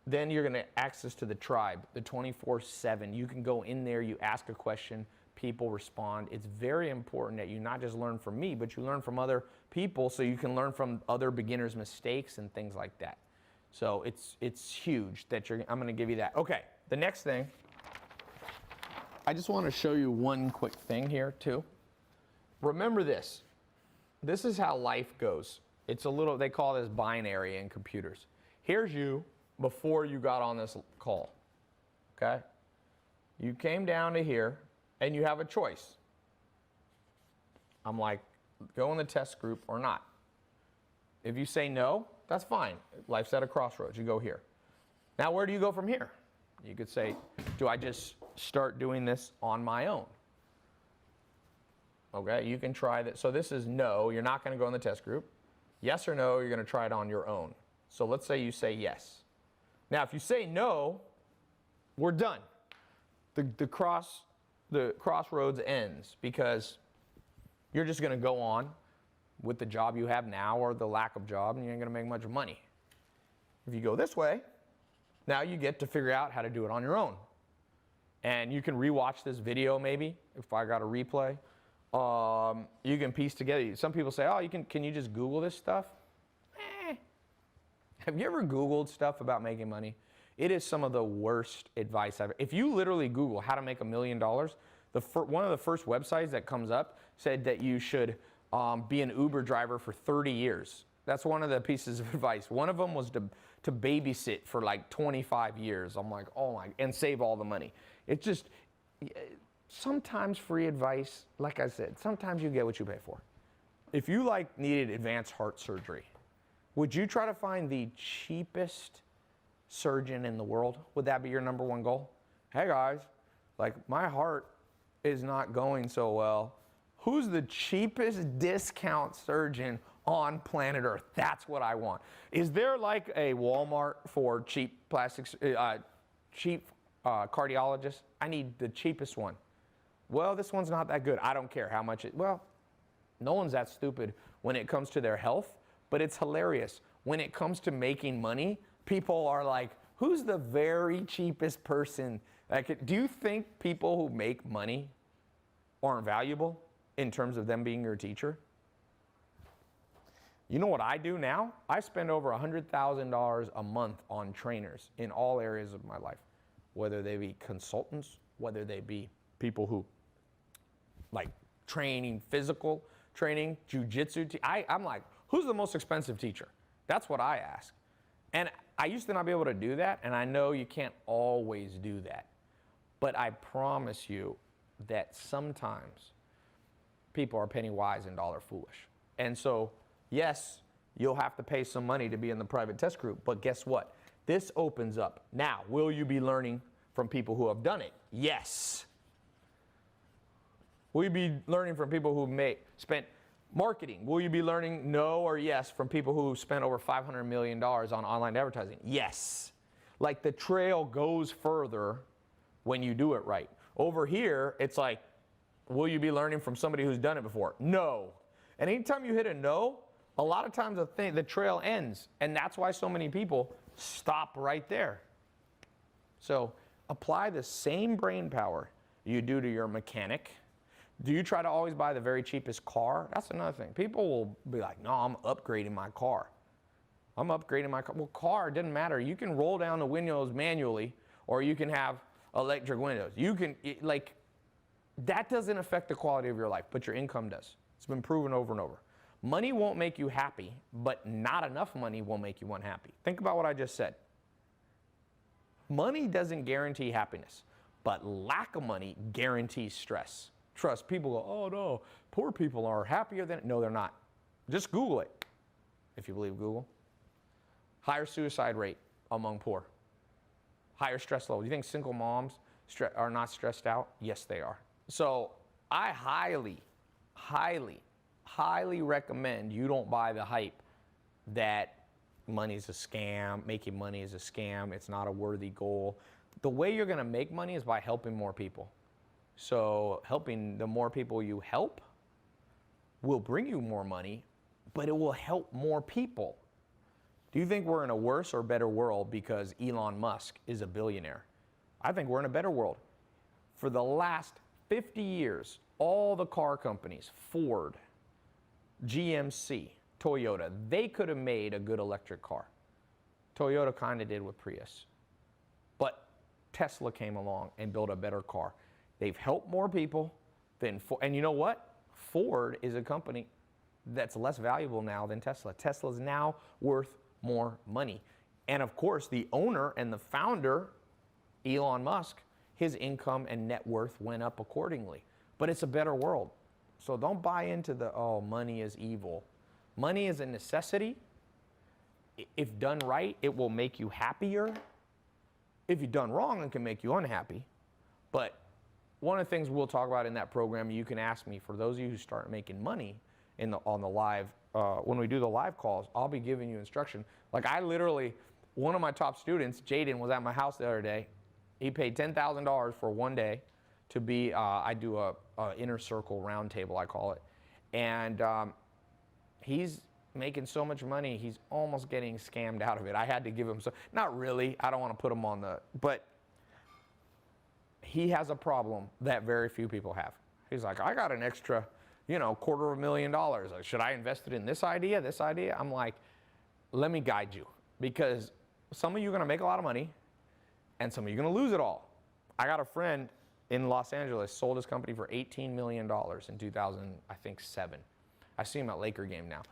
Then you're going to access to the tribe, the 24/7. You can go in there, you ask a question, people respond. It's very important that you not just learn from me, but you learn from other people so you can learn from other beginners' mistakes and things like that. So it's huge that I'm going to give you that. Okay, the next thing, I just want to show you one quick thing here too. Remember this. This is how life goes. It's a little, they call this binary in computers. Here's you before you got on this call, okay? You came down to here and you have a choice. I'm like, go in the test group or not. If you say no, that's fine. Life's at a crossroads. You go here. Now, where do you go from here? You could say, do I just start doing this on my own? Okay, you can try that. So this is no, you're not going to go in the test group. Yes or no, you're going to try it on your own. So let's say you say yes. Now, if you say no, we're done. The crossroads ends because you're just going to go on with the job you have now or the lack of job, and you ain't going to make much money. If you go this way, now you get to figure out how to do it on your own. And you can rewatch this video maybe, if I got a replay. You can piece together. Some people say, oh, can you just Google this stuff? Have you ever Googled stuff about making money? It is some of the worst advice ever. If you literally Google how to make $1 million, one of the first websites that comes up said that you should be an Uber driver for 30 years. That's one of the pieces of advice. One of them was to babysit for like 25 years. I'm like, oh my, and save all the money. It's just, sometimes free advice, like I said, sometimes you get what you pay for. If you needed advanced heart surgery, would you try to find the cheapest surgeon in the world? Would that be your number one goal? Hey guys, my heart is not going so well. Who's the cheapest discount surgeon on planet Earth? That's what I want. Is there a Walmart for cheap plastics, cheap cardiologists? I need the cheapest one. Well, this one's not that good. I don't care how much well, no one's that stupid when it comes to their health, but it's hilarious. When it comes to making money, people are like, who's the very cheapest person? Do you think people who make money aren't valuable in terms of them being your teacher? You know what I do now? I spend over $100,000 a month on trainers in all areas of my life, whether they be consultants, whether they be people who training, physical training, jujitsu. I'm like, who's the most expensive teacher? That's what I ask. And I used to not be able to do that, and I know you can't always do that. But I promise you that sometimes people are penny wise and dollar foolish. And so, yes, you'll have to pay some money to be in the private test group, but guess what? This opens up. Now, will you be learning from people who have done it? Yes. Will you be learning from people who spent marketing? Will you be learning no or yes from people who spent over $500 million on online advertising? Yes. The trail goes further when you do it right. Over here, it's will you be learning from somebody who's done it before? No. And anytime you hit a no, a lot of times the trail ends. And that's why so many people stop right there. So apply the same brain power you do to your mechanic. Do you try to always buy the very cheapest car? That's another thing. People will be like, no, I'm upgrading my car. I'm upgrading my car. Well, car, it doesn't matter. You can roll down the windows manually, or you can have electric windows. You can, that doesn't affect the quality of your life, but your income does. It's been proven over and over. Money won't make you happy, but not enough money will make you unhappy. Think about what I just said. Money doesn't guarantee happiness, but lack of money guarantees stress. Trust, people go, oh no, poor people are happier than, no, they're not. Just Google it, if you believe Google. Higher suicide rate among poor. Higher stress level. Do you think single moms are not stressed out? Yes, they are. So I highly, highly, highly recommend you don't buy the hype that money's a scam, making money is a scam, it's not a worthy goal. The way you're gonna make money is by helping more people. So helping the more people you help will bring you more money, but it will help more people. Do you think we're in a worse or better world because Elon Musk is a billionaire? I think we're in a better world. For the last 50 years, all the car companies, Ford, GMC, Toyota, they could have made a good electric car. Toyota kind of did with Prius. But Tesla came along and built a better car. They've helped more people than Ford. And you know what? Ford is a company that's less valuable now than Tesla. Tesla's now worth more money. And of course, the owner and the founder, Elon Musk, his income and net worth went up accordingly. But it's a better world. So don't buy into the, oh, money is evil. Money is a necessity. If done right, it will make you happier. If you've done wrong, it can make you unhappy. But one of the things we'll talk about in that program, you can ask me, for those of you who start making money on the live, when we do the live calls, I'll be giving you instruction. Like I literally, one of my top students, Jaden, was at my house the other day. He paid $10,000 for one day to be, I do a inner circle round table, I call it. And he's making so much money, he's almost getting scammed out of it. I had to give him some, not really, I don't want to put him on the, but he has a problem that very few people have. He's like, I got an extra, $250,000. Like, should I invest it in this idea, this idea? I'm like, let me guide you, because some of you are going to make a lot of money and some of you are going to lose it all. I got a friend in Los Angeles, sold his company for $18 million in 2007. I see him at Laker game now.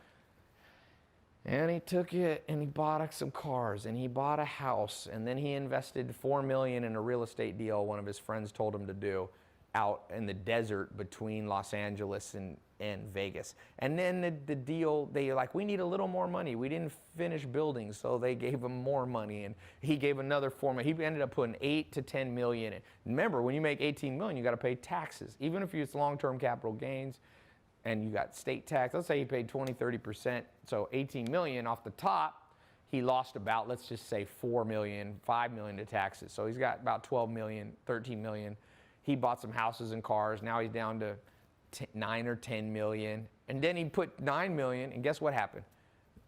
And he took it and he bought some cars and he bought a house, and then he invested $4 million in a real estate deal one of his friends told him to do out in the desert between Los Angeles and Vegas. And then the deal, they like, we need a little more money. We didn't finish building, so they gave him more money, and he gave another $4 million. He ended up putting $8 to $10 million in. Remember, when you make $18 million, you got to pay taxes, even if it's long-term capital gains. And you got state tax. Let's say he paid 20, 30%. So 18 million off the top, he lost about, let's just say 4 million, 5 million to taxes. So he's got about 12 million, 13 million. He bought some houses and cars. Now he's down to 9 or 10 million. And then he put 9 million, and guess what happened?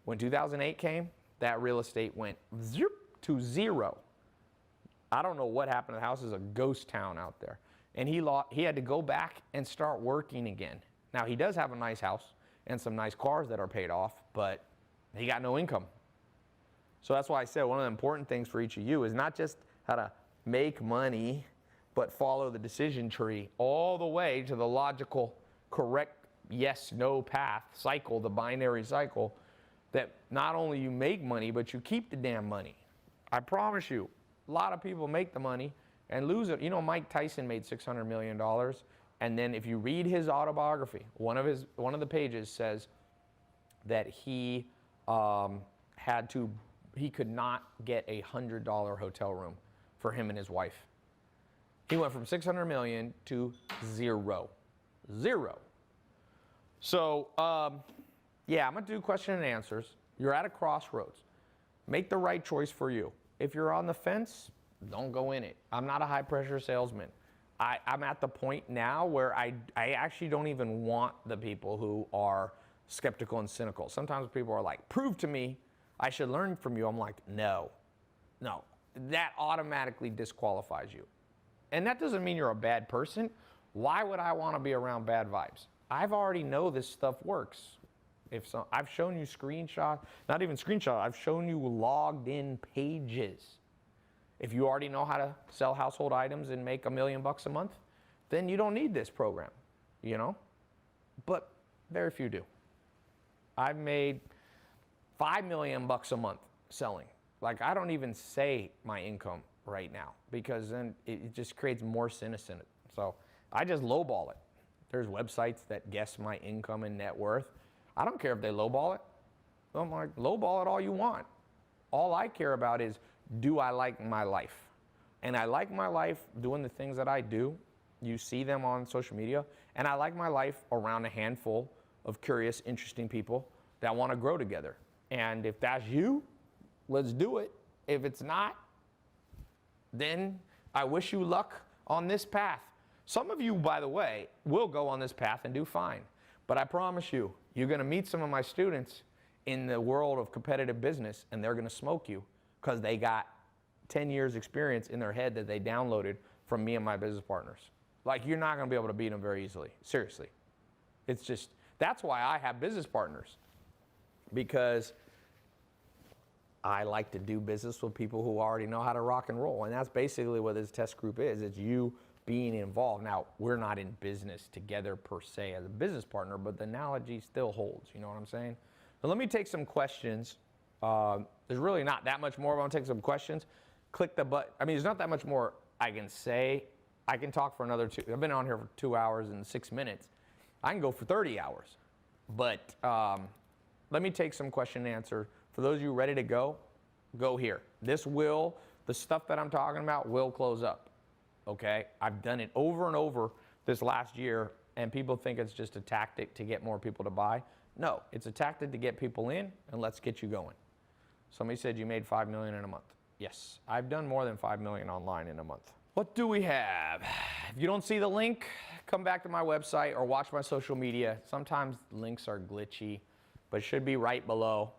When 2008 came, that real estate went to zero. I don't know what happened. The house is a ghost town out there. And he had to go back and start working again. Now, he does have a nice house and some nice cars that are paid off, but he got no income. So that's why I said one of the important things for each of you is not just how to make money, but follow the decision tree all the way to the logical, correct yes, no path cycle, the binary cycle, that not only you make money, but you keep the damn money. I promise you, a lot of people make the money and lose it. Mike Tyson made $600 million. And then if you read his autobiography, one of the pages says that he could not get a $100 hotel room for him and his wife. He went from 600 million to zero. So, yeah, I'm going to do question and answers. You're at a crossroads. Make the right choice for you. If you're on the fence, don't go in it. I'm not a high-pressure salesman. I'm at the point now where I actually don't even want the people who are skeptical and cynical. Sometimes people are like, prove to me I should learn from you. I'm like, no. That automatically disqualifies you. And that doesn't mean you're a bad person. Why would I want to be around bad vibes? I've already know this stuff works. I've shown you screenshots, not even screenshots, I've shown you logged in pages. If you already know how to sell household items and make $1 million a month, then you don't need this program, But very few do. I've made $5 million a month selling. Like, I don't even say my income right now, because then it just creates more cynicism. So I just lowball it. There's websites that guess my income and net worth. I don't care if they lowball it. I'm like, lowball it all you want. All I care about is, do I like my life? And I like my life doing the things that I do. You see them on social media. And I like my life around a handful of curious, interesting people that want to grow together. And if that's you, let's do it. If it's not, then I wish you luck on this path. Some of you, by the way, will go on this path and do fine. But I promise you, you're going to meet some of my students in the world of competitive business, and they're going to smoke you, because they got 10 years experience in their head that they downloaded from me and my business partners. Like, you're not going to be able to beat them very easily. Seriously. It's just, that's why I have business partners, because I like to do business with people who already know how to rock and roll. And that's basically what this test group is. It's you being involved. Now, we're not in business together per se as a business partner, but the analogy still holds. You know what I'm saying? So let me take some questions. There's really not that much more. I'm going to take some questions. Click the button. I mean, there's not that much more I can talk for another I've been on here for 2 hours and 6 minutes. I can go for 30 hours. But let me take some question and answer. For those of you ready to go here. The stuff that I'm talking about will close up, okay? I've done it over and over this last year, and people think it's just a tactic to get more people to buy. No, it's a tactic to get people in, and let's get you going. Somebody said you made $5 million in a month. Yes, I've done more than $5 million online in a month. What do we have? If you don't see the link, come back to my website or watch my social media. Sometimes links are glitchy, but it should be right below.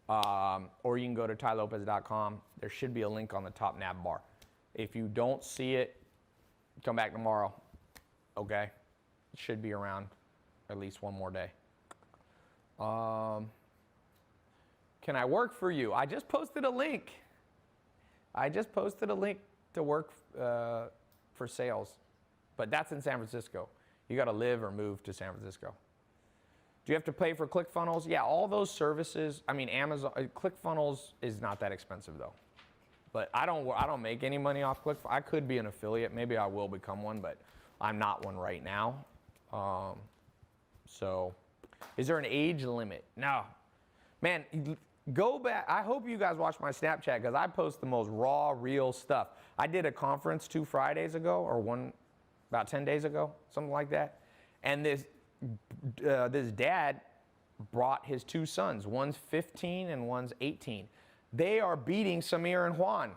Or you can go to tailopez.com. There should be a link on the top nav bar. If you don't see it, come back tomorrow, okay? It should be around at least one more day. Can I work for you? I just posted a link. To work for sales, but that's in San Francisco. You got to live or move to San Francisco. Do you have to pay for ClickFunnels? Yeah, all those services. I mean, Amazon ClickFunnels is not that expensive though. But I don't make any money off ClickFunnels. I could be an affiliate. Maybe I will become one, but I'm not one right now. So, is there an age limit? No, man. Go back. I hope you guys watch my Snapchat because I post the most raw, real stuff. I did a conference 2 Fridays ago, or about 10 days ago, something like that. And this dad brought his 2 sons. One's 15 and one's 18. They are beating Samir and Juan.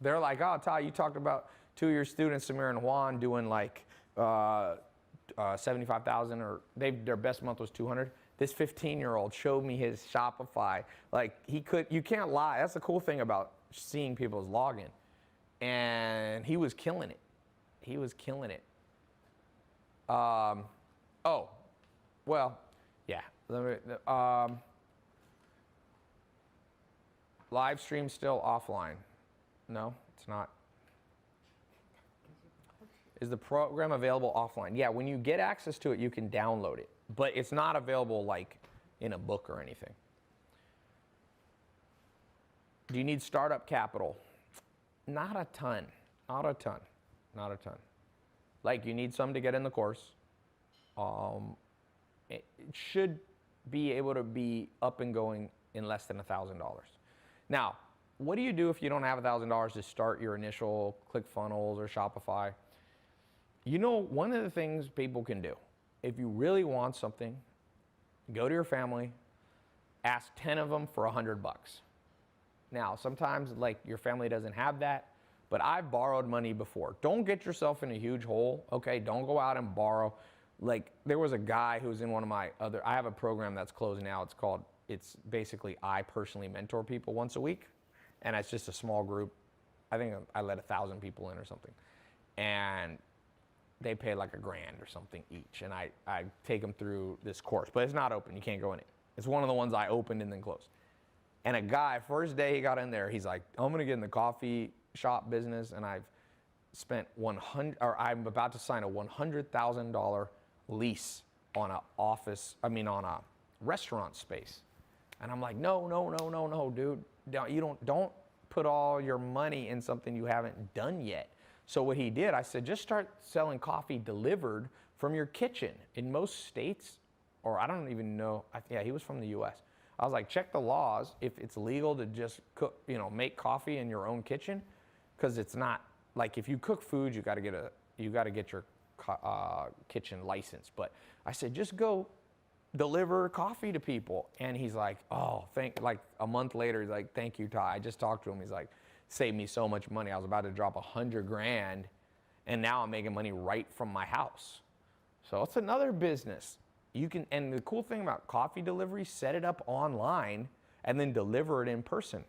They're like, oh, Ty, you talked about 2 of your students, Samir and Juan, doing like 75,000, or their best month was 200. This 15-year-old showed me his Shopify. Like you can't lie. That's the cool thing about seeing people's login. And he was killing it. Oh, well, yeah. Live stream still offline? No, it's not. Is the program available offline? Yeah, when you get access to it, you can download it. But it's not available like in a book or anything. Do you need startup capital? Not a ton. Like you need some to get in the course. It should be able to be up and going in less than $1,000. Now, what do you do if you don't have $1,000 to start your initial ClickFunnels or Shopify? You know, one of the things people can do, if you really want something, go to your family, ask 10 of them for $100. Now, sometimes like your family doesn't have that, but I've borrowed money before. Don't get yourself in a huge hole, okay? Don't go out and borrow. Like there was a guy who was in one of my I have a program that's closing now. It's basically I personally mentor people once a week, and it's just a small group. I think I let 1,000 people in or something. And they pay like $1,000 or something each, and I take them through this course, but it's not open. You can't go in it. It's one of the ones I opened and then closed. And a guy, first day he got in there, he's like, I'm gonna get in the coffee shop business, and I'm about to sign a $100,000 lease on a restaurant space. And I'm like, no, dude, don't put all your money in something you haven't done yet. So what he did, I said, just start selling coffee delivered from your kitchen. In most states, or I don't even know, yeah, he was from the US. I was like, check the laws if it's legal to just cook, make coffee in your own kitchen, because it's not like if you cook food, you got to get your kitchen license. But I said, just go deliver coffee to people. And he's like, like a month later, he's like, thank you, Ty. I just talked to him. He's like, saved me so much money. I was about to drop $100,000, and now I'm making money right from my house. So it's another business. And the cool thing about coffee delivery, set it up online and then deliver it in person.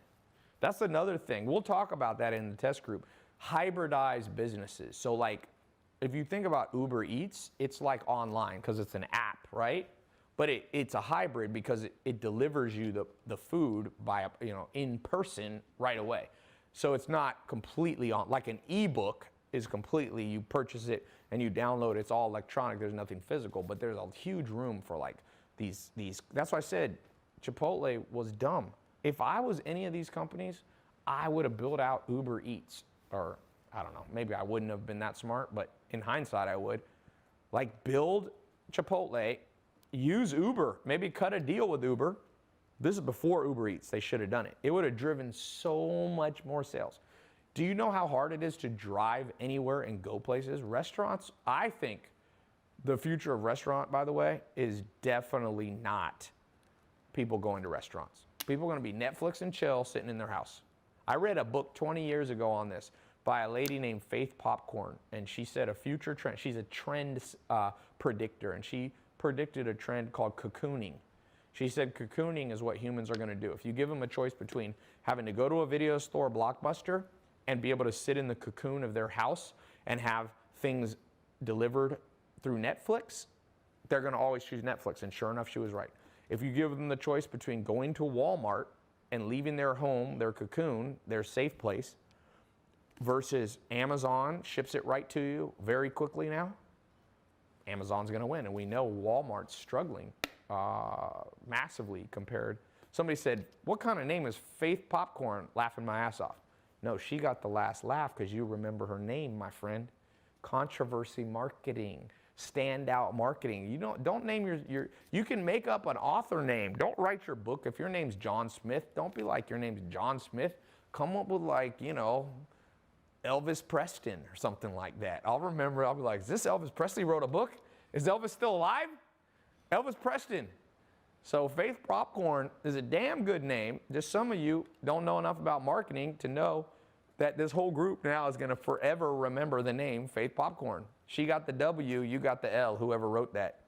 That's another thing. We'll talk about that in the test group. Hybridized businesses. So like, if you think about Uber Eats, it's like online because it's an app, right? But it's a hybrid because it delivers you the food by in person right away. So it's not completely on, like an ebook is completely, you purchase it and you download it, it's all electronic, there's nothing physical, but there's a huge room for like these, that's why I said Chipotle was dumb. If I was any of these companies, I would have built out Uber Eats or I don't know, maybe I wouldn't have been that smart, but in hindsight I would. Like build Chipotle, use Uber, maybe cut a deal with Uber. This is before Uber Eats, they should have done it. It would have driven so much more sales. Do you know how hard it is to drive anywhere and go places? Restaurants, I think the future of restaurant, by the way, is definitely not people going to restaurants. People are gonna be Netflix and chill, sitting in their house. I read a book 20 years ago on this by a lady named Faith Popcorn, and she said a future trend, she's a trend predictor, and she predicted a trend called cocooning. She said cocooning is what humans are gonna do. If you give them a choice between having to go to a video store, Blockbuster, and be able to sit in the cocoon of their house and have things delivered through Netflix, they're gonna always choose Netflix, and sure enough, she was right. If you give them the choice between going to Walmart and leaving their home, their cocoon, their safe place, versus Amazon ships it right to you very quickly now, Amazon's gonna win. And we know Walmart's struggling massively compared. Somebody said, what kind of name is Faith Popcorn? Laughing my ass off. No, she got the last laugh because you remember her name, my friend. Controversy marketing, standout marketing. You don't name you can make up an author name. Don't write your book. If your name's John Smith, don't be like your name's John Smith. Come up with like, you know, Elvis Preston or something like that. I'll be like, is this Elvis Presley wrote a book? Is Elvis still alive? Elvis Preston. So Faith Popcorn is a damn good name. Just some of you don't know enough about marketing to know that this whole group now is going to forever remember the name Faith Popcorn. She got the W, you got the L, whoever wrote that.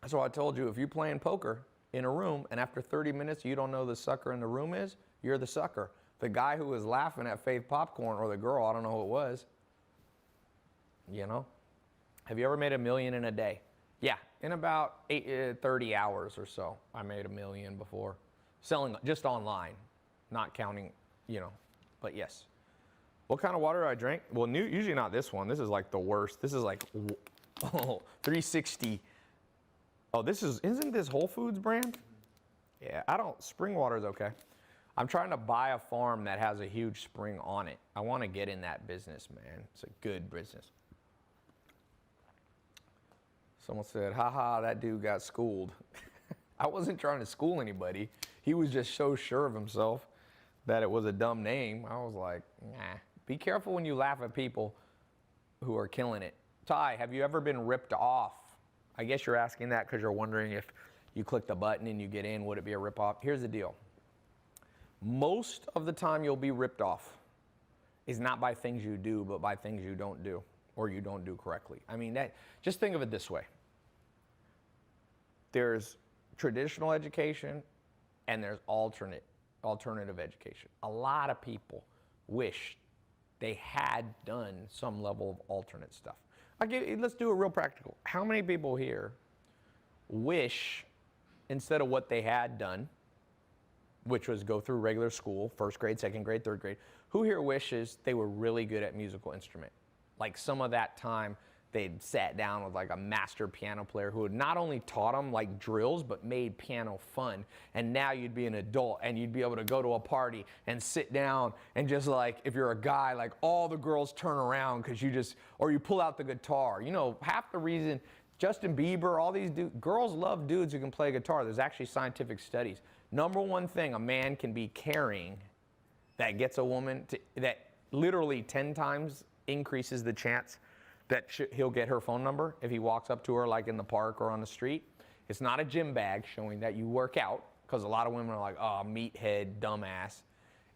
That's why I told you, if you're playing poker in a room and after 30 minutes you don't know who the sucker in the room is, you're the sucker. The guy who was laughing at Faith Popcorn, or the girl, I don't know who it was, you know? Have you ever made $1 million in a day? Yeah, in about 30 hours or so, I made $1 million before. Selling just online, not counting, you know, but yes. What kind of water do I drink? Well, usually not this one. This is like the worst. This is like 360. Oh, isn't this Whole Foods brand? Yeah, spring water is okay. I'm trying to buy a farm that has a huge spring on it. I want to get in that business, man. It's a good business. Someone said, haha, that dude got schooled. I wasn't trying to school anybody. He was just so sure of himself that it was a dumb name. I was like, nah. Be careful when you laugh at people who are killing it. Tai, have you ever been ripped off? I guess you're asking that because you're wondering if you click the button and you get in, would it be a rip-off? Here's the deal. Most of the time you'll be ripped off is not by things you do, but by things you don't do or you don't do correctly. I mean, just think of it this way. There's traditional education and there's alternative education. A lot of people wish they had done some level of alternate stuff. Let's do it real practical. How many people here wish, instead of what they had done, which was go through regular school, first grade, second grade, third grade, who here wishes they were really good at musical instrument? Like some of that time they'd sat down with like a master piano player who had not only taught them like drills, but made piano fun. And now you'd be an adult and you'd be able to go to a party and sit down and just like, if you're a guy, like all the girls turn around because or you pull out the guitar. You know, half the reason Justin Bieber, all these girls love dudes who can play guitar. There's actually scientific studies. Number one thing a man can be carrying that gets a woman that literally 10 times increases the chance that he'll get her phone number if he walks up to her like in the park or on the street. It's not a gym bag showing that you work out, because a lot of women are like, oh, meathead, dumbass.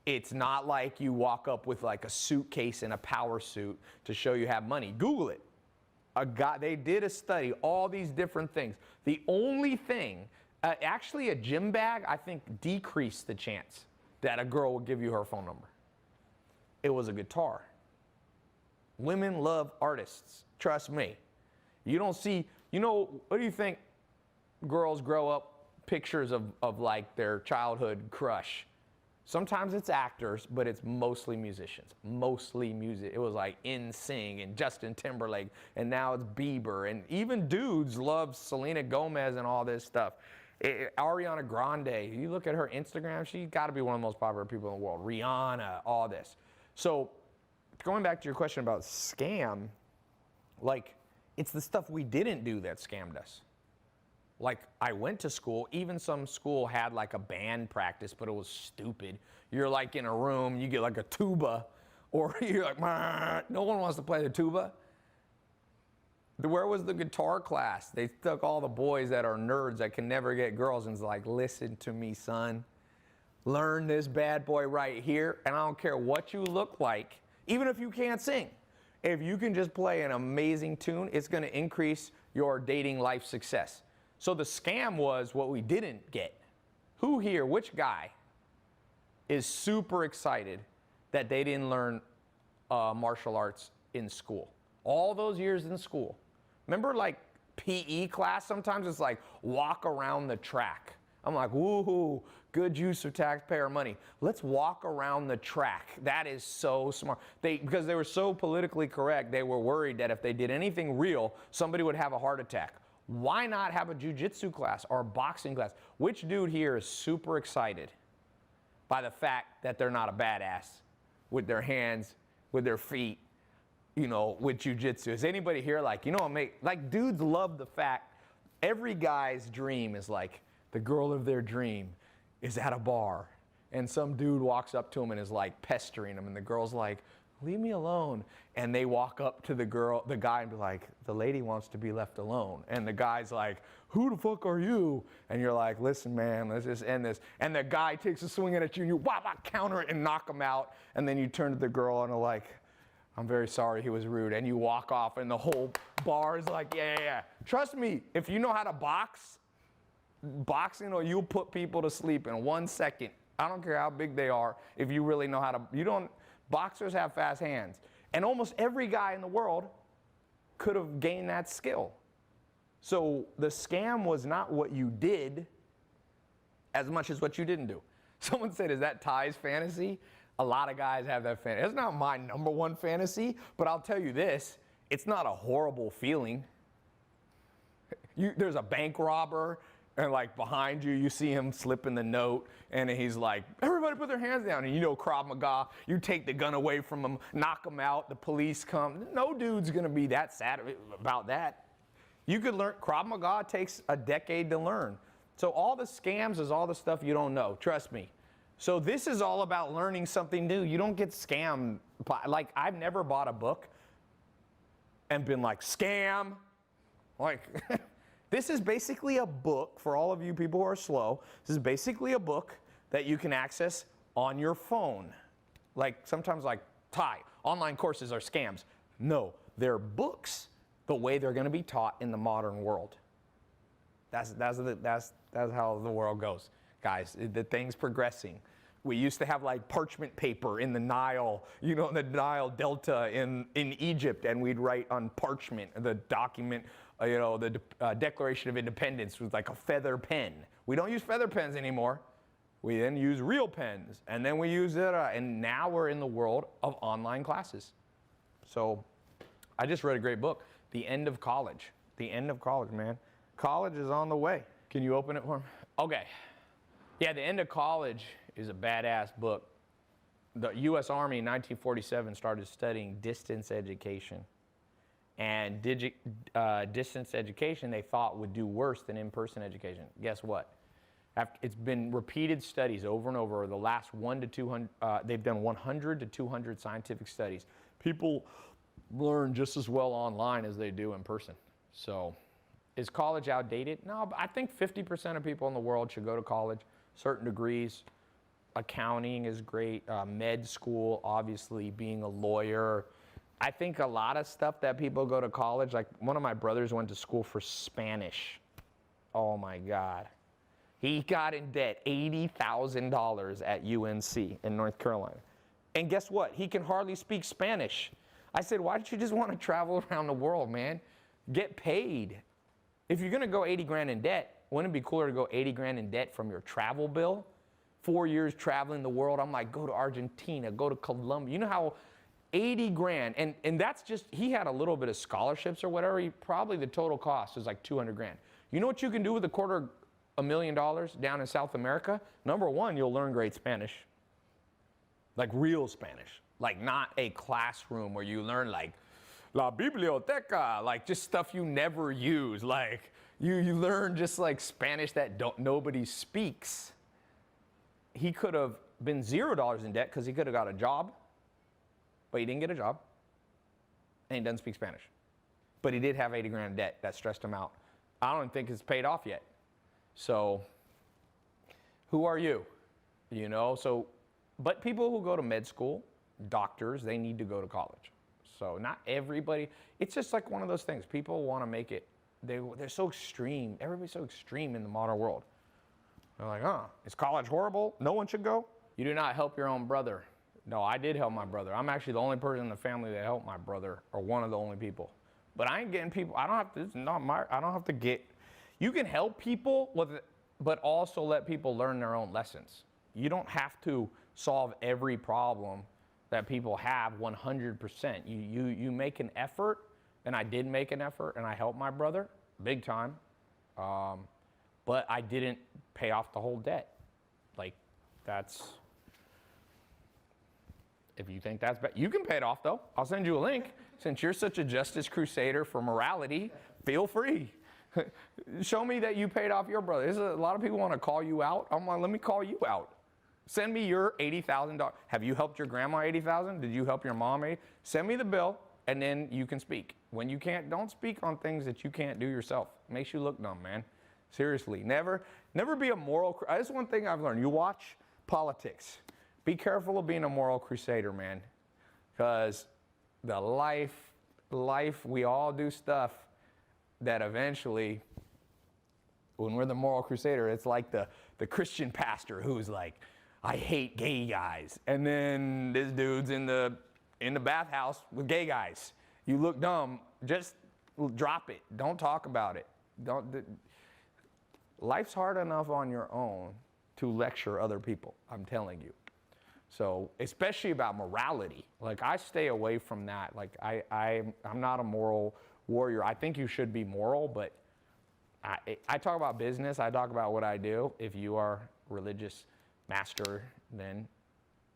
It's not like you walk up with like a suitcase and a power suit to show you have money. Google it. They did a study, all these different things. The only thing, actually a gym bag, I think decreased the chance that a girl will give you her phone number. It was a guitar. Women love artists, trust me. You don't see, what do you think girls grow up pictures of like their childhood crush? Sometimes it's actors, but it's mostly musicians, mostly music. It was like NSYNC and Justin Timberlake, and now it's Bieber, and even dudes love Selena Gomez and all this stuff. Ariana Grande, you look at her Instagram, she's gotta be one of the most popular people in the world. Rihanna, all this. So going back to your question about scam, like, it's the stuff we didn't do that scammed us. Like, I went to school, even some school had like a band practice, but it was stupid. You're like in a room, you get like a tuba, or you're like, no one wants to play the tuba. Where was the guitar class? They took all the boys that are nerds that can never get girls and was like, listen to me, son. Learn this bad boy right here, and I don't care what you look like, even if you can't sing. If you can just play an amazing tune, it's going to increase your dating life success. So the scam was what we didn't get. Who here, which guy, is super excited that they didn't learn martial arts in school? All those years in school. Remember, like, PE class, sometimes it's like walk around the track. I'm like, woohoo, good use of taxpayer money. Let's walk around the track. That is so smart. Because they were so politically correct, they were worried that if they did anything real, somebody would have a heart attack. Why not have a jiu-jitsu class or a boxing class? Which dude here is super excited by the fact that they're not a badass with their hands, with their feet, you know, with jiu-jitsu? Is anybody here like, you know, like, dudes love the fact every guy's dream is like, the girl of their dream is at a bar, and some dude walks up to him and is like pestering him, and the girl's like, leave me alone. And they walk up to the guy and be like, the lady wants to be left alone. And the guy's like, who the fuck are you? And you're like, listen, man, let's just end this. And the guy takes a swing at you, and you counter it and knock him out. And then you turn to the girl and are like, I'm very sorry, he was rude. And you walk off, and the whole bar is like, yeah. Trust me, if you know how to boxing, or you'll put people to sleep in 1 second. I don't care how big they are. If you really know how to, boxers have fast hands. And almost every guy in the world could have gained that skill. So the scam was not what you did as much as what you didn't do. Someone said, is that Ty's fantasy? A lot of guys have that fantasy. It's not my #1 fantasy, but I'll tell you this, it's not a horrible feeling. There's a bank robber, and like behind you, you see him slipping the note, and he's like, everybody put their hands down. And you know, Krav Maga, you take the gun away from him, knock him out, the police come. No dude's gonna be that sad about that. You could learn, Krav Maga takes a decade to learn. So all the scams is all the stuff you don't know, trust me. So this is all about learning something new. You don't get scammed. Like, I've never bought a book and been like, scam. Like, this is basically a book for all of you people who are slow. This is basically a book that you can access on your phone. Like, sometimes like, Tai, online courses are scams. No, they're books the way they're going to be taught in the modern world. That's how the world goes, guys. The thing's progressing. We used to have like parchment paper in the Nile, you know, in the Nile Delta in Egypt, and we'd write on parchment the document, you know, the Declaration of Independence with like a feather pen. We don't use feather pens anymore. We then use real pens, and then we use it, and now we're in the world of online classes. So I just read a great book, The End of College. The End of College, man. College is on the way. Can you open it for me? Okay. Yeah, The End of College is a badass book. The U.S. Army in 1947 started studying distance education. And distance education they thought would do worse than in-person education. Guess what? It's been repeated studies over and over. The last 1 to 200, they've done 100 to 200 scientific studies. People learn just as well online as they do in person. So is college outdated? No, but I think 50% of people in the world should go to college, certain degrees. Accounting is great, med school, obviously being a lawyer. I think a lot of stuff that people go to college, like one of my brothers went to school for Spanish. Oh my God. He got in debt $80,000 at UNC in North Carolina. And guess what? He can hardly speak Spanish. I said, why don't you just want to travel around the world, man? Get paid. If you're going to go 80 grand in debt, wouldn't it be cooler to go 80 grand in debt from your travel bill? 4 years traveling the world. I'm like, go to Argentina, go to Colombia. You know how 80 grand, and that's just, he had a little bit of scholarships or whatever. Probably the total cost is like 200 grand. You know what you can do with $250,000 down in South America? Number one, you'll learn great Spanish. Like real Spanish. Like not a classroom where you learn like la biblioteca, like just stuff you never use. Like you learn just like Spanish that nobody speaks. He could have been $0 in debt because he could have got a job, but he didn't get a job, and he doesn't speak Spanish. But he did have 80 grand in debt. That stressed him out. I don't think it's paid off yet. So who are you? You know, so, but people who go to med school, doctors, they need to go to college. So not everybody, it's just like one of those things. People want to make it, they're so extreme. Everybody's so extreme in the modern world. They're like, is college horrible? No one should go? You do not help your own brother. No, I did help my brother. I'm actually the only person in the family that helped my brother, or one of the only people. But I ain't getting people, I don't have to, it's not my, I don't have to get, you can help people with it, but also let people learn their own lessons. You don't have to solve every problem that people have 100%. You make an effort, and I did make an effort, and I helped my brother big time, but I didn't pay off the whole debt. Like, that's, if you think that's bad, you can pay it off though. I'll send you a link. Since you're such a justice crusader for morality, feel free. Show me that you paid off your brother. A lot of people want to call you out. I'm like, let me call you out. Send me your $80,000. Have you helped your grandma $80,000? Did you help your mom $80,000? Send me the bill, and then you can speak. When you can't, don't speak on things that you can't do yourself. It makes you look dumb, man. Seriously, never be a moral. That's one thing I've learned. You watch politics. Be careful of being a moral crusader, man, because the life, we all do stuff that eventually, when we're the moral crusader, it's like the Christian pastor who's like, I hate gay guys. And then this dude's in the bathhouse with gay guys. You look dumb, just drop it. Don't talk about it. Life's hard enough on your own to lecture other people, I'm telling you. So, especially about morality. Like, I stay away from that. Like, I'm not a moral warrior. I think you should be moral, but I talk about business. I talk about what I do. If you are religious master, then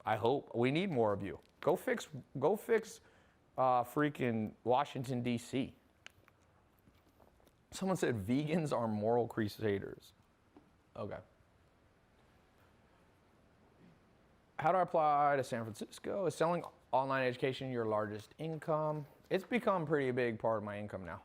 I hope we need more of you. Go fix freaking Washington, D.C. Someone said vegans are moral crusaders. Okay. How do I apply to San Francisco? Is selling online education your largest income? It's become a pretty big part of my income now,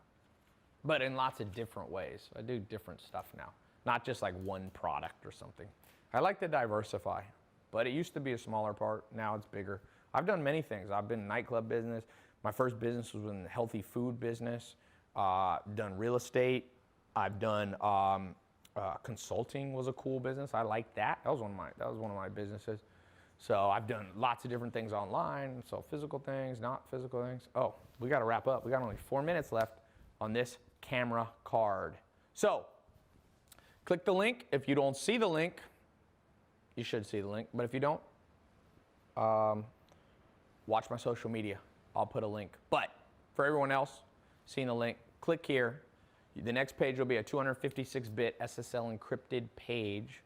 but in lots of different ways. I do different stuff now, not just like one product or something. I like to diversify, but it used to be a smaller part. Now it's bigger. I've done many things. I've been in nightclub business. My first business was in the healthy food business. Done real estate. I've done consulting was a cool business. I liked that. That was one of my businesses. So I've done lots of different things online. So physical things, not physical things. Oh, we got to wrap up. We got only 4 minutes left on this camera card. So click the link. If you don't see the link, you should see the link. But if you don't, watch my social media. I'll put a link. But for everyone else, seeing the link, click here. The next page will be a 256-bit SSL encrypted page.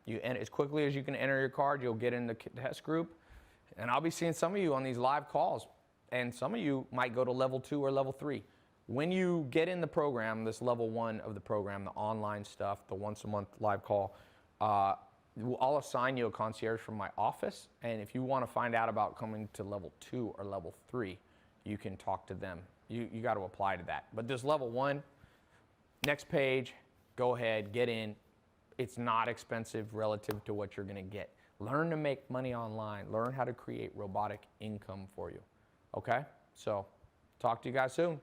You enter as quickly as you can enter your card, you'll get in the test group. And I'll be seeing some of you on these live calls. And some of you might go to level 2 or level 3. When you get in the program, this level 1 of the program, the online stuff, the once a month live call, I'll assign you a concierge from my office. And if you want to find out about coming to level 2 or level 3, you can talk to them. You got to apply to that. But this level 1, next page, go ahead, get in. It's not expensive relative to what you're going to get. Learn to make money online. Learn how to create robotic income for you. Okay? So, talk to you guys soon.